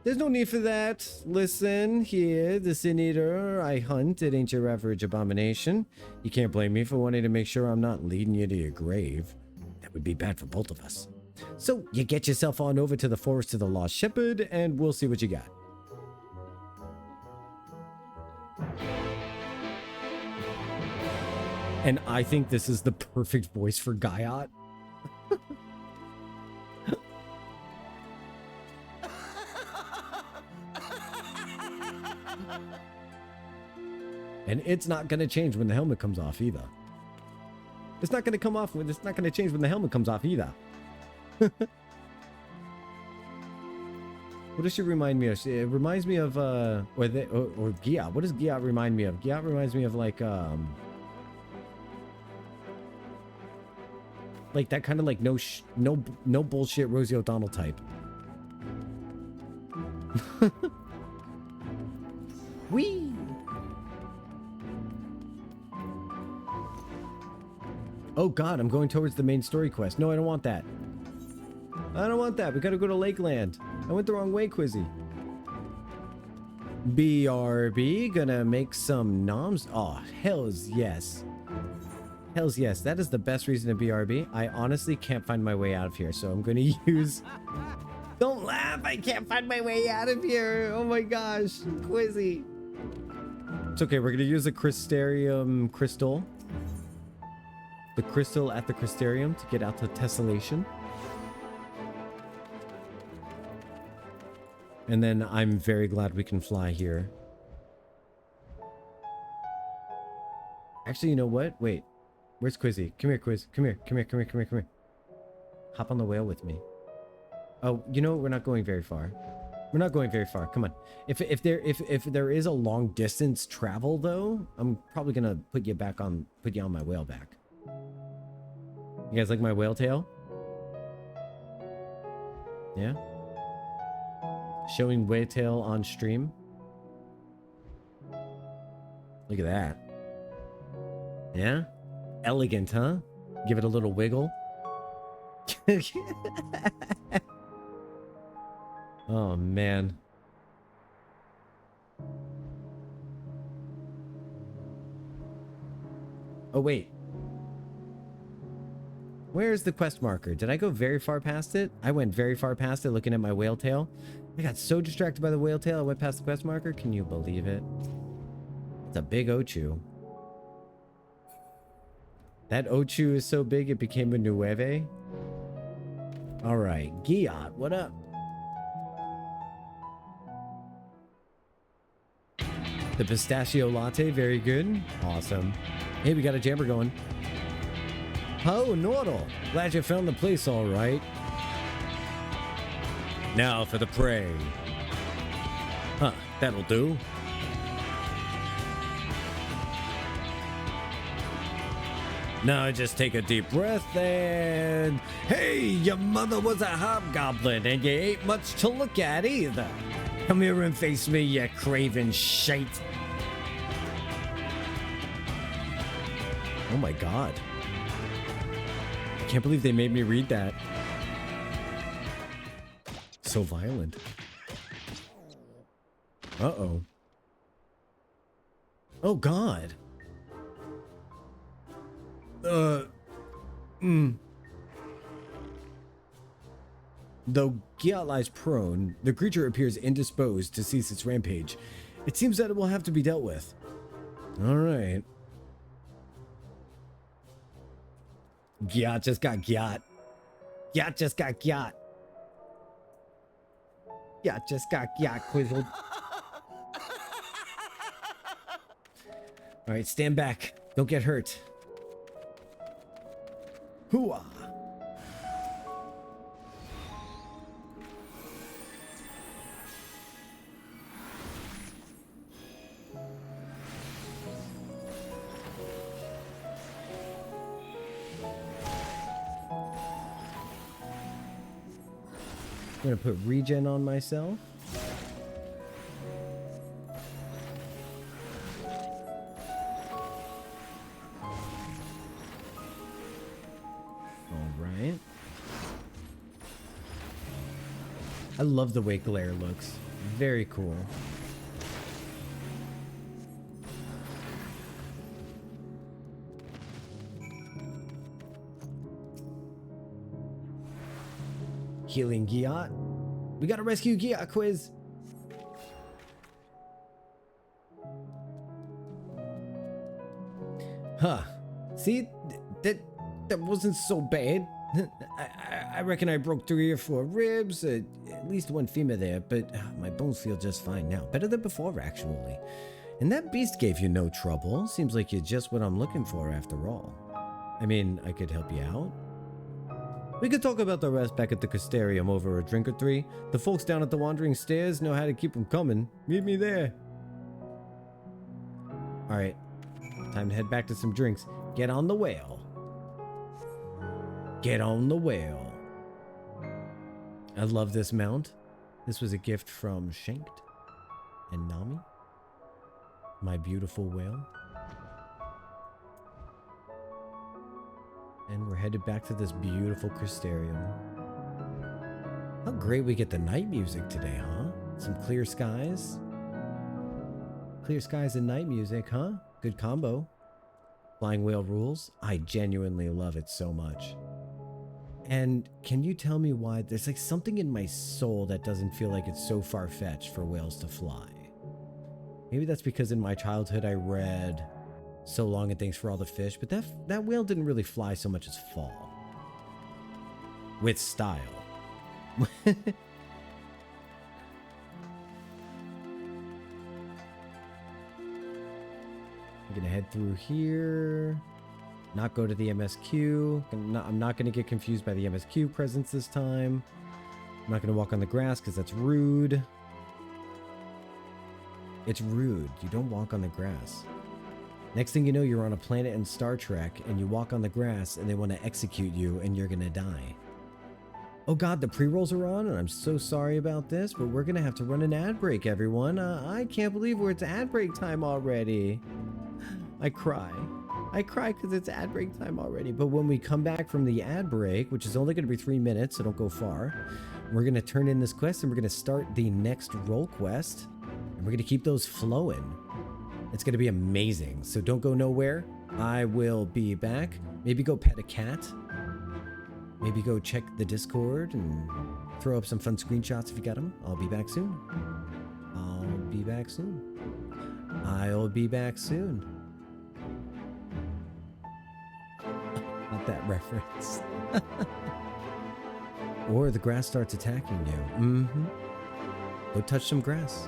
There's no need for that. Listen, here, the Sin Eater I hunt, it ain't your average abomination. You can't blame me for wanting to make sure I'm not leading you to your grave. That would be bad for both of us. So, you get yourself on over to the Forest of the Lost Shepherd, and we'll see what you got. And I think this is the perfect voice for Gaiot. And it's not going to change when the helmet comes off either. It's not going to come off when it's not going to change when the helmet comes off either. What does she remind me of? It reminds me of or Giat. What does Giat remind me of? Giat reminds me of like that kind of like no bullshit Rosie O'Donnell type. Whee! Oh god, I'm going towards the main story quest. No, I don't want that. I don't want that. We gotta go to Lakeland. I went the wrong way, Quizzy. BRB, gonna make some noms. Oh, hells yes. Hells yes. That is the best reason to BRB. I honestly can't find my way out of here, so I'm gonna use... Don't laugh! I can't find my way out of here! Oh my gosh, Quizzy. It's okay, we're gonna use the Crystarium crystal. The crystal at the Crystarium to get out to Tessellation. And then I'm very glad we can fly here. Actually, you know what? Wait. Where's Quizzy? Come here, Quiz. Come here. Come here. Come here. Come here. Come here. Hop on the whale with me. Oh, you know, we're not going very far. We're not going very far. Come on. If there is a long distance travel though, I'm probably gonna put you on my whale back. You guys like my whale tail? Yeah? Showing whale tail on stream. Look at that. Yeah? Elegant, huh? Give it a little wiggle. Oh, man. Oh, wait. Where's the quest marker? Did I go very far past it? I went very far past it looking at my whale tail. I got so distracted by the whale tail I went past the quest marker. Can you believe it? It's a big Ochu. That Ochu is so big it became a Nueve. Alright, Giat, what up? The pistachio latte, very good. Awesome. Hey, we got a jammer going. Oh, Nordal. Glad you found the place all right. Now for the prey. Huh, that'll do. Now just take a deep breath and... Hey, your mother was a hobgoblin and you ain't much to look at either. Come here and face me, you craven shite. Oh my god. I can't believe they made me read that. So violent. Uh-oh. Oh god. Though Giat lies prone, the creature appears indisposed to cease its rampage. It seems that it will have to be dealt with. Alright. Giat just got Giat. Giat just got Giat. Giat just got Giat quizzled. Alright, stand back. Don't get hurt. Hooah! gonna put regen on myself. All right. I love the way glare looks. Very cool. Healing Giat. We got a rescue Giat quiz. Huh. See, that wasn't so bad. I reckon I broke 3 or 4 ribs, at least 1 femur there, but my bones feel just fine now. Better than before, actually. And that beast gave you no trouble. Seems like you're just what I'm looking for after all. I mean, I could help you out. We could talk about the rest back at the Custarium over a drink or 3. The folks down at the Wandering Stairs know how to keep them coming. Meet me there. Alright, time to head back to some drinks. Get on the whale. Get on the whale. I love this mount. This was a gift from Shanked and Nami. My beautiful whale. And we're headed back to this beautiful Crystarium. How great we get the night music today, huh? Some clear skies. Clear skies and night music, huh? Good combo. Flying whale rules. I genuinely love it so much. And can you tell me why there's like something in my soul that doesn't feel like it's so far-fetched for whales to fly? Maybe that's because in my childhood I read So Long and Thanks for All the Fish, but that whale didn't really fly so much as fall. With style. I'm gonna head through here. Not go to the MSQ. I'm not gonna get confused by the MSQ presence this time. I'm not gonna walk on the grass because that's rude. It's rude. You don't walk on the grass. Next thing you know, you're on a planet in Star Trek and you walk on the grass and they want to execute you and you're gonna die. Oh god, the pre-rolls are on and I'm so sorry about this, but we're gonna have to run an ad break, everyone. I can't believe it's ad break time already. I cry because it's ad break time already. But when we come back from the ad break, which is only gonna be 3 minutes, so don't go far, we're gonna turn in this quest and we're gonna start the next role quest and we're gonna keep those flowing. It's gonna be amazing, so don't go nowhere. I will be back. Maybe go pet a cat. Maybe go check the Discord and throw up some fun screenshots if you got them. I'll be back soon. I'll be back soon. I'll be back soon. Not that reference. Or the grass starts attacking you. Mm-hmm. Go touch some grass.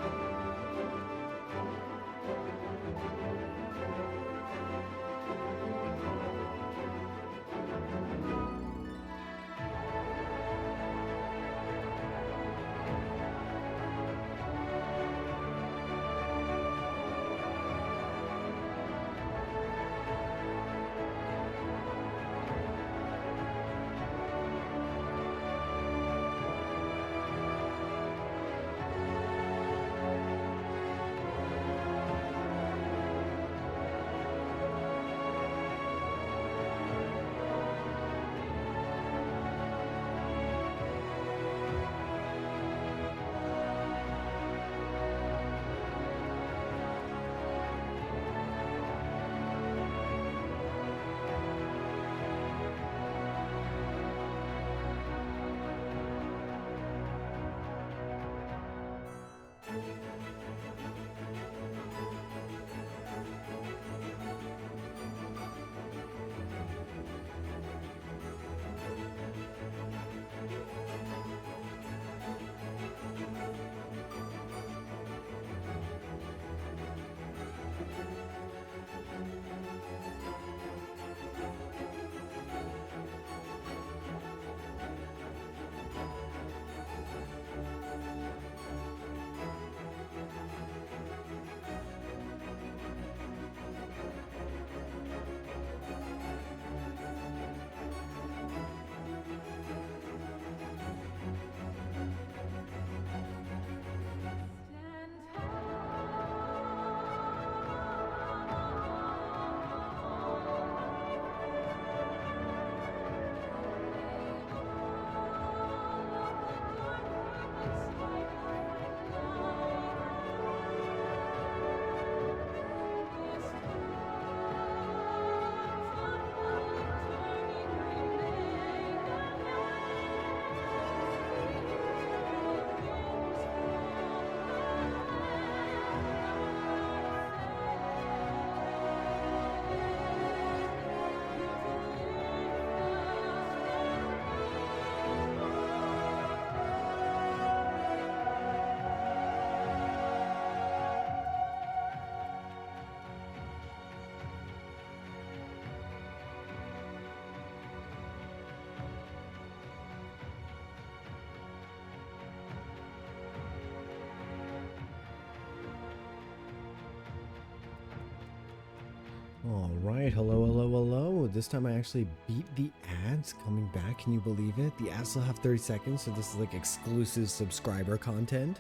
All right, hello, hello, hello. This time I actually beat the ads coming back. Can you believe it? The ads still have 30 seconds, so this is like exclusive subscriber content.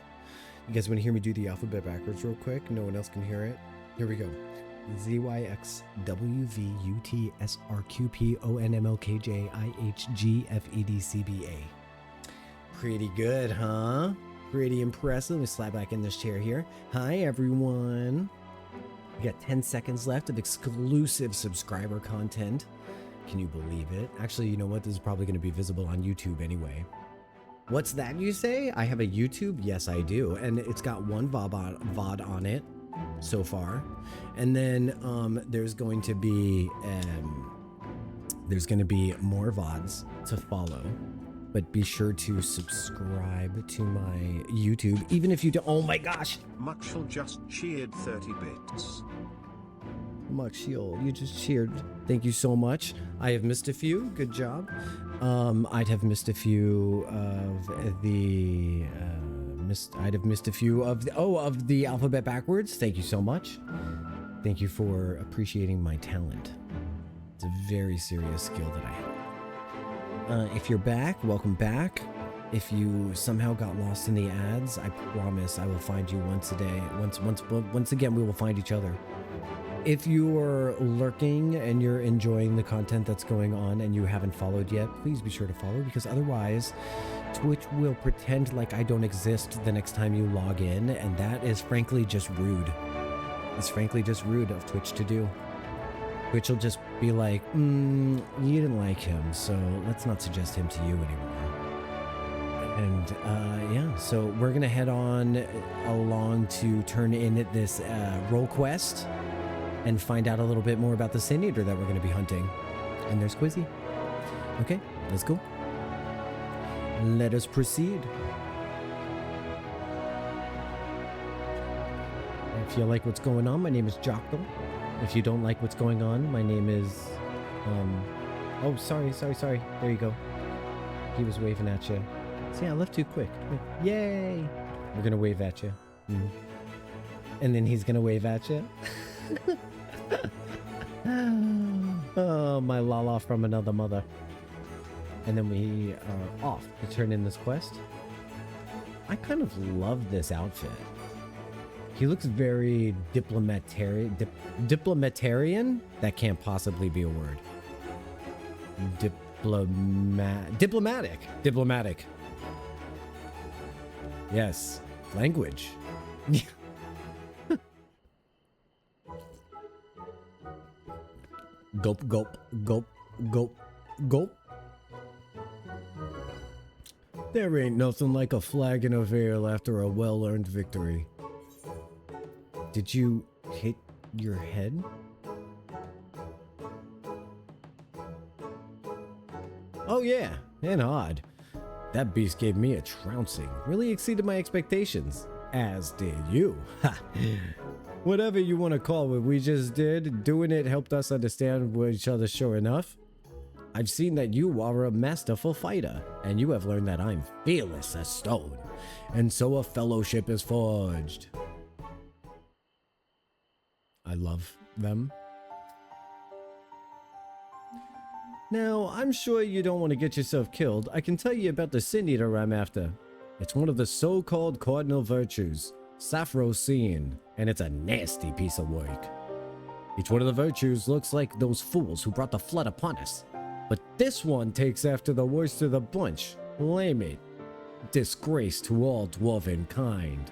You guys want to hear me do the alphabet backwards real quick? No one else can hear it. Here we go. ZYXWVUTSRQPONMLKJIHGFEDCBA. Pretty good, huh? Pretty impressive. Let me slide back in this chair here. Hi, everyone. We got 10 seconds left of exclusive subscriber content. Can you believe it? Actually, you know what? This is probably going to be visible on YouTube anyway. What's that you say? I have a YouTube? Yes, I do. And it's got one VOD on it so far. And then there's going to be more VODs to follow. But be sure to subscribe to my YouTube, even if you don't. Oh my gosh!
Muxel just cheered 30 bits.
Muxiel, you just cheered. Thank you so much. I have missed a few. Good job. I'd have missed a few of the of the alphabet backwards. Thank you so much. Thank you for appreciating my talent. It's a very serious skill that I have. If you're back, welcome back. If you somehow got lost in the ads, I promise I will find you once a day. Once again, we will find each other. If you are lurking and you're enjoying the content that's going on and you haven't followed yet, please be sure to follow, because otherwise Twitch will pretend like I don't exist the next time you log in, and that is frankly just rude. It's frankly just rude of Twitch to do. Twitch will just be like, you didn't like him, so let's not suggest him to you anymore. And yeah, so we're gonna head on along to turn in this role quest and find out a little bit more about the Sin Eater that we're gonna be hunting. And there's Quizzy. Okay, let's go. Let us proceed. If you like what's going on, my name is Jocko. If you don't like what's going on, my name is, oh, sorry. There you go. He was waving at you. See, I left too quick. Yay! We're gonna wave at you. And then he's gonna wave at you. Oh, my lala from another mother. And then we are off to turn in this quest. I kind of love this outfit. He looks very diplomatarian? That can't possibly be a word. Diplomatic. Yes. Language. Gulp, gulp, gulp, gulp, gulp. There ain't nothing like a flagon of ale after a well-earned victory. Did you hit your head? Oh yeah, and odd. That beast gave me a trouncing. Really exceeded my expectations. As did you. Ha! Whatever you want to call what we just did, doing it helped us understand each other sure enough. I've seen that you are a masterful fighter, and you have learned that I'm fearless as stone, and so a fellowship is forged. I love them. Now, I'm sure you don't want to get yourself killed. I can tell you about the Sin Eater I'm after. It's one of the so-called cardinal virtues, Sapphrosine, and it's a nasty piece of work. Each one of the virtues looks like those fools who brought the flood upon us. But this one takes after the worst of the bunch, Lamate, disgrace to all dwarven kind.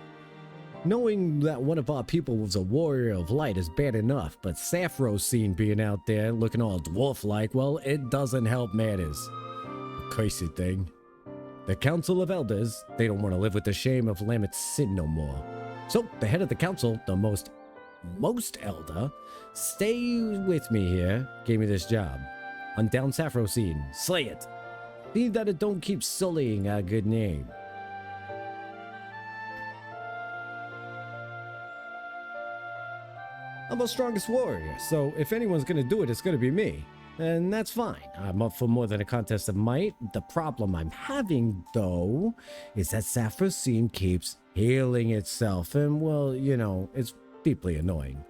Knowing that one of our people was a warrior of light is bad enough, but Sapphrosine being out there looking all dwarf-like, well, it doesn't help matters. Cursed thing. The Council of Elders, they don't want to live with the shame of Lamet's sin no more. So, the head of the council, the most elder, stay with me here, gave me this job. Hunt down Sapphrosine, slay it. See that it don't keep sullying our good name. I'm the strongest warrior, so if anyone's gonna do it, it's gonna be me. And that's fine. I'm up for more than a contest of might. The problem I'm having, though, is that Sapphrosine keeps healing itself. And, well, you know, it's deeply annoying.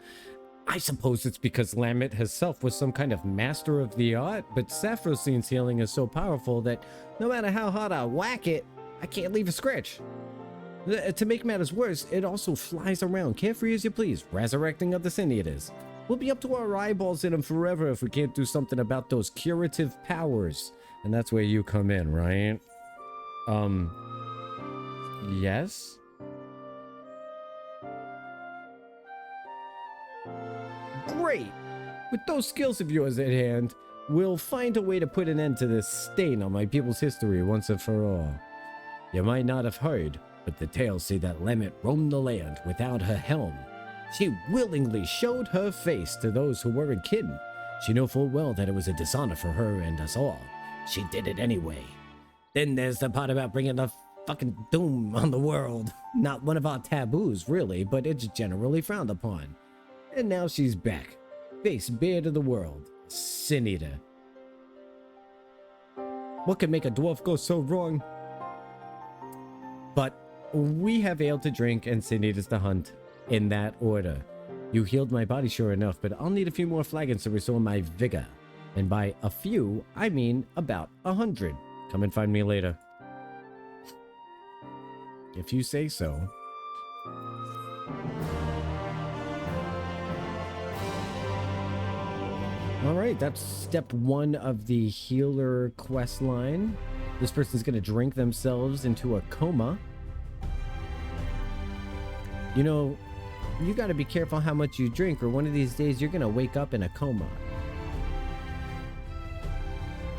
I suppose it's because Emet-Selch was some kind of master of the art, but Saphrosine's healing is so powerful that no matter how hard I whack it, I can't leave a scratch. To make matters worse, it also flies around carefree as you please, resurrecting other sin eaters. We'll be up to our eyeballs in them forever if we can't do something about those curative powers. And that's where you come in, right? Yes? Great! With those skills of yours at hand, we'll find a way to put an end to this stain on my people's history once and for all. You might not have heard, but the tales say that Emet roamed the land without her helm. She willingly showed her face to those who weren't kin. She knew full well that it was a dishonor for her and us all. She did it anyway. Then there's the part about bringing the fucking doom on the world. Not one of our taboos, really, but it's generally frowned upon. And now she's back, face bare to the world, sin eater. What could make a dwarf go so wrong? But we have ale to drink and sin eaters to hunt, in that order. You healed my body, sure enough, but I'll need a few more flagons to restore my vigor. And by a few, I mean about 100. Come and find me later. If you say so. Alright, that's step 1 of the healer quest line. This person's gonna drink themselves into a coma. You know, you gotta be careful how much you drink, or one of these days you're gonna wake up in a coma.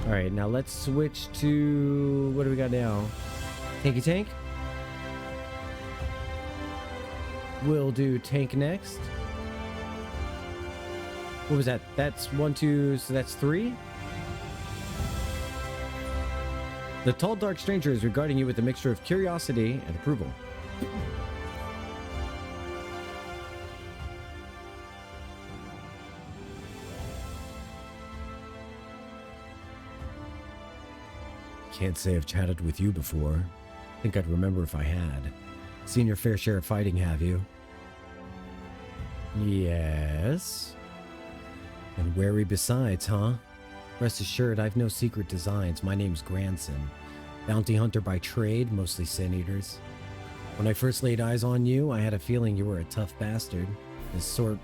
Alright, now let's switch to... what do we got now? Tanky Tank? We'll do Tank next. What was that? That's 1, 2, so that's 3? The tall, dark stranger is regarding you with a mixture of curiosity and approval. Can't say I've chatted with you before. Think I'd remember if I had. Seen your fair share of fighting, have you? Yes. And wary besides, huh? Rest assured, I've no secret designs. My name's Grandson. Bounty hunter by trade, mostly sin eaters. When I first laid eyes on you, I had a feeling you were a tough bastard. The sort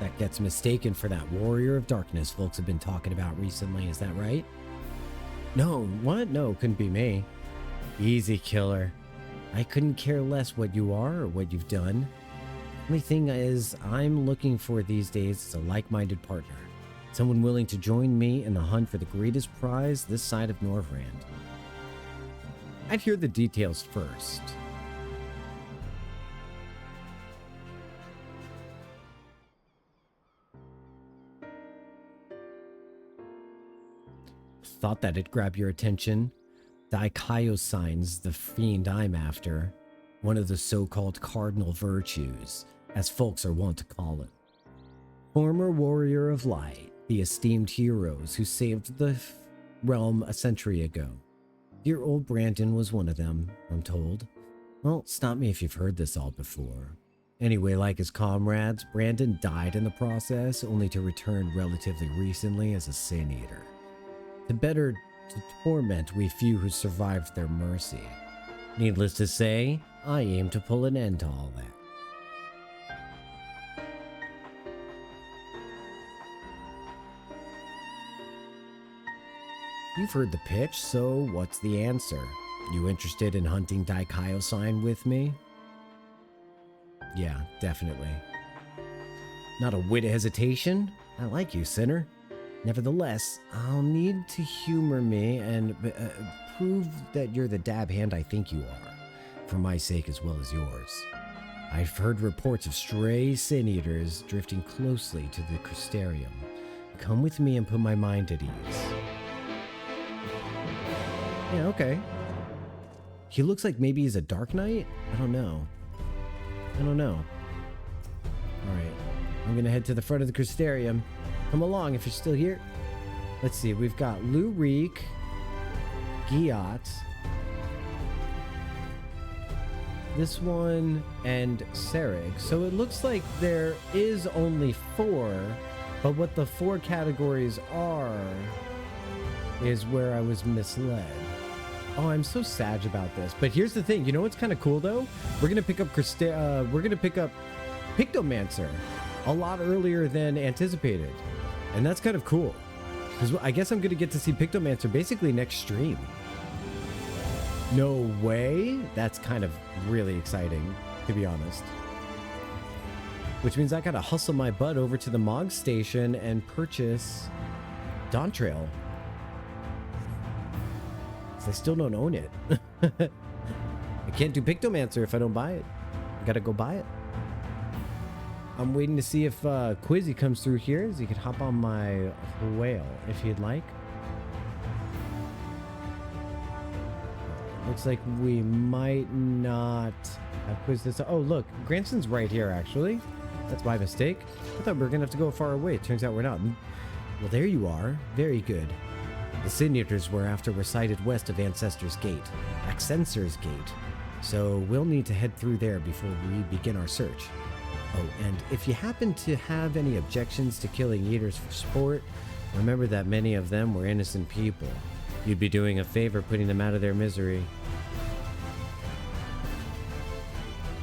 that gets mistaken for that warrior of darkness folks have been talking about recently, is that right? No, what? No, couldn't be me. Easy, killer. I couldn't care less what you are or what you've done. Only thing is, I'm looking for these days is a like-minded partner. Someone willing to join me in the hunt for the greatest prize this side of Northrend. I'd hear the details first. Thought that'd grab your attention. Dikaiosyne's the fiend I'm after. One of the so-called cardinal virtues, as folks are wont to call it. Former warrior of light, the esteemed heroes who saved the realm a century ago. Dear old Brandon was one of them, I'm told. Well, stop me if you've heard this all before. Anyway, like his comrades, Brandon died in the process, only to return relatively recently as a sin eater. To torment we few who survived their mercy. Needless to say, I aim to pull an end to all that. You've heard the pitch, so what's the answer? You interested in hunting Dikaiosyne with me? Yeah, definitely. Not a whit of hesitation? I like you, sinner. Nevertheless, I'll need to humor me and prove that you're the dab hand I think you are, for my sake as well as yours. I've heard reports of stray sin eaters drifting closely to the Crystarium. Come with me and put my mind at ease. Yeah, okay. He looks like maybe he's a Dark Knight? I don't know. Alright, I'm gonna head to the front of the Crystarium. Come along if you're still here. Let's see, we've got Lurik, Giat. this one, and Serig. So it looks like there is only 4, but what the 4 categories are is where I was misled. Oh, I'm so sad about this. But here's the thing. You know what's kind of cool though? We're gonna pick up Pictomancer a lot earlier than anticipated, and that's kind of cool. Because I guess I'm gonna get to see Pictomancer basically next stream. No way? That's kind of really exciting, to be honest. Which means I gotta hustle my butt over to the Mog station and purchase Dawntrail. I still don't own it. I can't do Pictomancer if I don't buy it. I gotta go buy it. I'm waiting to see if Quizzy comes through here, so he could hop on my whale if he'd like. Looks like we might not have Quiz this. Oh, look, Granson's right here, actually. That's my mistake. I thought we were gonna have to go far away. Turns out we're not. Well, there you are. Very good. The Sin Eaters we're after were sighted west of Ancestor's Gate, Axensor's Gate. So we'll need to head through there before we begin our search. Oh, and if you happen to have any objections to killing Eaters for sport, remember that many of them were innocent people. You'd be doing a favor putting them out of their misery.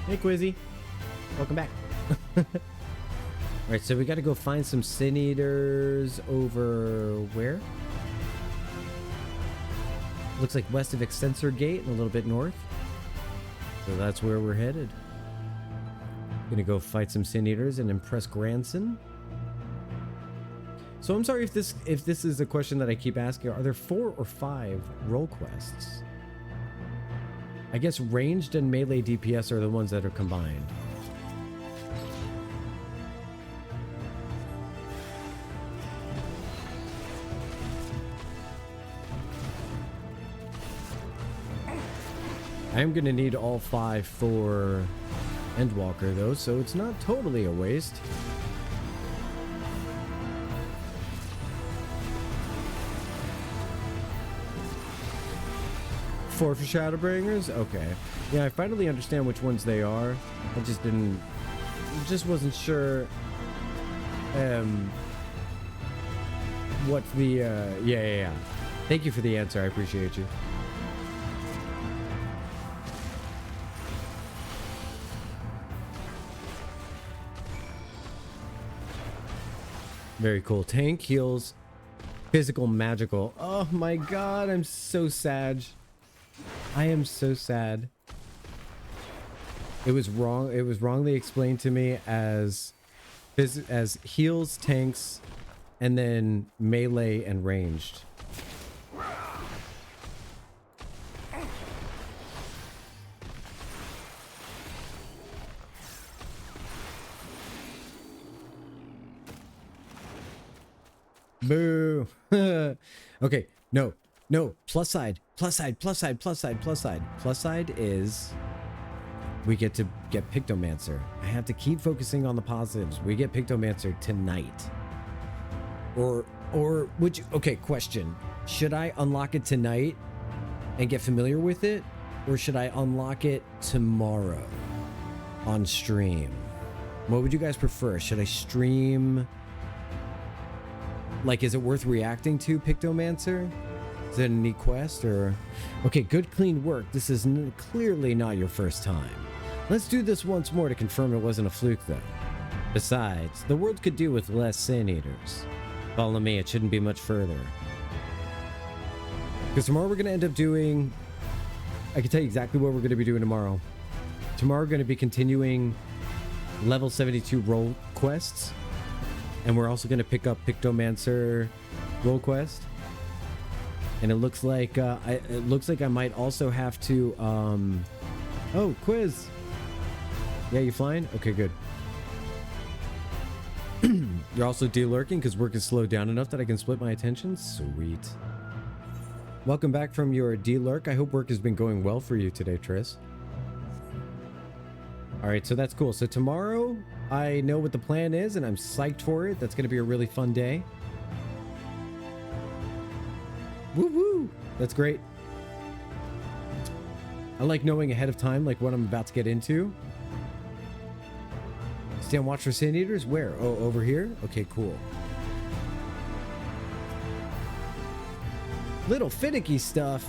Hey, Quizzy. Welcome back. Alright, so we gotta go find some Sin Eaters over where? Looks like west of Extensor Gate and a little bit north. So that's where we're headed. Gonna go fight some Sin Eaters and impress Granson. So I'm sorry if this is a question that I keep asking. Are there 4 or 5 role quests? I guess ranged and melee DPS are the ones that are combined. I am going to need all 5 for Endwalker though, so it's not totally a waste. Four for Shadowbringers? Okay. Yeah, I finally understand which ones they are. I just wasn't sure what the yeah. Thank you for the answer. I appreciate you. Very cool. Tank heals, physical, magical. Oh my god, I'm so sad. I am so sad. It was wrong. It was wrongly explained to me as heals, tanks, and then melee and ranged. Boo. Okay, no, plus side is we get to get Pictomancer. I have to keep focusing on the positives. We get Pictomancer tonight. Or would you, okay, question. Should I unlock it tonight and get familiar with it? Or should I unlock it tomorrow on stream? What would you guys prefer? Should I stream? Like, is it worth reacting to Pictomancer? Is it a neat quest or... Okay, good clean work. This is clearly not your first time. Let's do this once more to confirm it wasn't a fluke though. Besides, the world could do with less Sin Eaters. Follow me, it shouldn't be much further. Because tomorrow we're going to end up doing... I can tell you exactly what we're going to be doing tomorrow. Tomorrow we're going to be continuing level 72 role quests. And we're also going to pick up Pictomancer role quest. And it looks like I might also have to oh, quiz. Yeah, you flying? Okay, good. You're also de-lurking because work is slowed down enough that I can split my attention. Sweet. Welcome back from your de-lurk. I hope work has been going well for you today, Triss. All right, so that's cool. So tomorrow I know what the plan is and I'm psyched for it. That's going to be a really fun day. Woo woo! That's great. I like knowing ahead of time, like what I'm about to get into. Stay on watch for Sand Eaters? Where? Oh, over here? Okay, cool. Little finicky stuff.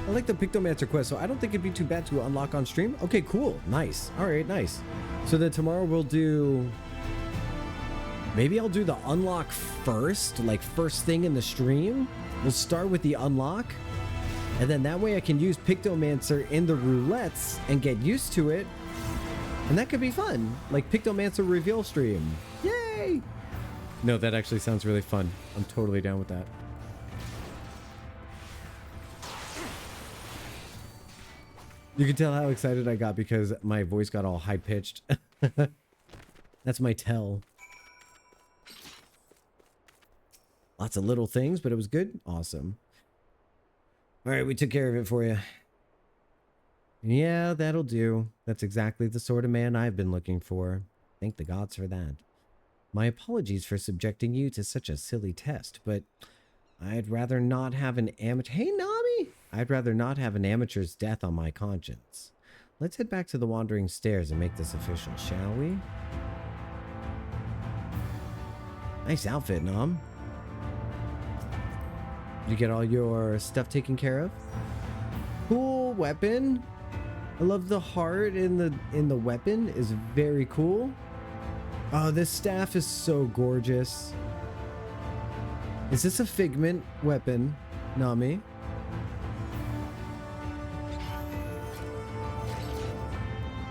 I like the Pictomancer quest, so I don't think it'd be too bad to unlock on stream. Okay, cool. Nice. All right, nice. So then tomorrow we'll do... Maybe I'll do the unlock first, like first thing in the stream. We'll start with the unlock. And then that way I can use Pictomancer in the roulettes and get used to it. And that could be fun. Like Pictomancer reveal stream. Yay! No, that actually sounds really fun. I'm totally down with that. You can tell how excited I got because my voice got all high-pitched. That's my tell. Lots of little things, but it was good. Awesome. All right, we took care of it for you. Yeah, that'll do. That's exactly the sort of man I've been looking for. Thank the gods for that. My apologies for subjecting you to such a silly test, but I'd rather not have an amateur... Hey, Nami! I'd rather not have an amateur's death on my conscience. Let's head back to the Wandering Stairs and make this official, shall we? Nice outfit, Nam. Did you get all your stuff taken care of? Cool weapon. I love the heart in the weapon. Is very cool. Oh, this staff is so gorgeous. Is this a figment weapon, Nami?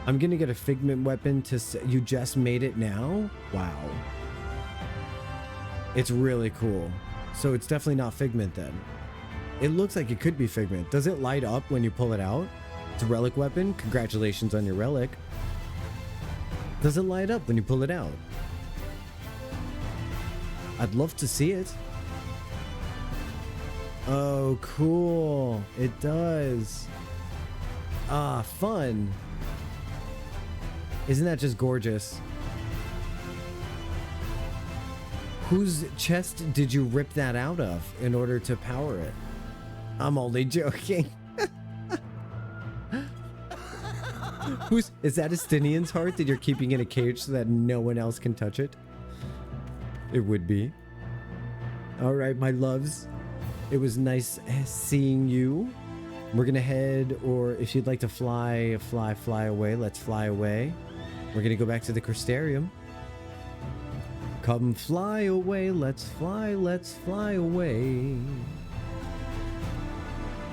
I'm gonna get a figment weapon to say you just made it now? Wow. It's really cool. So it's definitely not figment then. It looks like it could be figment. Does it light up when you pull it out? It's a relic weapon. Congratulations on your relic. Does it light up when you pull it out? I'd love to see it. Oh, cool. It does. Ah, fun. Isn't that just gorgeous? Whose chest did you rip that out of in order to power it? I'm only joking. Is that Estinian's heart that you're keeping in a cage so that no one else can touch it? It would be. All right, my loves. It was nice seeing you. We're gonna head, or if you'd like to fly away, let's fly away. We're gonna go back to the Crystarium. Come fly away, let's fly away.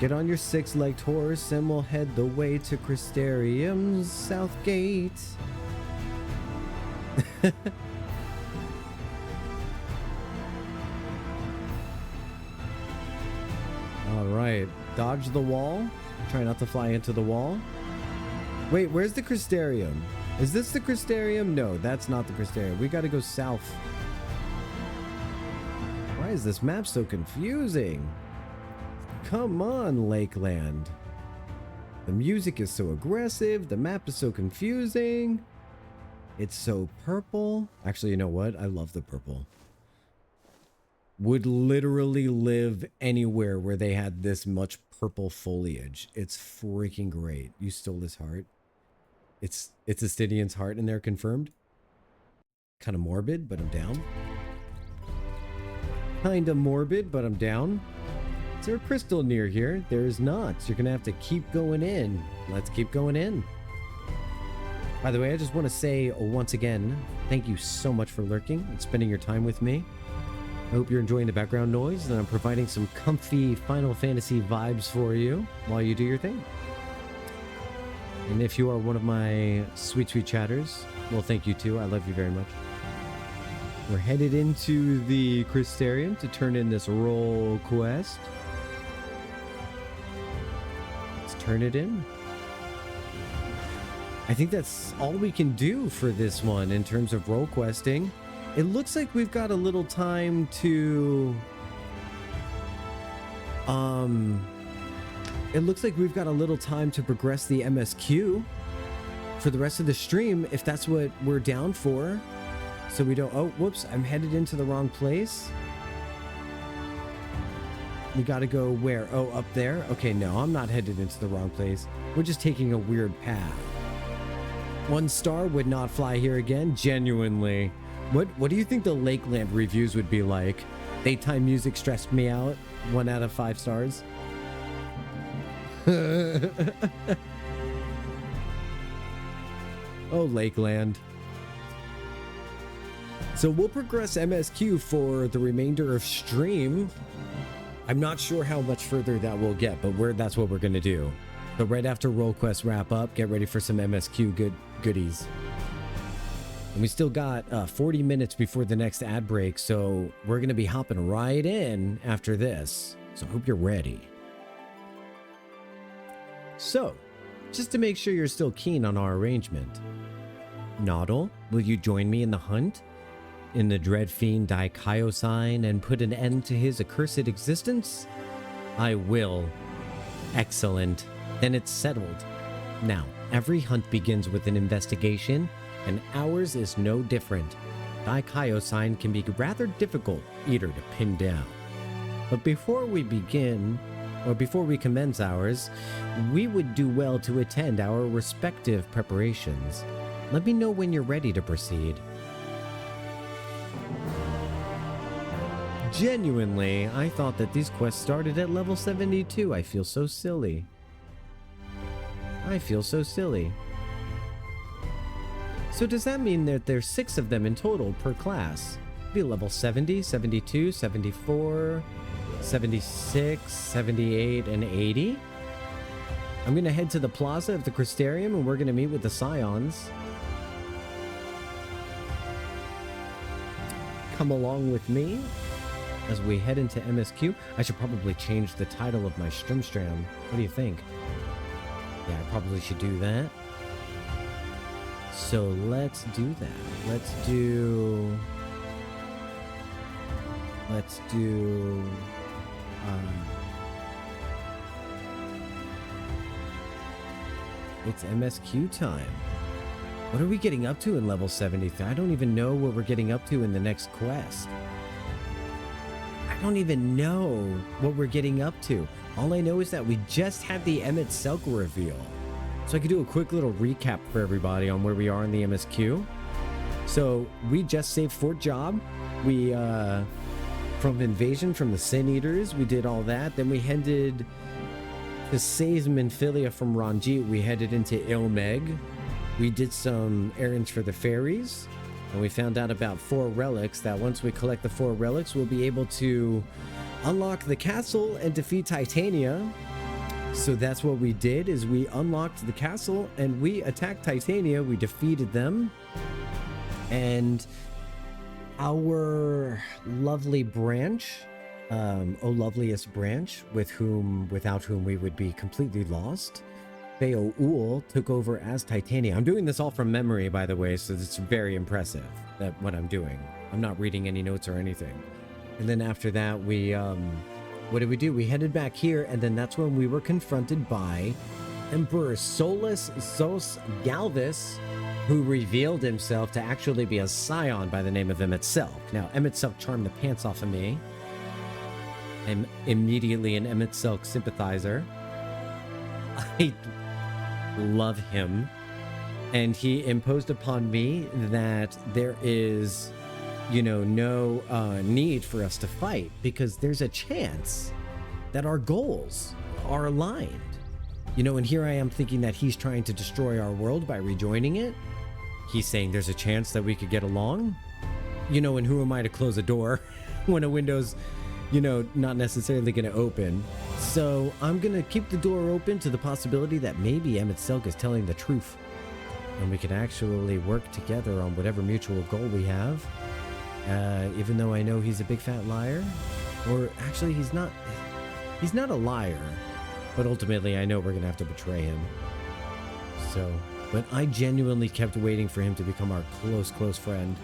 Get on your six-legged horse and we'll head the way to Crystarium's South Gate. All right, dodge the wall. Try not to fly into the wall. Wait, where's the Crystarium? Is this the Crystarium? No, that's not the Crystarium. We gotta go south. Why is this map so confusing? Come on, Lakeland. The music is so aggressive. The map is so confusing. It's so purple. Actually, you know what? I love the purple. Would literally live anywhere where they had this much purple foliage. It's freaking great. You stole this heart. It's Estinian's heart in there, confirmed. Kind of morbid, but I'm down. Kind of morbid, but I'm down. Is there a crystal near here? There is not. So you're going to have to keep going in. Let's keep going in. By the way, I just want to say once again, thank you so much for lurking and spending your time with me. I hope you're enjoying the background noise and I'm providing some comfy Final Fantasy vibes for you while you do your thing. And if you are one of my sweet, sweet chatters, well, thank you too. I love you very much. We're headed into the Crystarium to turn in this role quest. Let's turn it in. I think that's all we can do for this one in terms of role questing. It looks like we've got a little time to... It looks like we've got a little time to progress the MSQ for the rest of the stream, if that's what we're down for. So we don't... Oh, whoops, I'm headed into the wrong place. We gotta go where? Oh, up there? Okay, no, I'm not headed into the wrong place. We're just taking a weird path. 1 star would not fly here again, genuinely. What do you think the Lakeland reviews would be like? Daytime music stressed me out. 1 out of 5 stars. Oh, Lakeland. So we'll progress MSQ for the remainder of stream. I'm not sure how much further that will get, but that's what we're going to do. So right after Role Quests wrap up, get ready for some MSQ goodies. And we still got 40 minutes before the next ad break, so we're going to be hopping right in after this. So I hope you're ready. So, just to make sure you're still keen on our arrangement. Noddle, will you join me in the hunt? In the dread fiend Daikaio-sign and put an end to his accursed existence? I will. Excellent. Then it's settled. Now, every hunt begins with an investigation, and ours is no different. Daikaio-sign can be rather difficult either to pin down. But before we commence ours, we would do well to attend our respective preparations. Let me know when you're ready to proceed. Genuinely, I thought that these quests started at level 72. I feel so silly. I feel so silly. So does that mean that there's 6 of them in total per class? Be level 70, 72, 74, 76, 78, and 80? I'm gonna head to the plaza of the Crystarium and we're gonna meet with the Scions. Come along with me as we head into MSQ. I should probably change the title of my Strimstram. What do you think? Yeah, I probably should do that. So let's do that. Let's do it's MSQ time. What are we getting up to in level 73? I don't even know what we're getting up to in the next quest. I don't even know what we're getting up to. All I know is that we just had the Emet-Selch reveal. So I could do a quick little recap for everybody on where we are in the MSQ. So we just saved Fort Job. We, from invasion from the Sin Eaters, we did all that. Then we headed to save Minfilia from Ranjit. We headed into Ilmeg. We did some errands for the fairies. And we found out about 4 relics, that once we collect the 4 relics, we'll be able to unlock the castle and defeat Titania. So that's what we did, is we unlocked the castle and we attacked Titania. We defeated them. And our lovely branch, oh loveliest branch, without whom we would be completely lost, Beoul, took over as Titania. I'm doing this all from memory, by the way, so it's very impressive that what I'm doing. I'm not reading any notes or anything. And then after that, we, what did we do? We headed back here, and then that's when we were confronted by Emperor Solus Sos Galvis, who revealed himself to actually be a scion by the name of Emet-Selch. Now, Emet-Selch charmed the pants off of me. I'm immediately an Emet-Selch sympathizer. I love him. And he imposed upon me that there is, you know, no need for us to fight because there's a chance that our goals are aligned. You know, and here I am thinking that he's trying to destroy our world by rejoining it. He's saying there's a chance that we could get along. You know, and who am I to close a door when a window's, you know, not necessarily going to open? So I'm going to keep the door open to the possibility that maybe Emet-Selch is telling the truth. And we can actually work together on whatever mutual goal we have. Even though I know he's a big fat liar. Or actually, he's not a liar. But ultimately, I know we're going to have to betray him. So, but I genuinely kept waiting for him to become our close friend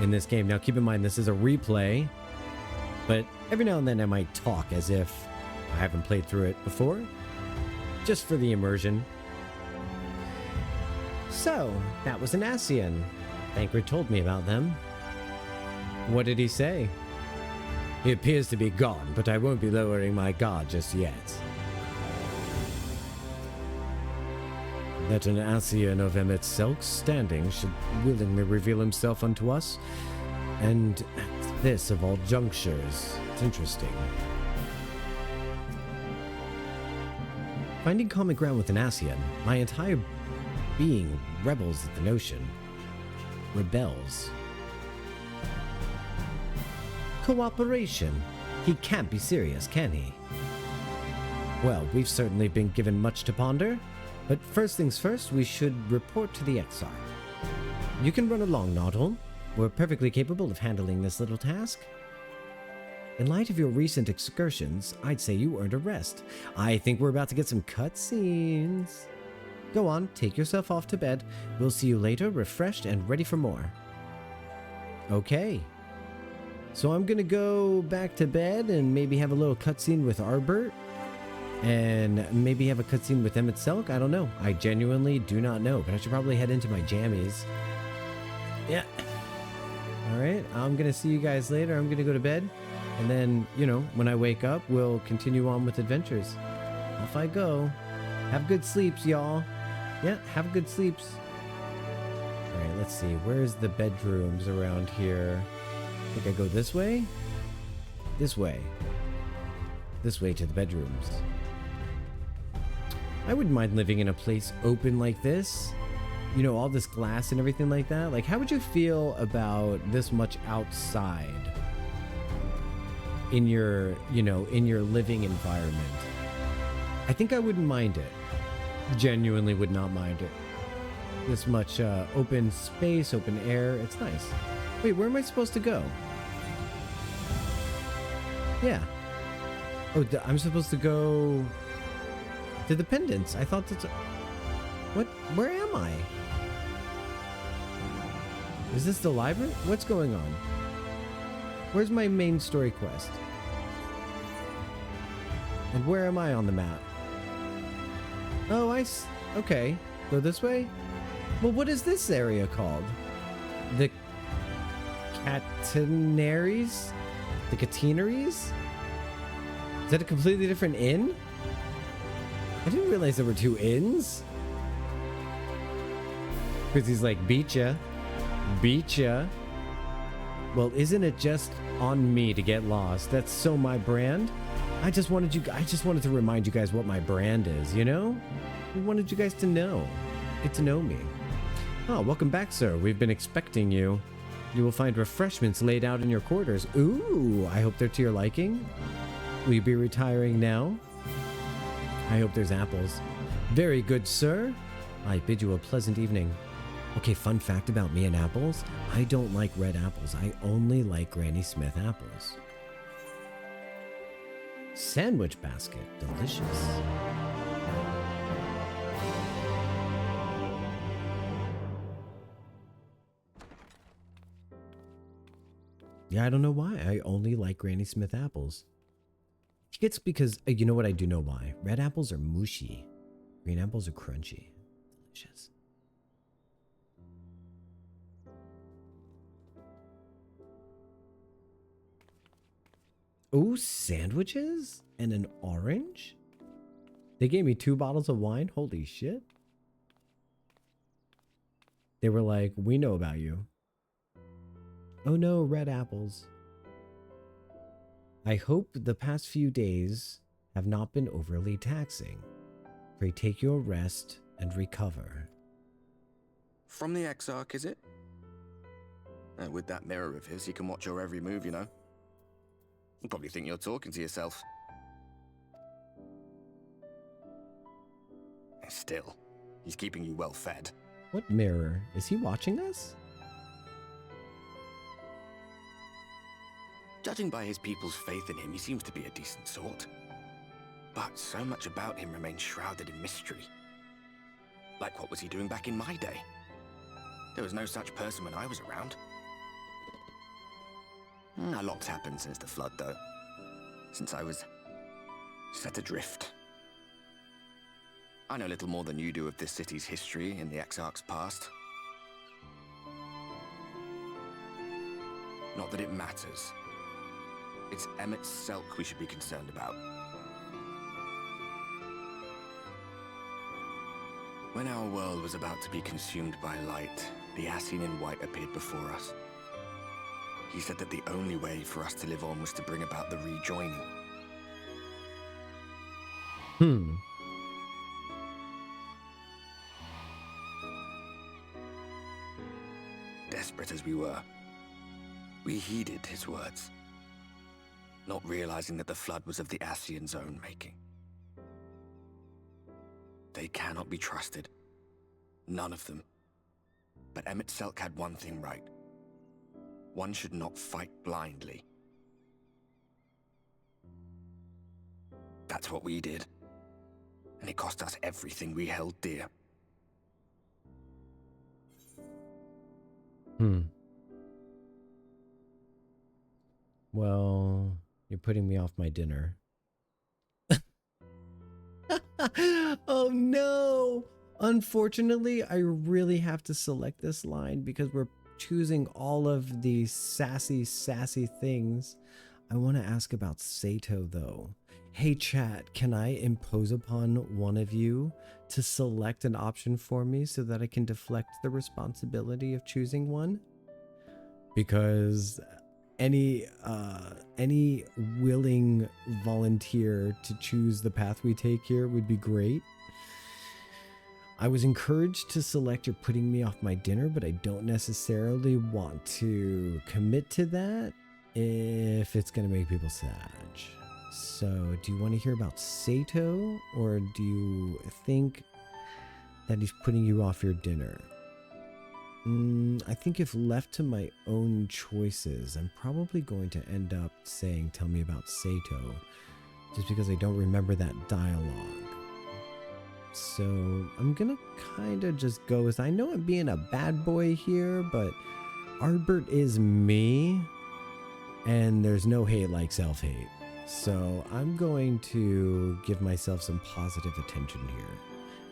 in this game. Now, keep in mind, this is a replay. But every now and then I might talk as if I haven't played through it before. Just for the immersion. So, that was an Ascian. Thancred told me about them. What did he say? He appears to be gone, but I won't be lowering my guard just yet. That an Ascian of Emet-Selch's standing should willingly reveal himself unto us, and at this of all junctures. It's interesting. Finding common ground with an Ascian, my entire being rebels at the notion. Rebels. Cooperation. He can't be serious, can he? Well, we've certainly been given much to ponder, but first things first, we should report to the Exarch. You can run along, Noddle. We're perfectly capable of handling this little task. In light of your recent excursions, I'd say you earned a rest. I think we're about to get some cutscenes. Go on, take yourself off to bed. We'll see you later, refreshed and ready for more. Okay. So I'm gonna go back to bed and maybe have a little cutscene with Arbert. And maybe have a cutscene with Emet-Selch? I don't know. I genuinely do not know, but I should probably head into my jammies. Yeah. Alright, I'm gonna see you guys later. I'm gonna go to bed. And then, you know, when I wake up, we'll continue on with adventures. Off I go. Have good sleeps, y'all. Yeah, have good sleeps. Alright, let's see. Where's the bedrooms around here? I think I go this way? This way. This way to the bedrooms. I wouldn't mind living in a place open like this. You know, all this glass and everything like that. Like, how would you feel about this much outside in your, you know, in your living environment? I think I wouldn't mind it. Genuinely would not mind it. This much open space, open air. It's nice. Wait, where am I supposed to go? Yeah. Oh, I'm supposed to go to the pendants. I thought that's... What? Where am I? Is this the library? What's going on? Where's my main story quest? And where am I on the map? Oh, okay. Go this way? Well, what is this area called? The Catenaries? The Catenaries? Is that a completely different inn? I didn't realize there were two inns. Because he's like, beat ya. Beat ya. Well, isn't it just on me to get lost? That's so my brand. I just wanted to remind you guys what my brand is, you know? I wanted you guys to know. Get to know me. Oh, welcome back, sir. We've been expecting you. You will find refreshments laid out in your quarters. Ooh, I hope they're to your liking. Will you be retiring now? I hope there's apples. Very good, sir. I bid you a pleasant evening. Okay, fun fact about me and apples. I don't like red apples. I only like Granny Smith apples. Sandwich basket. Delicious. Yeah, I don't know why. I only like Granny Smith apples. It's because, you know what, I do know why. Red apples are mushy. Green apples are crunchy. Delicious. Oh, sandwiches? And an orange? They gave me 2 bottles of wine? Holy shit. They were like, we know about you. Oh no, red apples. I hope the past few days have not been overly taxing. Pray take your rest and recover.
From the Exarch, is it? With that mirror of his, he can watch your every move, you know. You probably think you're talking to yourself. Still, he's keeping you well fed.
What mirror? Is he watching us?
Judging by his people's faith in him, he seems to be a decent sort. But so much about him remains shrouded in mystery. Like, what was he doing back in my day? There was no such person when I was around. A lot's happened since the flood, though. Since I was set adrift. I know little more than you do of this city's history in the Exarch's past. Not that it matters. It's Emet-Selch we should be concerned about. When our world was about to be consumed by light, the Ascian in white appeared before us. He said that the only way for us to live on was to bring about the rejoining. Desperate as we were, we heeded his words, not realizing that the flood was of the Ascian's own making. They cannot be trusted. None of them. But Emet-Selch had one thing right. One should not fight blindly. That's what we did. And it cost us everything we held dear.
Well, you're putting me off my dinner. Oh no! Unfortunately, I really have to select this line because we're choosing all of these sassy things. I want to ask about Sato though. Hey chat, can I impose upon one of you to select an option for me so that I can deflect the responsibility of choosing one? Because any willing volunteer to choose the path we take here would be great. I was encouraged to select You're Putting Me Off My Dinner, but I don't necessarily want to commit to that if it's going to make people sad. So, do you want to hear about Sato, or do you think that he's putting you off your dinner? I think if left to my own choices, I'm probably going to end up saying, tell me about Sato, just because I don't remember that dialogue. So I'm gonna kind of just go with, I know I'm being a bad boy here, but Arbert is me, and there's no hate like self-hate. So I'm going to give myself some positive attention here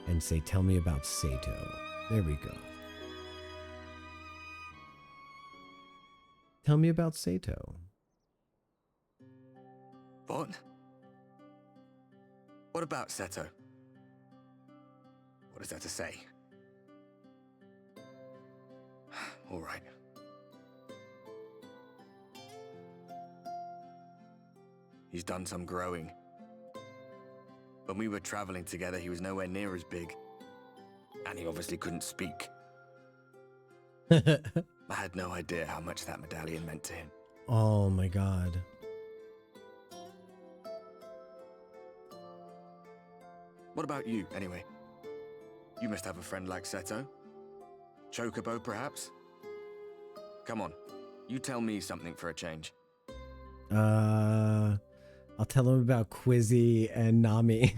and say, tell me about Sato. There we go. Tell me about Sato.
What? What about Sato? What is there to say? All right. He's done some growing. When we were traveling together, he was nowhere near as big. And he obviously couldn't speak. I had no idea how much that medallion meant to him.
Oh my god.
What about you, anyway? You must have a friend like Seto. Chocobo, perhaps? Come on, you tell me something for a change.
I'll tell him about Quizzy and Nami.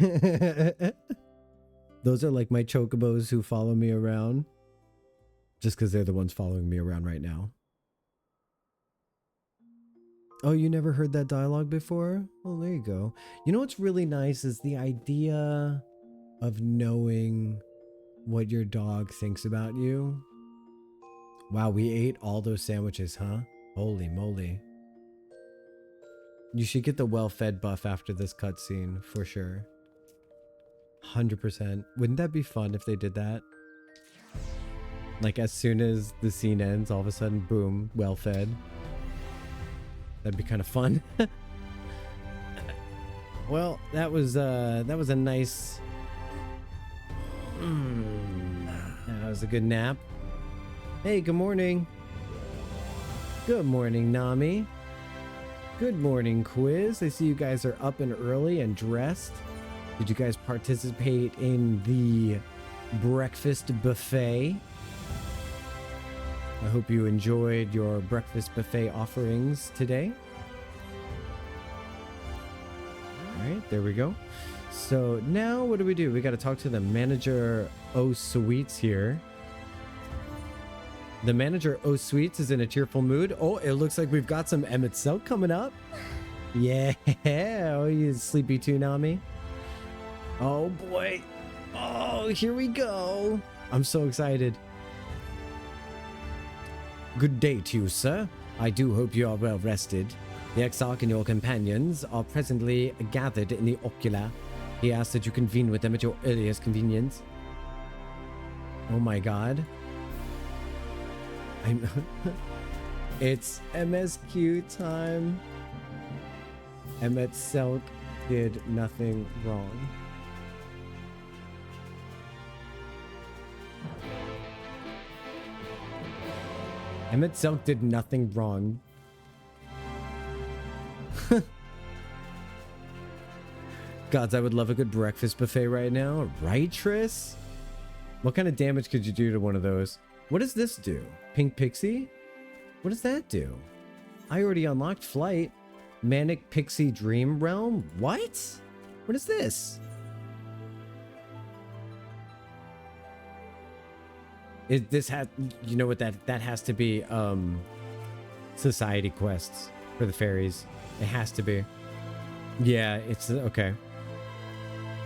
Those are like my chocobos who follow me around. Just because they're the ones following me around right now. Oh, you never heard that dialogue before? Well, there you go. You know what's really nice is the idea of knowing what your dog thinks about you. Wow, we ate all those sandwiches, huh? Holy moly. You should get the well-fed buff after this cutscene, for sure. 100%. Wouldn't that be fun if they did that? Like, as soon as the scene ends, all of a sudden, boom, well-fed. That'd be kind of fun. Well, that was a nice... that was a good nap. Hey, good morning. Good morning, Nami. Good morning, Quiz. I see you guys are up and early and dressed. Did you guys participate in the breakfast buffet? I hope you enjoyed your breakfast buffet offerings today. All right, there we go. So now what do? We got to talk to the manager O Sweets here. The manager O Sweets is in a cheerful mood. Oh, it looks like we've got some Emet-Selch coming up. Yeah. Oh, you sleepy too, Nami? Oh boy. Oh, here we go. I'm so excited. Good day to you, sir. I do hope you are well rested. The Exarch and your companions are presently gathered in the Ocular. He asks that you convene with them at your earliest convenience. Oh my god. It's MSQ time. Emet-Selch did nothing wrong. Emet-Selch did nothing wrong. Gods, I would love a good breakfast buffet right now. Right, Triss? What kind of damage could you do to one of those? What does this do? Pink Pixie? What does that do? I already unlocked Flight. Manic Pixie Dream Realm? What? What is this? This has, you know what, that has to be society quests for the fairies. It has to be. Yeah, it's okay.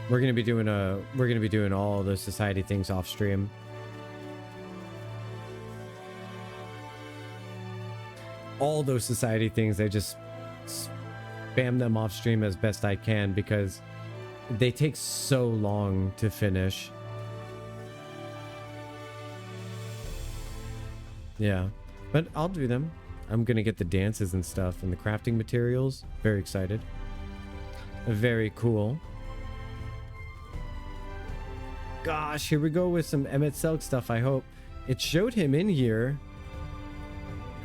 We're gonna be doing all those society things off stream. All those society things, I just spam them off stream as best I can because they take so long to finish. Yeah, but I'll do them. I'm gonna get the dances and stuff and the crafting materials. Very excited. Very cool. Gosh, here we go with some Emet-Selch stuff, I hope. It showed him in here.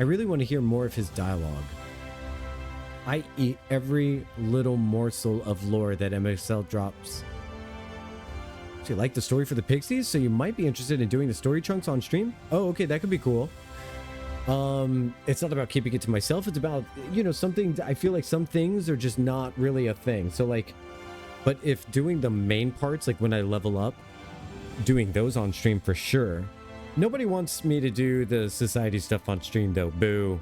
I really want to hear more of his dialogue. I eat every little morsel of lore that Emet-Selch drops. So you like the story for the Pixies? So you might be interested in doing the story chunks on stream? Oh, okay, that could be cool. It's not about keeping it to myself. It's about, you know, something. I feel like some things are just not really a thing. So like, but if doing the main parts, like when I level up, doing those on stream for sure. Nobody wants me to do the society stuff on stream though. Boo.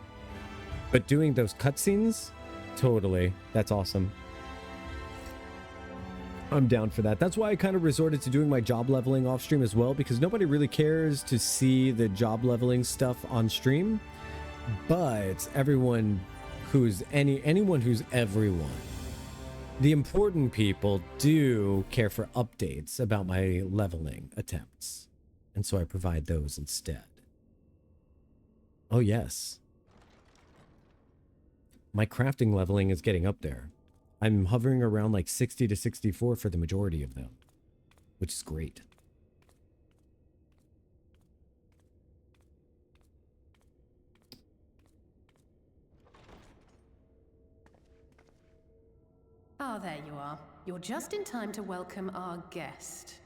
But doing those cutscenes, totally. That's awesome. I'm down for that. That's why I kind of resorted to doing my job leveling off stream as well, because nobody really cares to see the job leveling stuff on stream. But everyone who's anyone who's everyone, the important people do care for updates about my leveling attempts. And so I provide those instead. Oh yes. My crafting leveling is getting up there. I'm hovering around like 60 to 64 for the majority of them, which is great.
Ah, there you are. You're just in time to welcome our guest.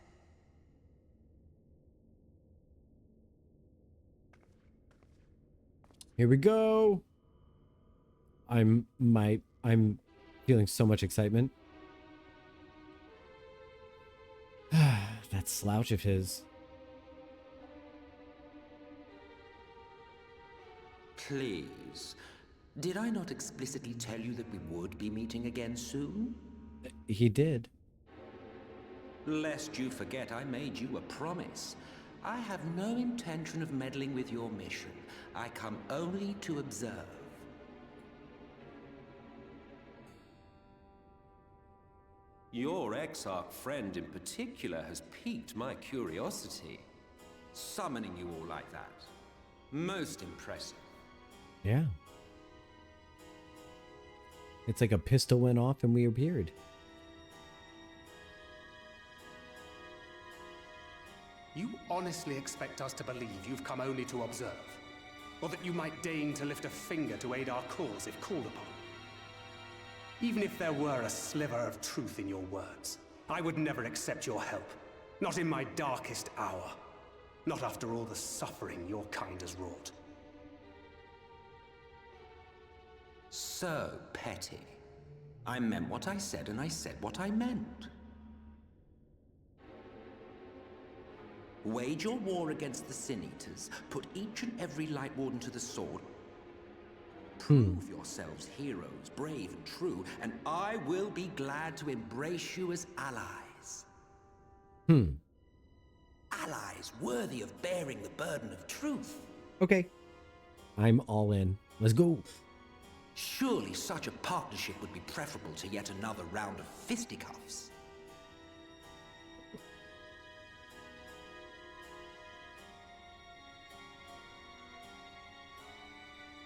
Here we go. I'm feeling so much excitement. That slouch of his.
Please, did I not explicitly tell you that we would be meeting again soon?
He did.
Lest you forget, I made you a promise. I have no intention of meddling with your mission. I come only to observe. Your Exarch friend in particular has piqued my curiosity. Summoning you all like that. Most impressive.
Yeah. It's like a pistol went off and we appeared.
You honestly expect us to believe you've come only to observe? Or that you might deign to lift a finger to aid our cause if called upon? Even if there were a sliver of truth in your words, I would never accept your help. Not in my darkest hour. Not after all the suffering your kind has wrought.
So petty. I meant what I said and I said what I meant. Wage your war against the Sin Eaters, put each and every Light Warden to the sword, prove yourselves heroes, brave and true, and I will be glad to embrace you as allies. Allies worthy of bearing the burden of truth.
Okay. I'm all in. Let's go.
Surely such a partnership would be preferable to yet another round of fisticuffs.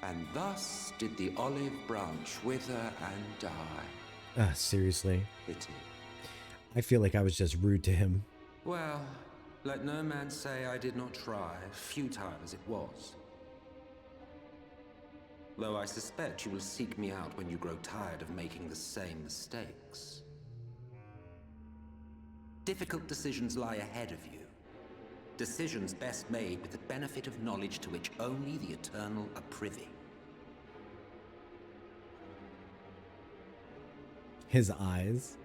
And thus did the olive branch wither and die.
Seriously.
Pity.
I feel like I was just rude to him.
Well, let no man say I did not try, futile as it was. Though I suspect you will seek me out when you grow tired of making the same mistakes. Difficult decisions lie ahead of you. Decisions best made with the benefit of knowledge to which only the eternal are privy.
His eyes.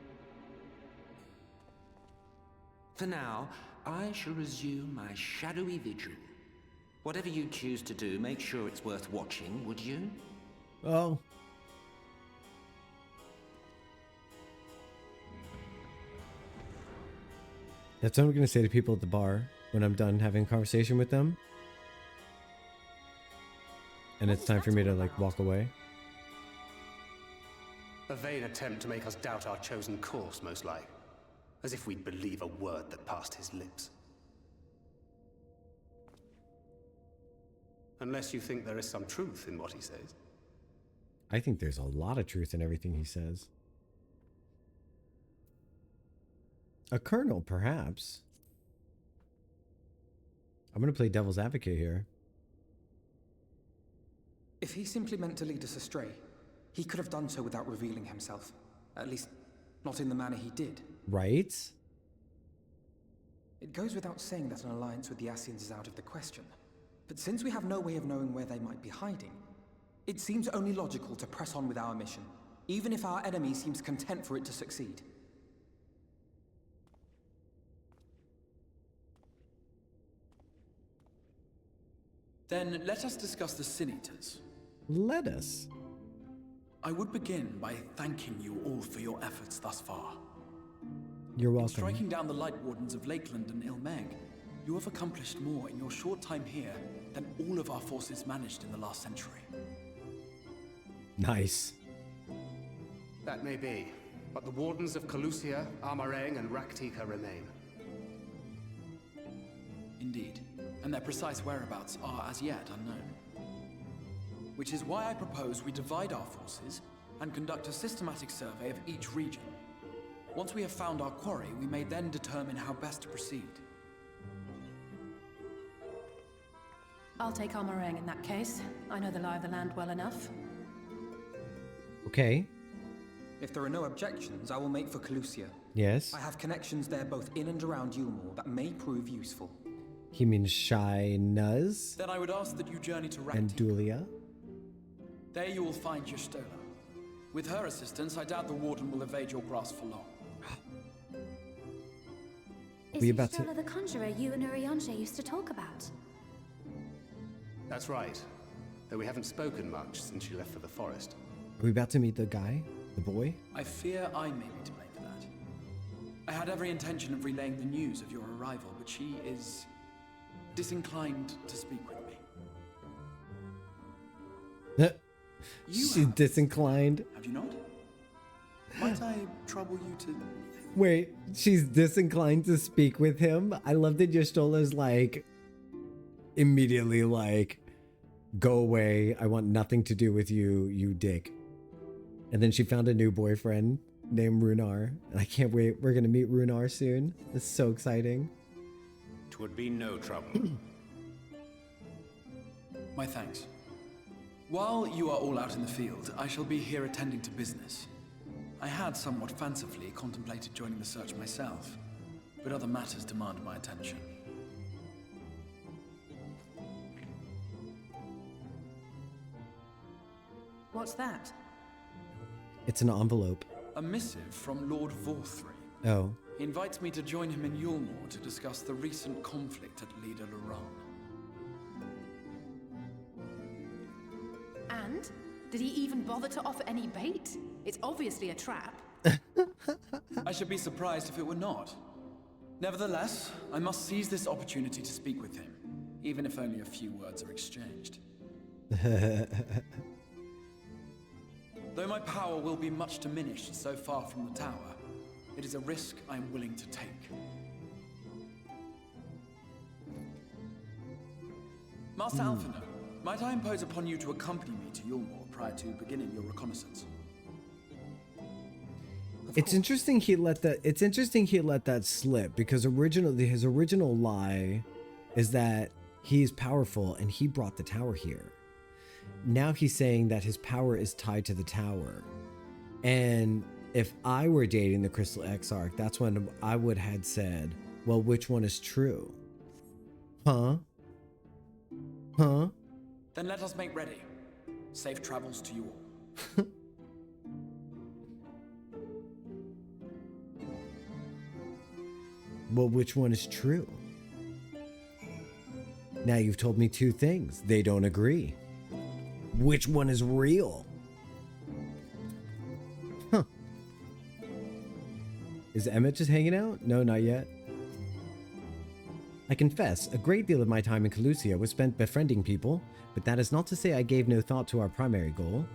For now, I shall resume my shadowy vigil. Whatever you choose to do, make sure it's worth watching, would you?
Oh. That's what I'm going to say to people at the bar when I'm done having a conversation with them. And it's time for me to, like, walk away.
A vain attempt to make us doubt our chosen course, most like. As if we'd believe a word that passed his lips. Unless you think there is some truth in what he says.
I think there's a lot of truth in everything he says. A kernel, perhaps. I'm going to play devil's advocate here.
If he simply meant to lead us astray, he could have done so without revealing himself. At least, not in the manner he did.
Right?
It goes without saying that an alliance with the Ascians is out of the question. But since we have no way of knowing where they might be hiding, it seems only logical to press on with our mission, even if our enemy seems content for it to succeed.
Then let us discuss the Sin Eaters.
Let us.
I would begin by thanking you all for your efforts thus far.
You're
In
welcome.
striking down the Light Wardens of Lakeland and Ilmeg, you have accomplished more in your short time here than all of our forces managed in the last century.
Nice.
That may be, but the Wardens of Calusia, Armarang, and Rak'Tika remain.
Indeed, and their precise whereabouts are as yet unknown. Which is why I propose we divide our forces and conduct a systematic survey of each region. Once we have found our quarry, we may then determine how best to proceed.
I'll take Armarang in that case. I know the lie of the land well enough.
Okay.
If there are no objections, I will make for Calusia.
Yes.
I have connections there both in and around Yulmore that may prove useful.
He means Shy Nuz
Then I would ask that you journey to
and
Rak'Tika.
Dulia.
There you will find Y'shtola. With her assistance, I doubt the Warden will evade your grasp for long.
Is
We about to-
Y'shtola the conjurer you and Urianger used to talk about?
That's right. Though we haven't spoken much since she left for the forest.
Are we about to meet the guy? The boy?
I fear I may be to blame for that. I had every intention of relaying the news of your arrival, but she is disinclined to speak with me. You
She's
have,
disinclined.
have you not? Might I trouble you to...
Wait, she's disinclined to speak with him? I love that Y'shtola's like, immediately like, go away. I want nothing to do with you, you dick. And then she found a new boyfriend named Runar. And I can't wait. We're going to meet Runar soon. It's so exciting.
'Twould be no trouble.
My thanks. While you are all out in the field, I shall be here attending to business. I had somewhat fancifully contemplated joining the search myself, but other matters demand my attention.
What's that?
It's an envelope.
A missive from Lord Vorthry.
Oh.
He invites me to join him in Yulmore to discuss the recent conflict at Lida Luran.
And? Did he even bother to offer any bait? It's obviously a trap.
I should be surprised if it were not. Nevertheless, I must seize this opportunity to speak with him, even if only a few words are exchanged. Though my power will be much diminished so far from the tower, it is a risk I am willing to take. Master Alphinaud, might I impose upon you to accompany me to Yulmore prior to beginning your reconnaissance?
It's interesting he let that slip, because his original lie is that he's powerful and he brought the tower here. Now he's saying that his power is tied to the tower. And if I were dating the Crystal Exarch, that's when I would have said, well, which one is true? Huh? Huh?
Then let us make ready. Safe travels to you all.
Well, which one is true? Now you've told me two things. They don't agree. Which one is real? Huh. Is Emmett just hanging out? No, not yet. I confess, a great deal of my time in Calusia was spent befriending people, but that is not to say I gave no thought to our primary goal.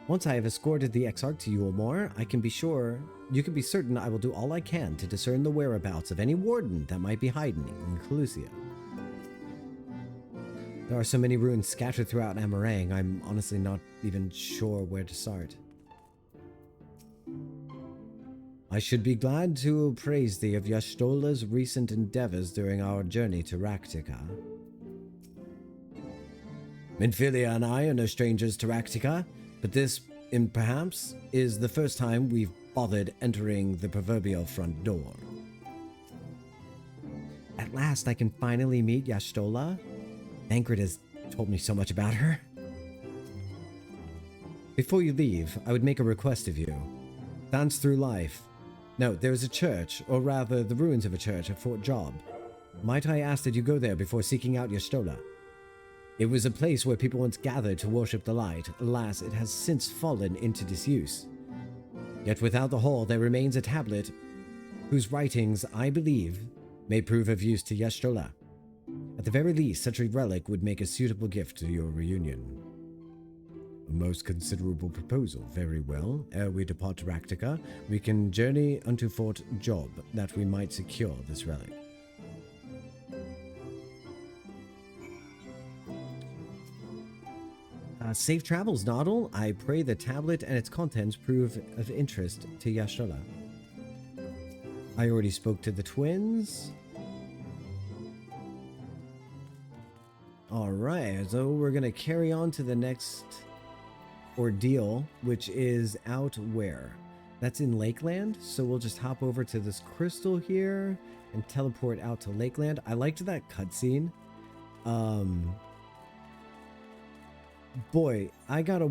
Once I have escorted the Exarch to Yulmore, you can be certain I will do all I can to discern the whereabouts of any warden that might be hiding in Calusia. There are so many ruins scattered throughout Amarang, I'm honestly not even sure where to start. I should be glad to appraise thee of Y'shtola's recent endeavors during our journey to Rak'Tika. Minfilia and I are no strangers to Rak'Tika, but this, perhaps, is the first time we've bothered entering the proverbial front door. At last I can finally meet Y'shtola. Thancred has told me so much about her. Before you leave, I would make a request of you. Dance through life. No, there is a church, or rather the ruins of a church at Fort Job. Might I ask that you go there before seeking out Y'shtola? It was a place where people once gathered to worship the light. Alas, it has since fallen into disuse. Yet without the hall there remains a tablet whose writings, I believe, may prove of use to Y'shtola. At the very least, such a relic would make a suitable gift to your reunion. A most considerable proposal. Very well. Ere we depart to Rak'Tika, we can journey unto Fort Job, that we might secure this relic. Safe travels, Noddle. I pray the tablet and its contents prove of interest to Y'shtola. I already spoke to the twins. Alright, so we're going to carry on to the next ordeal, which is out where? That's in Lakeland, so we'll just hop over to this crystal here and teleport out to Lakeland. I liked that cutscene. Boy, I gotta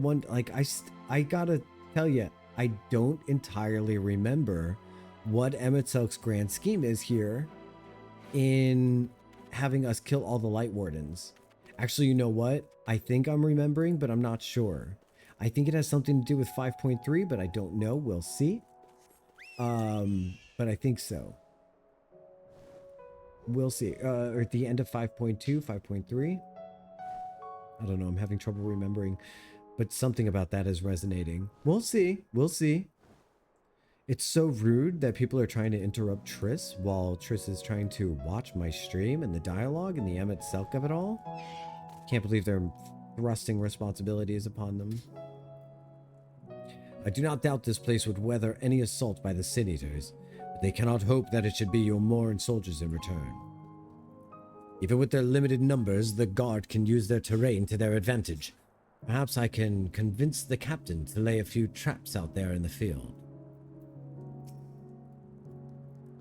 I gotta tell you, I don't entirely remember what Emet-Selch's grand scheme is here in having us kill all the Light Wardens. Actually, you know what? I think I'm remembering, but I'm not sure. I think it has something to do with 5.3, but I don't know. We'll see. But I think so. We'll see. Or at the end of 5.2, 5.3. I don't know. I'm having trouble remembering, but something about that is resonating. We'll see. We'll see. It's so rude that people are trying to interrupt Triss while Triss is trying to watch my stream and the dialogue and the Emet-Selch of it all. Can't believe they're thrusting responsibilities upon them. I do not doubt this place would weather any assault by the Sin Eaters, but they cannot hope that it should be your Moran soldiers in return. Even with their limited numbers, the guard can use their terrain to their advantage. Perhaps I can convince the captain to lay a few traps out there in the field.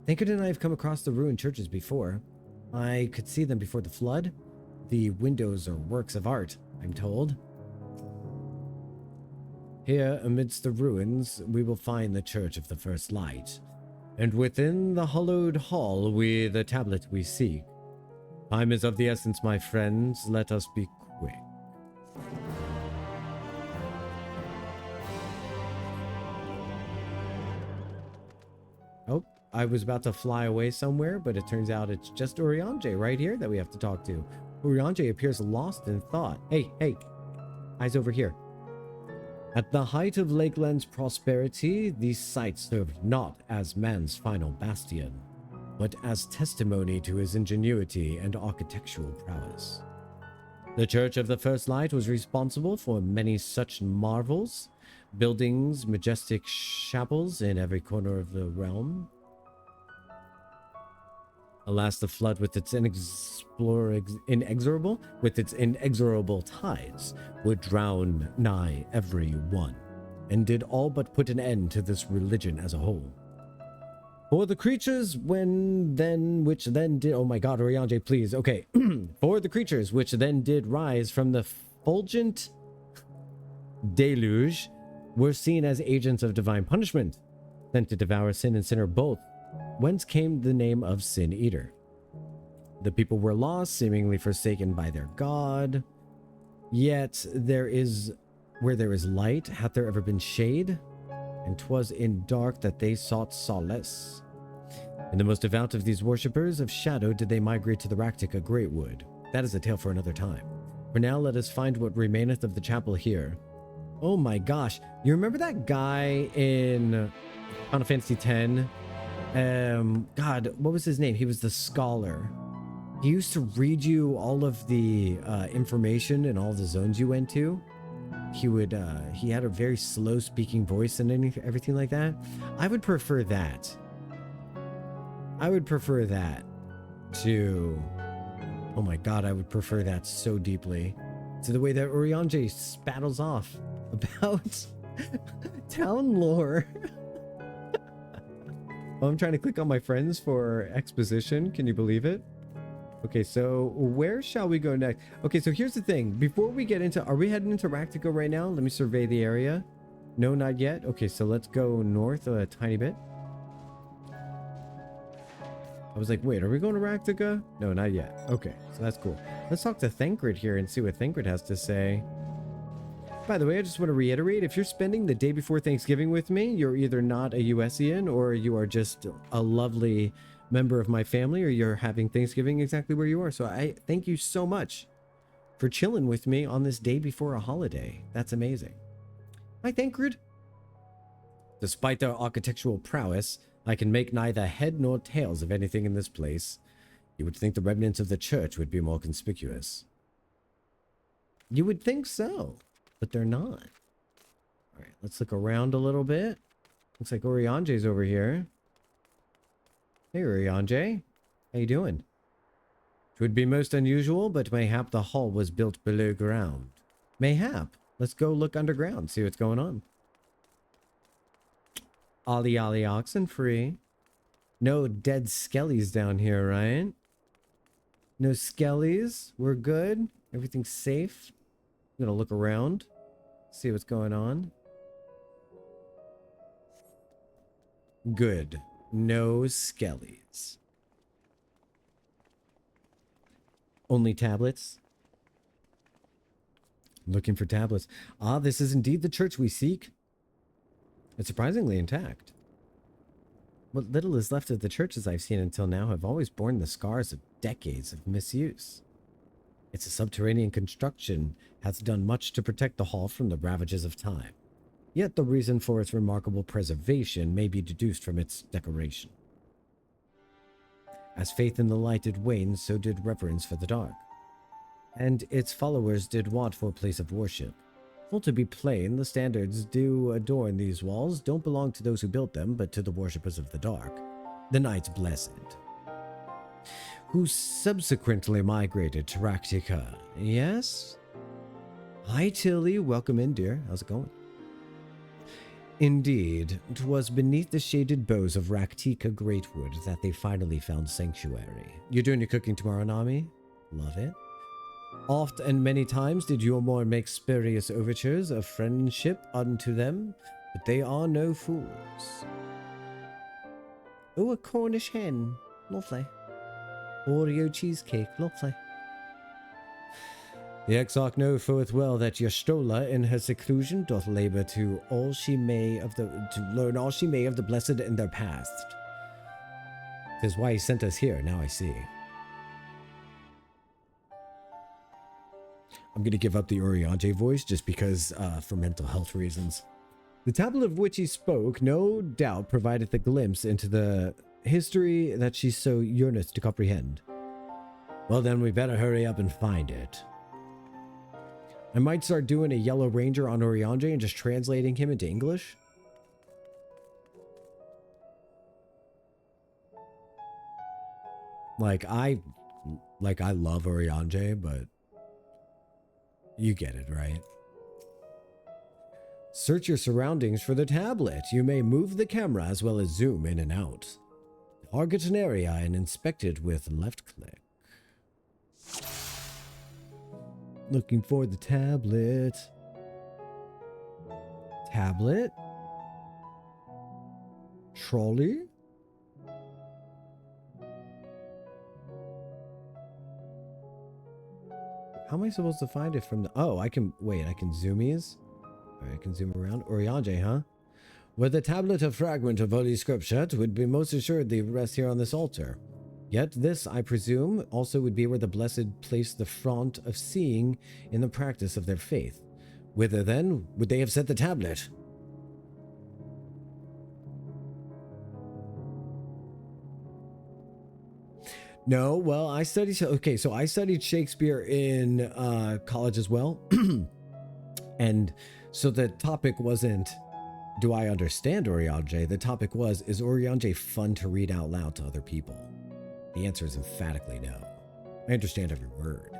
Thancred and I have come across the ruined churches before. I could see them before the flood. The windows are works of art, I'm told. Here, amidst the ruins, we will find the Church of the First Light, and within the hollowed hall the tablet we seek. Time is of the essence, my friends. Let us be quick. Oh, I was about to fly away somewhere, but it turns out it's just Urianger right here that we have to talk to. Urianger appears lost in thought. Hey, eyes over here. At the height of Lakeland's prosperity, these sites served not as man's final bastion, but as testimony to his ingenuity and architectural prowess. The Church of the First Light was responsible for many such marvels, buildings, majestic chapels in every corner of the realm. Alas, the flood with its inexorable tides would drown nigh every one, and did all but put an end to this religion as a whole. For the creatures which then did, oh my god, Oriange, please, okay. For the creatures which then did rise from the fulgent deluge were seen as agents of divine punishment, sent to devour sin and sinner both, whence came the name of Sin Eater. The people were lost, seemingly forsaken by their god. Yet where there is light, hath there ever been shade? And 'twas in dark that they sought solace. And the most devout of these worshippers of shadow did they migrate to the Rak'Tika Greatwood. That is a tale for another time. For now, let us find what remaineth of the chapel here. Oh my gosh, you remember that guy in Final Fantasy X? God, what was his name? He was the scholar. He used to read you all of the information and all the zones you went to. He had a very slow speaking voice and everything like that. I would prefer that. I would prefer that to, oh my god, I would prefer that so deeply to the way that Oriange spattles off about town lore. Oh, I'm trying to click on my friends for exposition. Can you believe it? Okay, so where shall we go next? Okay, so here's the thing. Before we get into, are we heading into Rak'Tika right now? Let me survey the area. No, not yet. Okay, so let's go north a tiny bit. I was like, wait, are we going to Rak'Tika? No, not yet. Okay, so that's cool. Let's talk to Thancred here and see what Thancred has to say. By the way, I just want to reiterate, if you're spending the day before Thanksgiving with me, you're either not a USian or you are just a lovely member of my family, or you're having Thanksgiving exactly where you are. So I thank you so much for chilling with me on this day before a holiday. That's amazing. Hi, Thancred. Despite their architectural prowess, I can make neither head nor tails of anything in this place. You would think the remnants of the church would be more conspicuous. You would think so, but they're not. All right, let's look around a little bit. Looks like Oriange's over here. Hey, Oriange. How you doing? 'Twould be most unusual, but mayhap the hall was built below ground. Mayhap. Let's go look underground, see what's going on. Ollie Ollie oxen free. No dead skellies down here, right? No skellies. We're good. Everything's safe. I'm gonna look around, see what's going on. Good. No skellies. Only tablets. Looking for tablets. Ah, this is indeed the church we seek. It's surprisingly intact. What little is left of the churches I've seen until now have always borne the scars of decades of misuse. Its subterranean construction hath done much to protect the hall from the ravages of time. Yet the reason for its remarkable preservation may be deduced from its decoration. As faith in the light did wane, so did reverence for the dark. And its followers did want for a place of worship. Well, to be plain, the standards do adorn these walls don't belong to those who built them, but to the worshippers of the dark, the Knights Blessed, who subsequently migrated to Rak'Tika. Yes? Hi, Tilly. Welcome in, dear. How's it going? Indeed, 'twas beneath the shaded boughs of Rak'Tika Greatwood that they finally found sanctuary. You doing your cooking tomorrow, Nami? Love it. Oft and many times did Yormor make spurious overtures of friendship unto them, but they are no fools. Oh, a Cornish hen. Lovely. Oreo cheesecake. Lovely. The Exarch know full well that Y'shtola in her seclusion doth labor to all she may of to learn all she may of the blessed in their past. 'Tis why he sent us here, now I see. I'm going to give up the Oriange voice just because, for mental health reasons. The tablet of which he spoke, no doubt, provided the glimpse into the history that she so yearneth to comprehend. Well, then we better hurry up and find it. I might start doing a Yellow Ranger on Oriange and just translating him into English. Like I love Oriange, but you get it, right? Search your surroundings for the tablet. You may move the camera as well as zoom in and out. Target an area and inspect it with left click. Looking for the tablet. Tablet? Trolley? How am I supposed to find it from the... Oh, I can... Wait, I can zoomies? Alright, I can zoom around. Oriange, huh? Were the tablet a fragment of Holy Scripture, it would be most assuredly rest here on this altar. Yet this, I presume, also would be where the blessed place the front of seeing in the practice of their faith. Whither, then, would they have set the tablet? No, well, I studied... Okay, so I studied Shakespeare in college as well. And so the topic wasn't, do I understand Oriange? The topic was, is Oriange fun to read out loud to other people? The answer is emphatically no. I understand every word.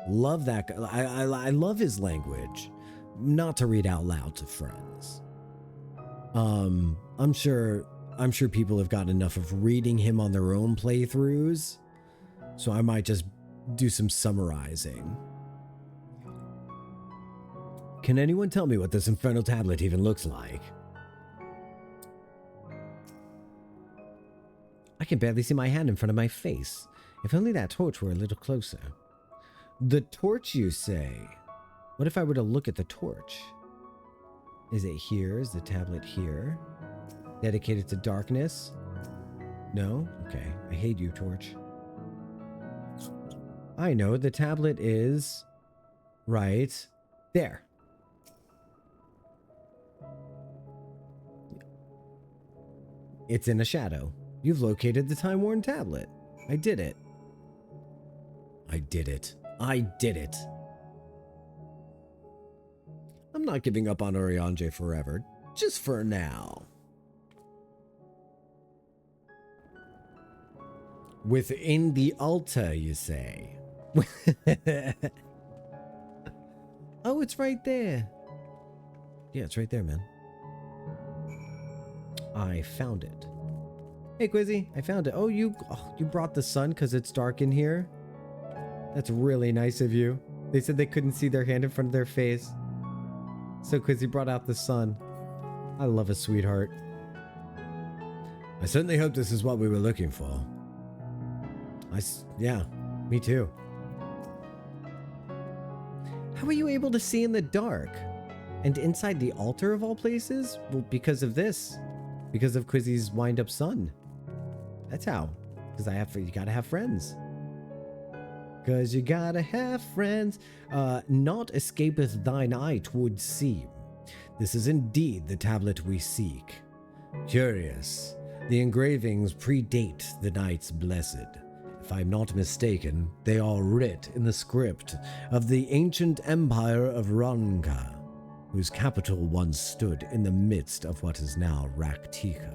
Love that guy. I love his language. Not to read out loud to friends. I'm sure people have gotten enough of reading him on their own playthroughs. So I might just do some summarizing. Can anyone tell me what this infernal tablet even looks like? I can barely see my hand in front of my face. If only that torch were a little closer. The torch, you say? What if I were to look at the torch? Is it here? Is the tablet here? Dedicated to darkness? No? Okay. I hate you, torch. I know, the tablet is right there. It's in a shadow. You've located the time-worn tablet. I did it. I did it. I did it. I'm not giving up on Oriange forever. Just for now. Within the altar, you say? Oh, it's right there. Yeah, it's right there, man. I found it. Hey, Quizzy, I found it. Oh, you brought the sun because it's dark in here? That's really nice of you. They said they couldn't see their hand in front of their face. So Quizzy brought out the sun. I love a sweetheart. I certainly hope this is what we were looking for. Yeah, me too. How are you able to see in the dark? And inside the altar of all places? Well, because of this. Because of Quizzy's wind-up sun. That's how. Because you gotta have friends. Because you gotta have friends. Not escapeth thine eye, 'twould seem. This is indeed the tablet we seek. Curious. The engravings predate the Knights Blessed. If I'm not mistaken, they are writ in the script of the ancient empire of Rak'Tika, whose capital once stood in the midst of what is now Rak'Tika.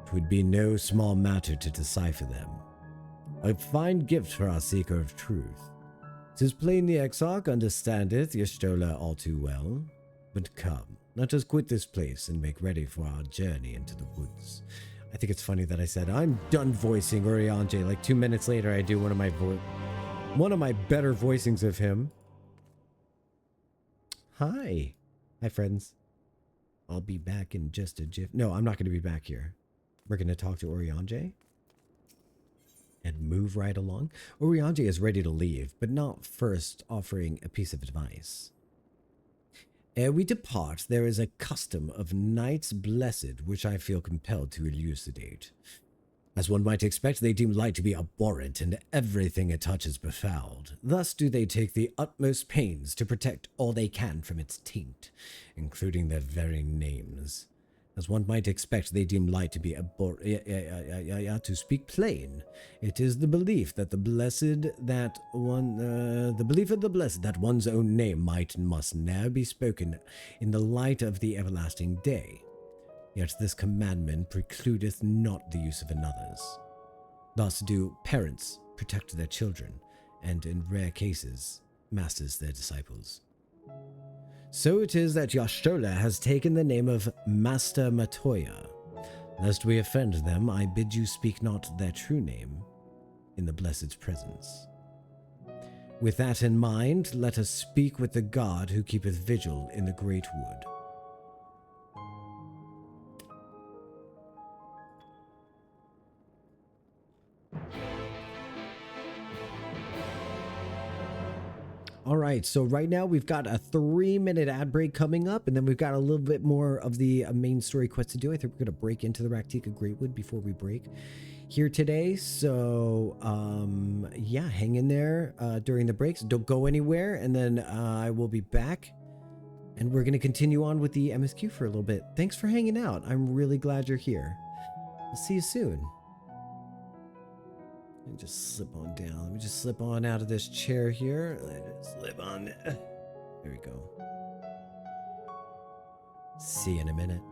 It would be no small matter to decipher them. A fine gift for our seeker of truth. 'Tis plain the Exarch understandeth Y'shtola all too well. But come, let us quit this place and make ready for our journey into the woods. I think it's funny that I said I'm done voicing Oriange. Like 2 minutes later, I do one of my better voicings of him. Hi. Hi, friends. I'll be back in just a jiff. No, I'm not going to be back here. We're going to talk to Oriange and move right along. Oriange is ready to leave, but not first offering a piece of advice. Ere we depart, there is a custom of Knights Blessed which I feel compelled to elucidate. As one might expect, they deem light to be abhorrent, and everything it touches befouled. Thus do they take the utmost pains to protect all they can from its taint, including their very names. As one might expect, they deem light to be to speak plain, it is the belief that the blessed that one's own name might and must ne'er be spoken in the light of the everlasting day. Yet this commandment precludeth not the use of another's. Thus do parents protect their children, and in rare cases, masters their disciples. So it is that Y'shtola has taken the name of Master Matoya. Lest we offend them, I bid you speak not their true name in the Blessed's presence. With that in mind, let us speak with the god who keepeth vigil in the Greatwood. All right, so right now we've got a 3-minute ad break coming up, and then we've got a little bit more of the main story quest to do. I think we're going to break into the Rak'Tika Greatwood before we break here today. So, yeah, hang in there during the breaks. Don't go anywhere, and then I will be back, and we're going to continue on with the MSQ for a little bit. Thanks for hanging out. I'm really glad you're here. I'll see you soon. Let me just slip on down. Let me just slip on out of this chair here. Let it slip on. There we go. See you in a minute.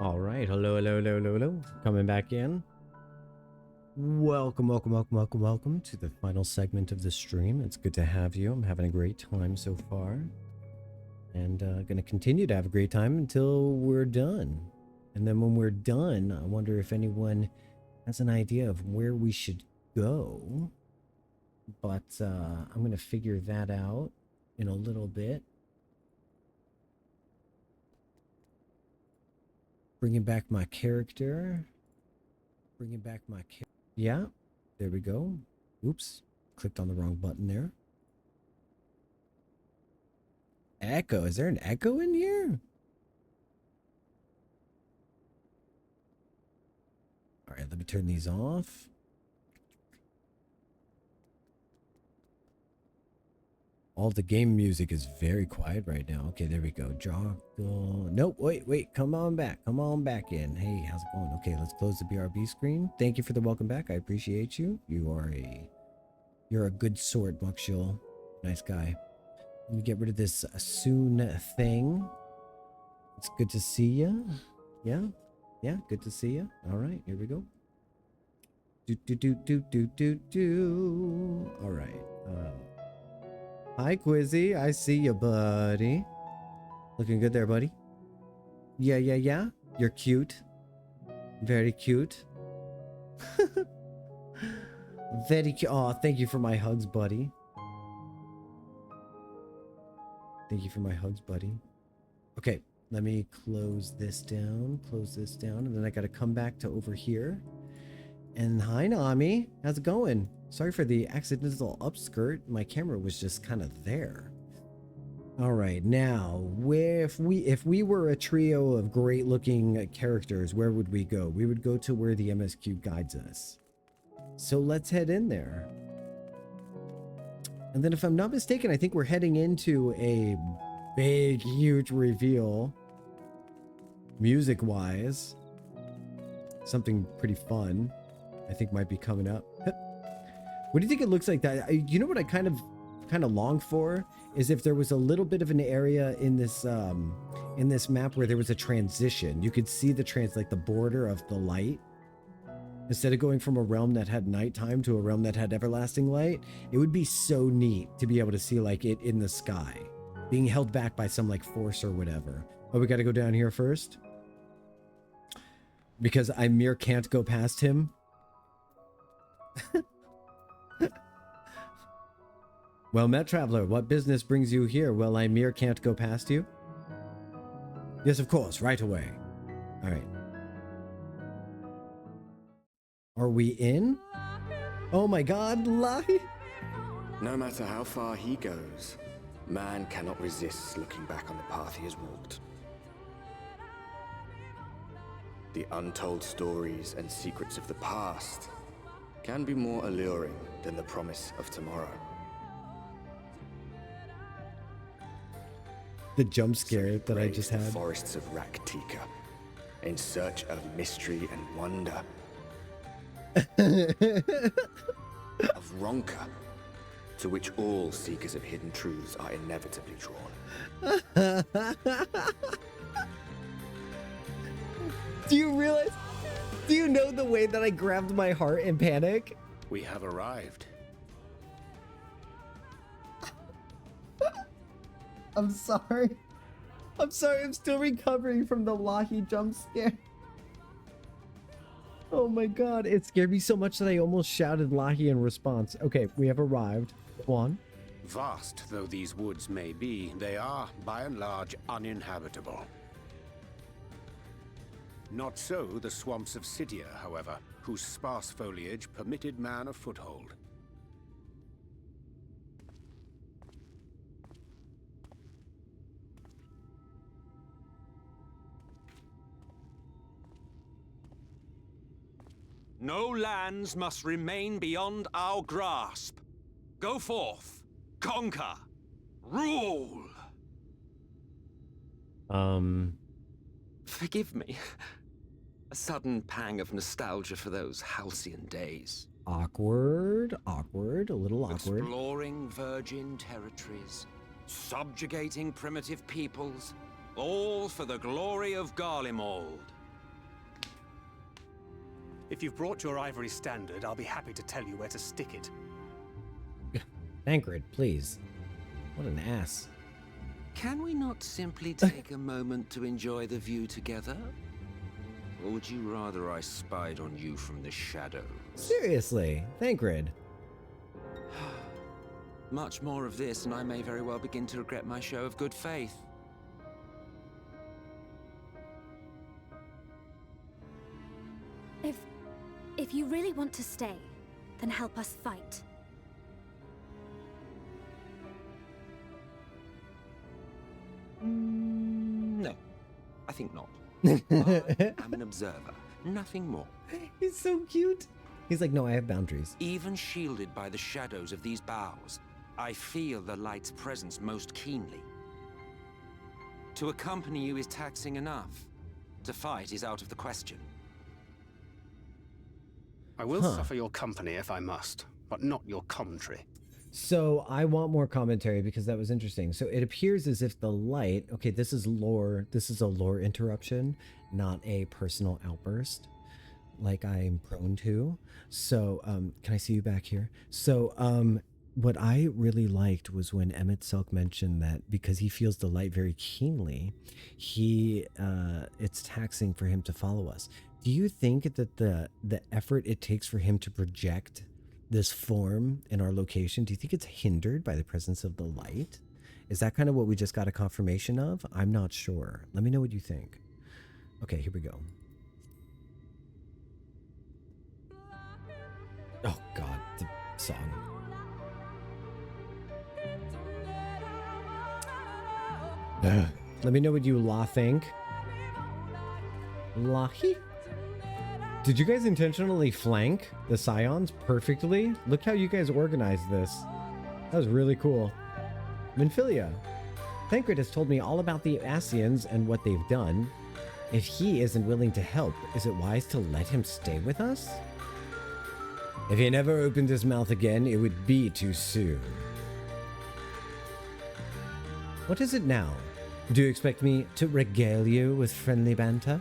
All right, hello. Coming back in. Welcome to the final segment of the stream. It's good to have you. I'm having a great time so far. And going to continue to have a great time until we're done. And then when we're done, I wonder if anyone has an idea of where we should go. But I'm going to figure that out in a little bit. Bringing back my character. Yeah, there we go. Oops, clicked on the wrong button there. Echo, is there an echo in here? All right, let me turn these off. All the game music is very quiet right now. Okay, there we go. Joggle. Nope, wait. Come on back in. Hey, how's it going? Okay, let's close the BRB screen. Thank you for the welcome back. I appreciate you. You're a good sort, Muckshul. Nice guy. Let me get rid of this soon thing. It's good to see you. Yeah, good to see you. All right, here we go. Do. All right. Hi, Quizzy. I see you, buddy. Looking good there, buddy. Yeah. You're cute. Very cute. Very cute. Oh, thank you for my hugs, buddy. Thank you for my hugs, buddy. Okay, let me close this down, and then I gotta come back to over here. And hi, Nami. How's it going? Sorry for the accidental upskirt. My camera was just kind of there. All right, now, if we were a trio of great-looking characters, where would we go? We would go to where the MSQ guides us. So let's head in there. And then if I'm not mistaken, I think we're heading into a big, huge reveal. Music-wise. Something pretty fun, I think, might be coming up. What do you think it looks like? That you know what I kind of long for is if there was a little bit of an area in this map where there was a transition. You could see like the border of the light. Instead of going from a realm that had nighttime to a realm that had everlasting light, it would be so neat to be able to see like it in the sky, being held back by some like force or whatever. Oh, we got to go down here first because I mere can't go past him. Well met, traveler. What business brings you here? Well, I mere can't go past you. Yes, of course. Right away. All right. Are we in? Oh my god, lie!
No matter how far he goes, man cannot resist looking back on the path he has walked. The untold stories and secrets of the past can be more alluring than the promise of tomorrow.
The jump scare that I just had.
The forests of Rak'Tika, in search of mystery and wonder. Of Ronka, to which all seekers of hidden truths are inevitably drawn.
Do you realize? Do you know the way that I grabbed my heart in panic?
We have arrived.
I'm sorry. I'm still recovering from the Lahi jump scare. Oh my god, it scared me so much that I almost shouted Lahi in response. Okay, we have arrived. Go on.
Vast though these woods may be, they are, by and large, uninhabitable. Not so the swamps of Cydia, however, whose sparse foliage permitted man a foothold. No lands must remain beyond our grasp. Go forth, conquer, rule.
Forgive me. A sudden pang of nostalgia for those halcyon days.
Awkward, a little awkward.
Exploring virgin territories, subjugating primitive peoples, all for the glory of Garlemald.
If you've brought your ivory standard, I'll be happy to tell you where to stick it.
Thancred, please. What an ass.
Can we not simply take a moment to enjoy the view together? Or would you rather I spied on you from the shadows?
Seriously, Thancred.
Much more of this, and I may very well begin to regret my show of good faith.
If you really want to stay, then help us fight.
No, I think not. I'm an observer, nothing more.
He's so cute. He's like, no, I have boundaries.
Even shielded by the shadows of these boughs, I feel the light's presence most keenly. To accompany you is taxing enough. To fight is out of the question.
I will suffer your company if I must, but not your commentary.
So I want more commentary because that was interesting. So it appears as if the light, okay, this is lore. This is a lore interruption, not a personal outburst like I'm prone to. So can I see you back here? So what I really liked was when Emet-Selch mentioned that because he feels the light very keenly, it's taxing for him to follow us. Do you think that the effort it takes for him to project this form in our location, do you think it's hindered by the presence of the light? Is that kind of what we just got a confirmation of? I'm not sure. Let me know what you think. Okay, here we go. Oh God, the song. Let me know what you think. Lahi? Did you guys intentionally flank the Scions perfectly? Look how you guys organized this. That was really cool. Minfilia. Thancred has told me all about the Ascians and what they've done. If he isn't willing to help, is it wise to let him stay with us? If he never opened his mouth again, it would be too soon. What is it now? Do you expect me to regale you with friendly banter?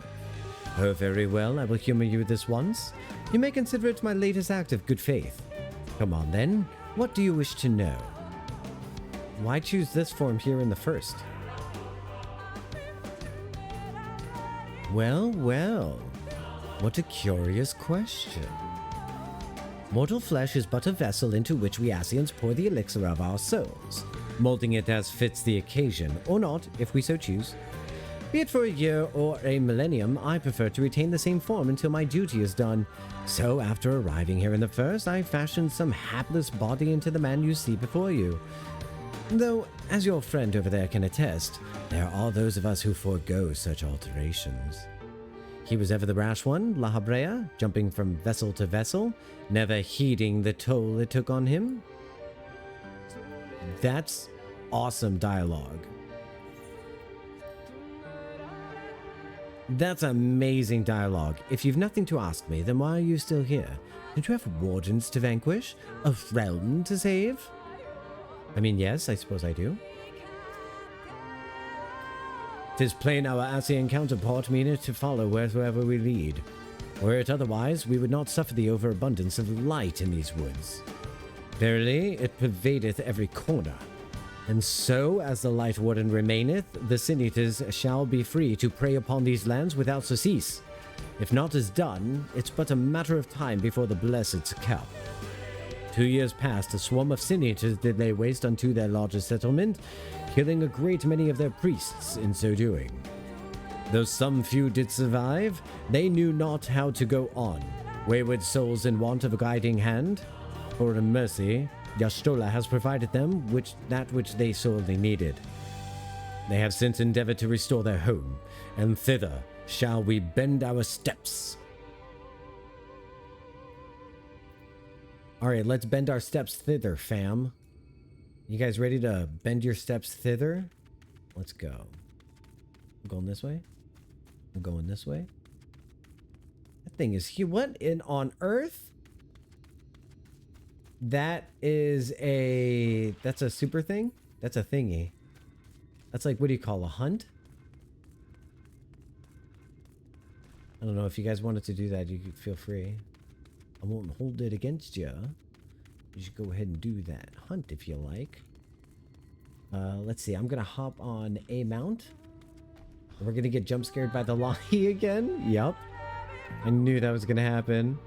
Oh, very well, I will humor you this once. You may consider it my latest act of good faith. Come on then, what do you wish to know? Why choose this form here in the first? Well, well, what a curious question. Mortal flesh is but a vessel into which we Ascians pour the elixir of our souls, molding it as fits the occasion, or not, if we so choose. Be it for a year or a millennium, I prefer to retain the same form until my duty is done. So after arriving here in the first, I fashioned some hapless body into the man you see before you. Though, as your friend over there can attest, there are those of us who forego such alterations. He was ever the rash one, La Habrea, jumping from vessel to vessel, never heeding the toll it took on him. That's awesome dialogue. That's amazing dialogue. If you've nothing to ask me, then why are you still here? Don't you have wardens to vanquish? A realm to save? I mean, yes, I suppose I do. 'Tis plain our Ascian counterpart meaneth to follow wheresoever we lead. Were it otherwise, we would not suffer the overabundance of light in these woods. Verily, it pervadeth every corner. And so, as the Light Warden remaineth, the Sin-Eaters shall be free to prey upon these lands without surcease. If naught is done, it's but a matter of time before the Blessed succumb. 2 years past, a swarm of Sin-Eaters did lay waste unto their largest settlement, killing a great many of their priests in so doing. Though some few did survive, they knew not how to go on, wayward souls in want of a guiding hand. For in mercy, Y'shtola has provided them that which they sorely needed. They have since endeavored to restore their home, and thither shall we bend our steps. Alright, let's bend our steps thither, fam. You guys ready to bend your steps thither? Let's go. I'm going this way. I'm going this way. That thing is huge. What on earth? That's a super thing? That's a thingy. That's like, what do you call a hunt? I don't know, if you guys wanted to do that, you could feel free. I won't hold it against you. You should go ahead and do that. Hunt if you like. Let's see, I'm gonna hop on a mount. We're gonna get jump scared by the Lahi again. Yup. I knew that was gonna happen.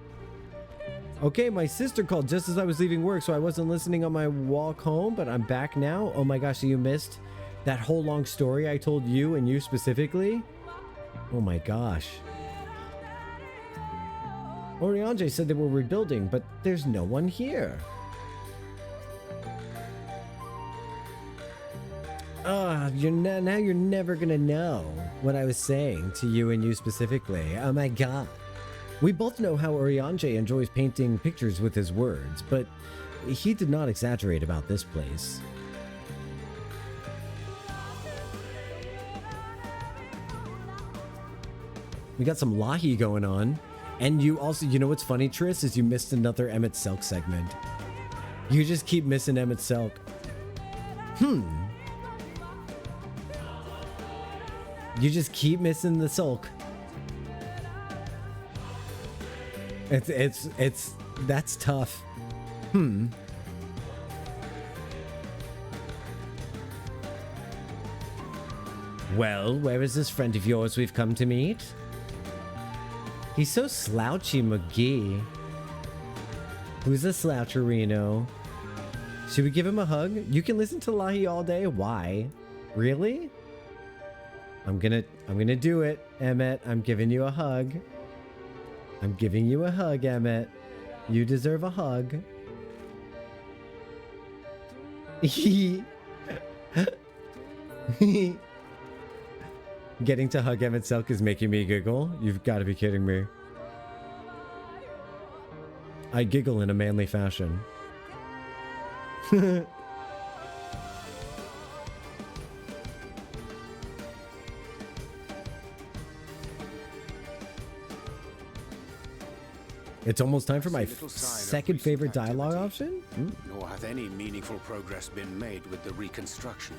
Okay, my sister called just as I was leaving work, so I wasn't listening on my walk home, but I'm back now. Oh my gosh, so you missed that whole long story I told you and you specifically? Oh my gosh. Oriange said they were rebuilding, but there's no one here. Now you're never gonna know what I was saying to you and you specifically. Oh my god. We both know how Oriange enjoys painting pictures with his words, but he did not exaggerate about this place. We got some Lahi going on. And you also, you know what's funny, Triss, is you missed another Emet-Selch segment. You just keep missing Emet-Selch. You just keep missing the sulk. That's tough. Well, where is this friend of yours we've come to meet? He's so slouchy, McGee. Who's a sloucherino? Should we give him a hug? You can listen to Lahi all day. Why? Really? I'm gonna do it, Emmet. I'm giving you a hug. I'm giving you a hug, Emmet. You deserve a hug. Getting to hug Emet-Selch is making me giggle. You've got to be kidding me. I giggle in a manly fashion. It's almost time for my second favorite dialogue option.
Nor hath any meaningful progress been made with the reconstruction.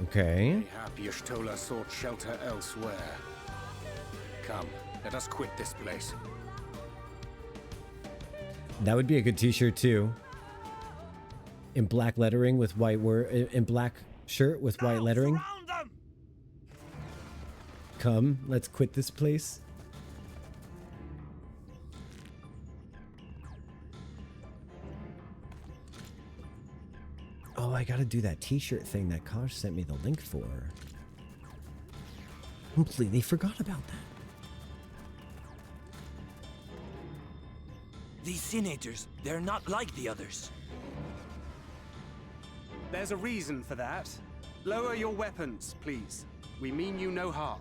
Okay.
Mayhap Y'shtola sought shelter elsewhere. Come, let us quit this place.
That would be a good t-shirt too. In black lettering with white in black shirt with white lettering. Come, let's quit this place. Oh, I gotta do that t-shirt thing that Kosh sent me the link for. Completely forgot about that.
These senators, they're not like the others.
There's a reason for that. Lower your weapons, please. We mean you no harm.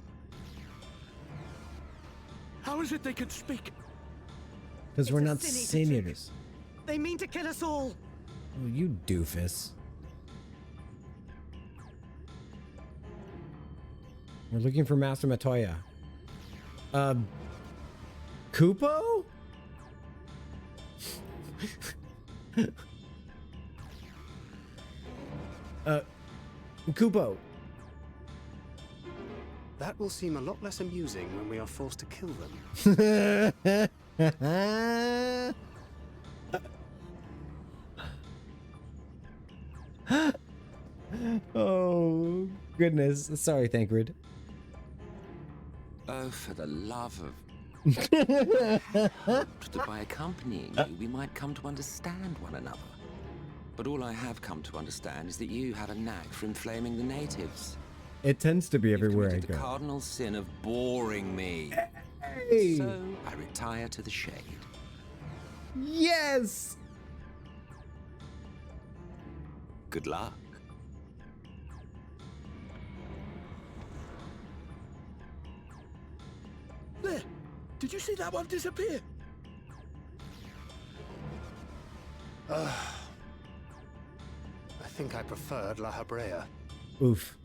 How is it they can speak?
Because we're not senators.
They mean to kill us all.
Oh, you doofus. We're looking for Master Matoya. Kupo? Kupo.
That will seem a lot less amusing when we are forced to kill them.
Oh, goodness. Sorry, Thancred.
Oh, for the love of... I hoped that by accompanying you, we might come to understand one another. But all I have come to understand is that you have a knack for inflaming the natives.
It tends to be everywhere I go.
The cardinal sin of boring me.
Hey.
So I retire to the shade.
Yes!
Good luck.
There! Did you see that one disappear?
I think I preferred La Habrea.
Oof.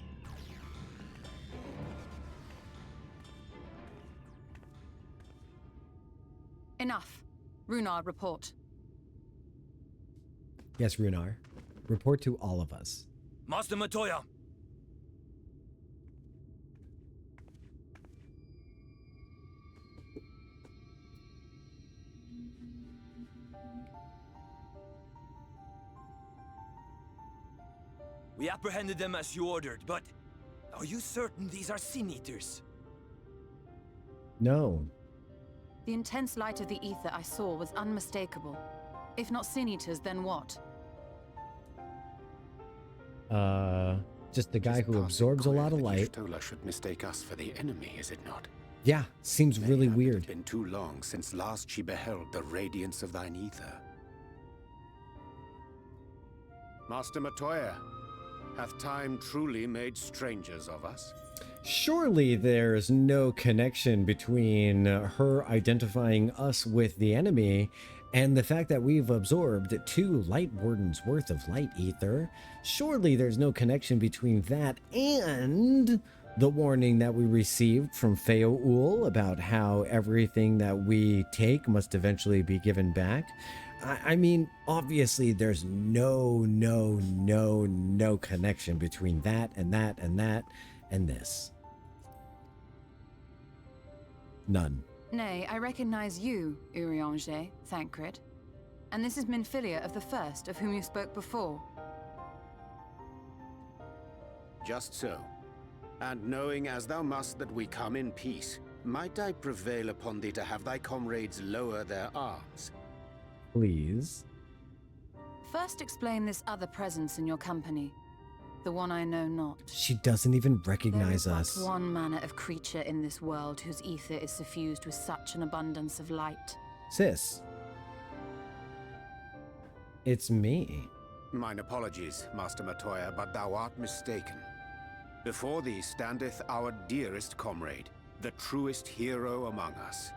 Enough. Runar, report.
Yes, Runar. Report to all of us.
Master Matoya! We apprehended them as you ordered, but are you certain these are Sin Eaters?
No.
The intense light of the ether I saw was unmistakable. If not Sin Eaters, then what?
Just the guy who absorbs a lot of light.
Y'shtola should mistake us for the enemy, is it not?
Yeah, seems really weird.
It's been too long since last she beheld the radiance of thine ether. Master Matoya, hath time truly made strangers of us?
Surely there's no connection between her identifying us with the enemy And the fact that we've absorbed 2 Light Wardens worth of light ether, surely there's no connection between that and the warning that we received from Feoul about how everything that we take must eventually be given back. I mean, obviously there's no connection between that and that and that and this. None.
Nay, I recognize you, Urianger, Thancred. And this is Minfilia of the First, of whom you spoke before.
Just so. And knowing as thou must that we come in peace, might I prevail upon thee to have thy comrades lower their arms?
Please.
First explain this other presence in your company. The one I know not.
She doesn't even recognize us.
There is but one manner of creature in this world whose ether is suffused with such an abundance of light.
Sis. It's me.
Mine apologies, Master Matoya, but thou art mistaken. Before thee standeth our dearest comrade, the truest hero among us.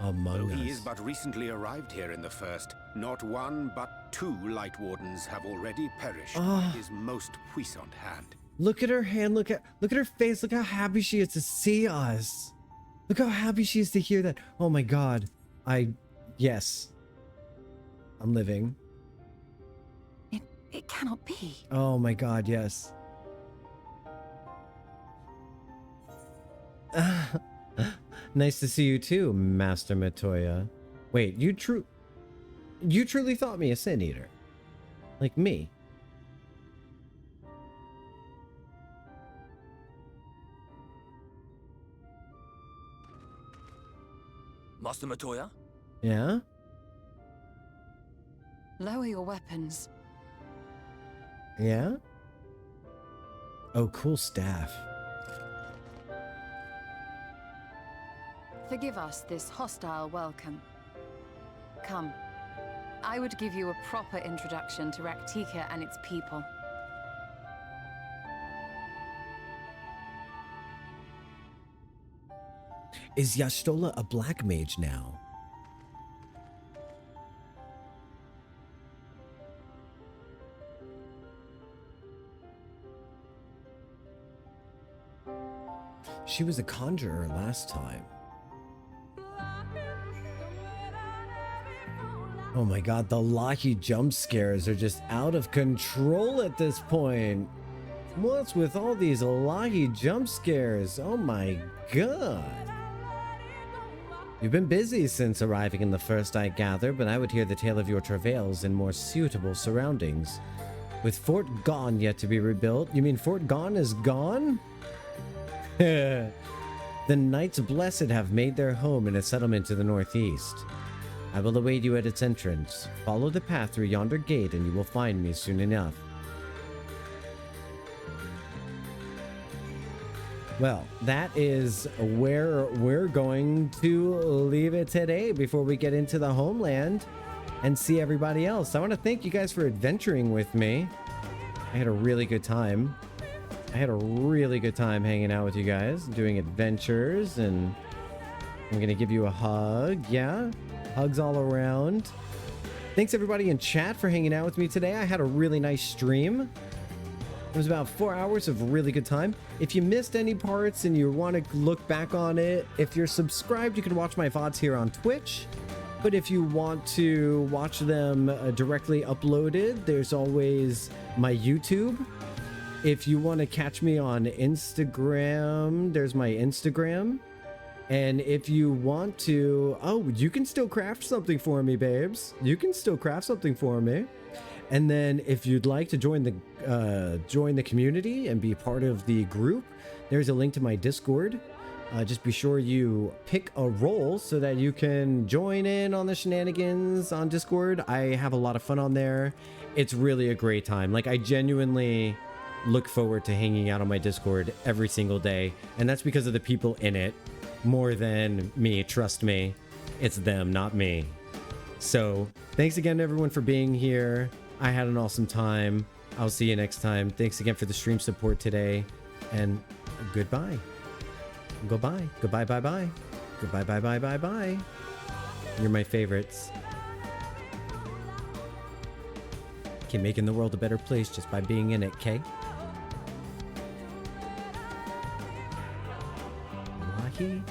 Though he is but recently arrived here in the First, not 1 but 2 Light Wardens have already perished by his most puissant hand.
Look at her hand, look at her face, look how happy she is to see us. Look how happy she is to hear that. Oh my god. Yes. I'm living.
It cannot be.
Oh my god, yes. Nice to see you too, Master Matoya. Wait, you truly thought me a Sin Eater? Like me?
Master Matoya?
Yeah?
Lower your weapons.
Yeah? Oh, cool staff.
Forgive us this hostile welcome. Come. I would give you a proper introduction to Rak'Tika and its people.
Is Y'shtola a black mage now? She was a conjurer last time. Oh my god, the Lahi jump scares are just out of control at this point. What's with all these Lahi jump scares? Oh my god. You've been busy since arriving in the First, I gather, but I would hear the tale of your travails in more suitable surroundings. With Fort Gone yet to be rebuilt, you mean Fort Gone is gone? The Knights Blessed have made their home in a settlement to the northeast. I will await you at its entrance. Follow the path through yonder gate and you will find me soon enough. Well, that is where we're going to leave it today before we get into the homeland and see everybody else. I want to thank you guys for adventuring with me. I had a really good time. Hanging out with you guys, doing adventures, and I'm going to give you a hug. Yeah, hugs all around. Thanks everybody in chat for hanging out with me today. I had a really nice stream. It was about 4 hours of really good time. If you missed any parts and you want to look back on it, if you're subscribed, you can watch my VODs here on Twitch. But if you want to watch them directly uploaded, there's always my YouTube. If you want to catch me on Instagram, there's my Instagram. And if you want to, you can still craft something for me, babes. You can still craft something for me. And then if you'd like to join the community and be part of the group, there's a link to my Discord. Just be sure you pick a role so that you can join in on the shenanigans on Discord. I have a lot of fun on there. It's really a great time. Like, I genuinely look forward to hanging out on my Discord every single day. And that's because of the people in it more than me. Trust me, it's them, not me. So thanks again to everyone for being here. I had an awesome time. I'll see you next time. Thanks again for the stream support today, and goodbye. Goodbye. Goodbye. Bye. Bye. Goodbye. Bye. Bye. Bye. Bye. You're my favorites. Okay, making the world a better place just by being in it, okay? Wahi?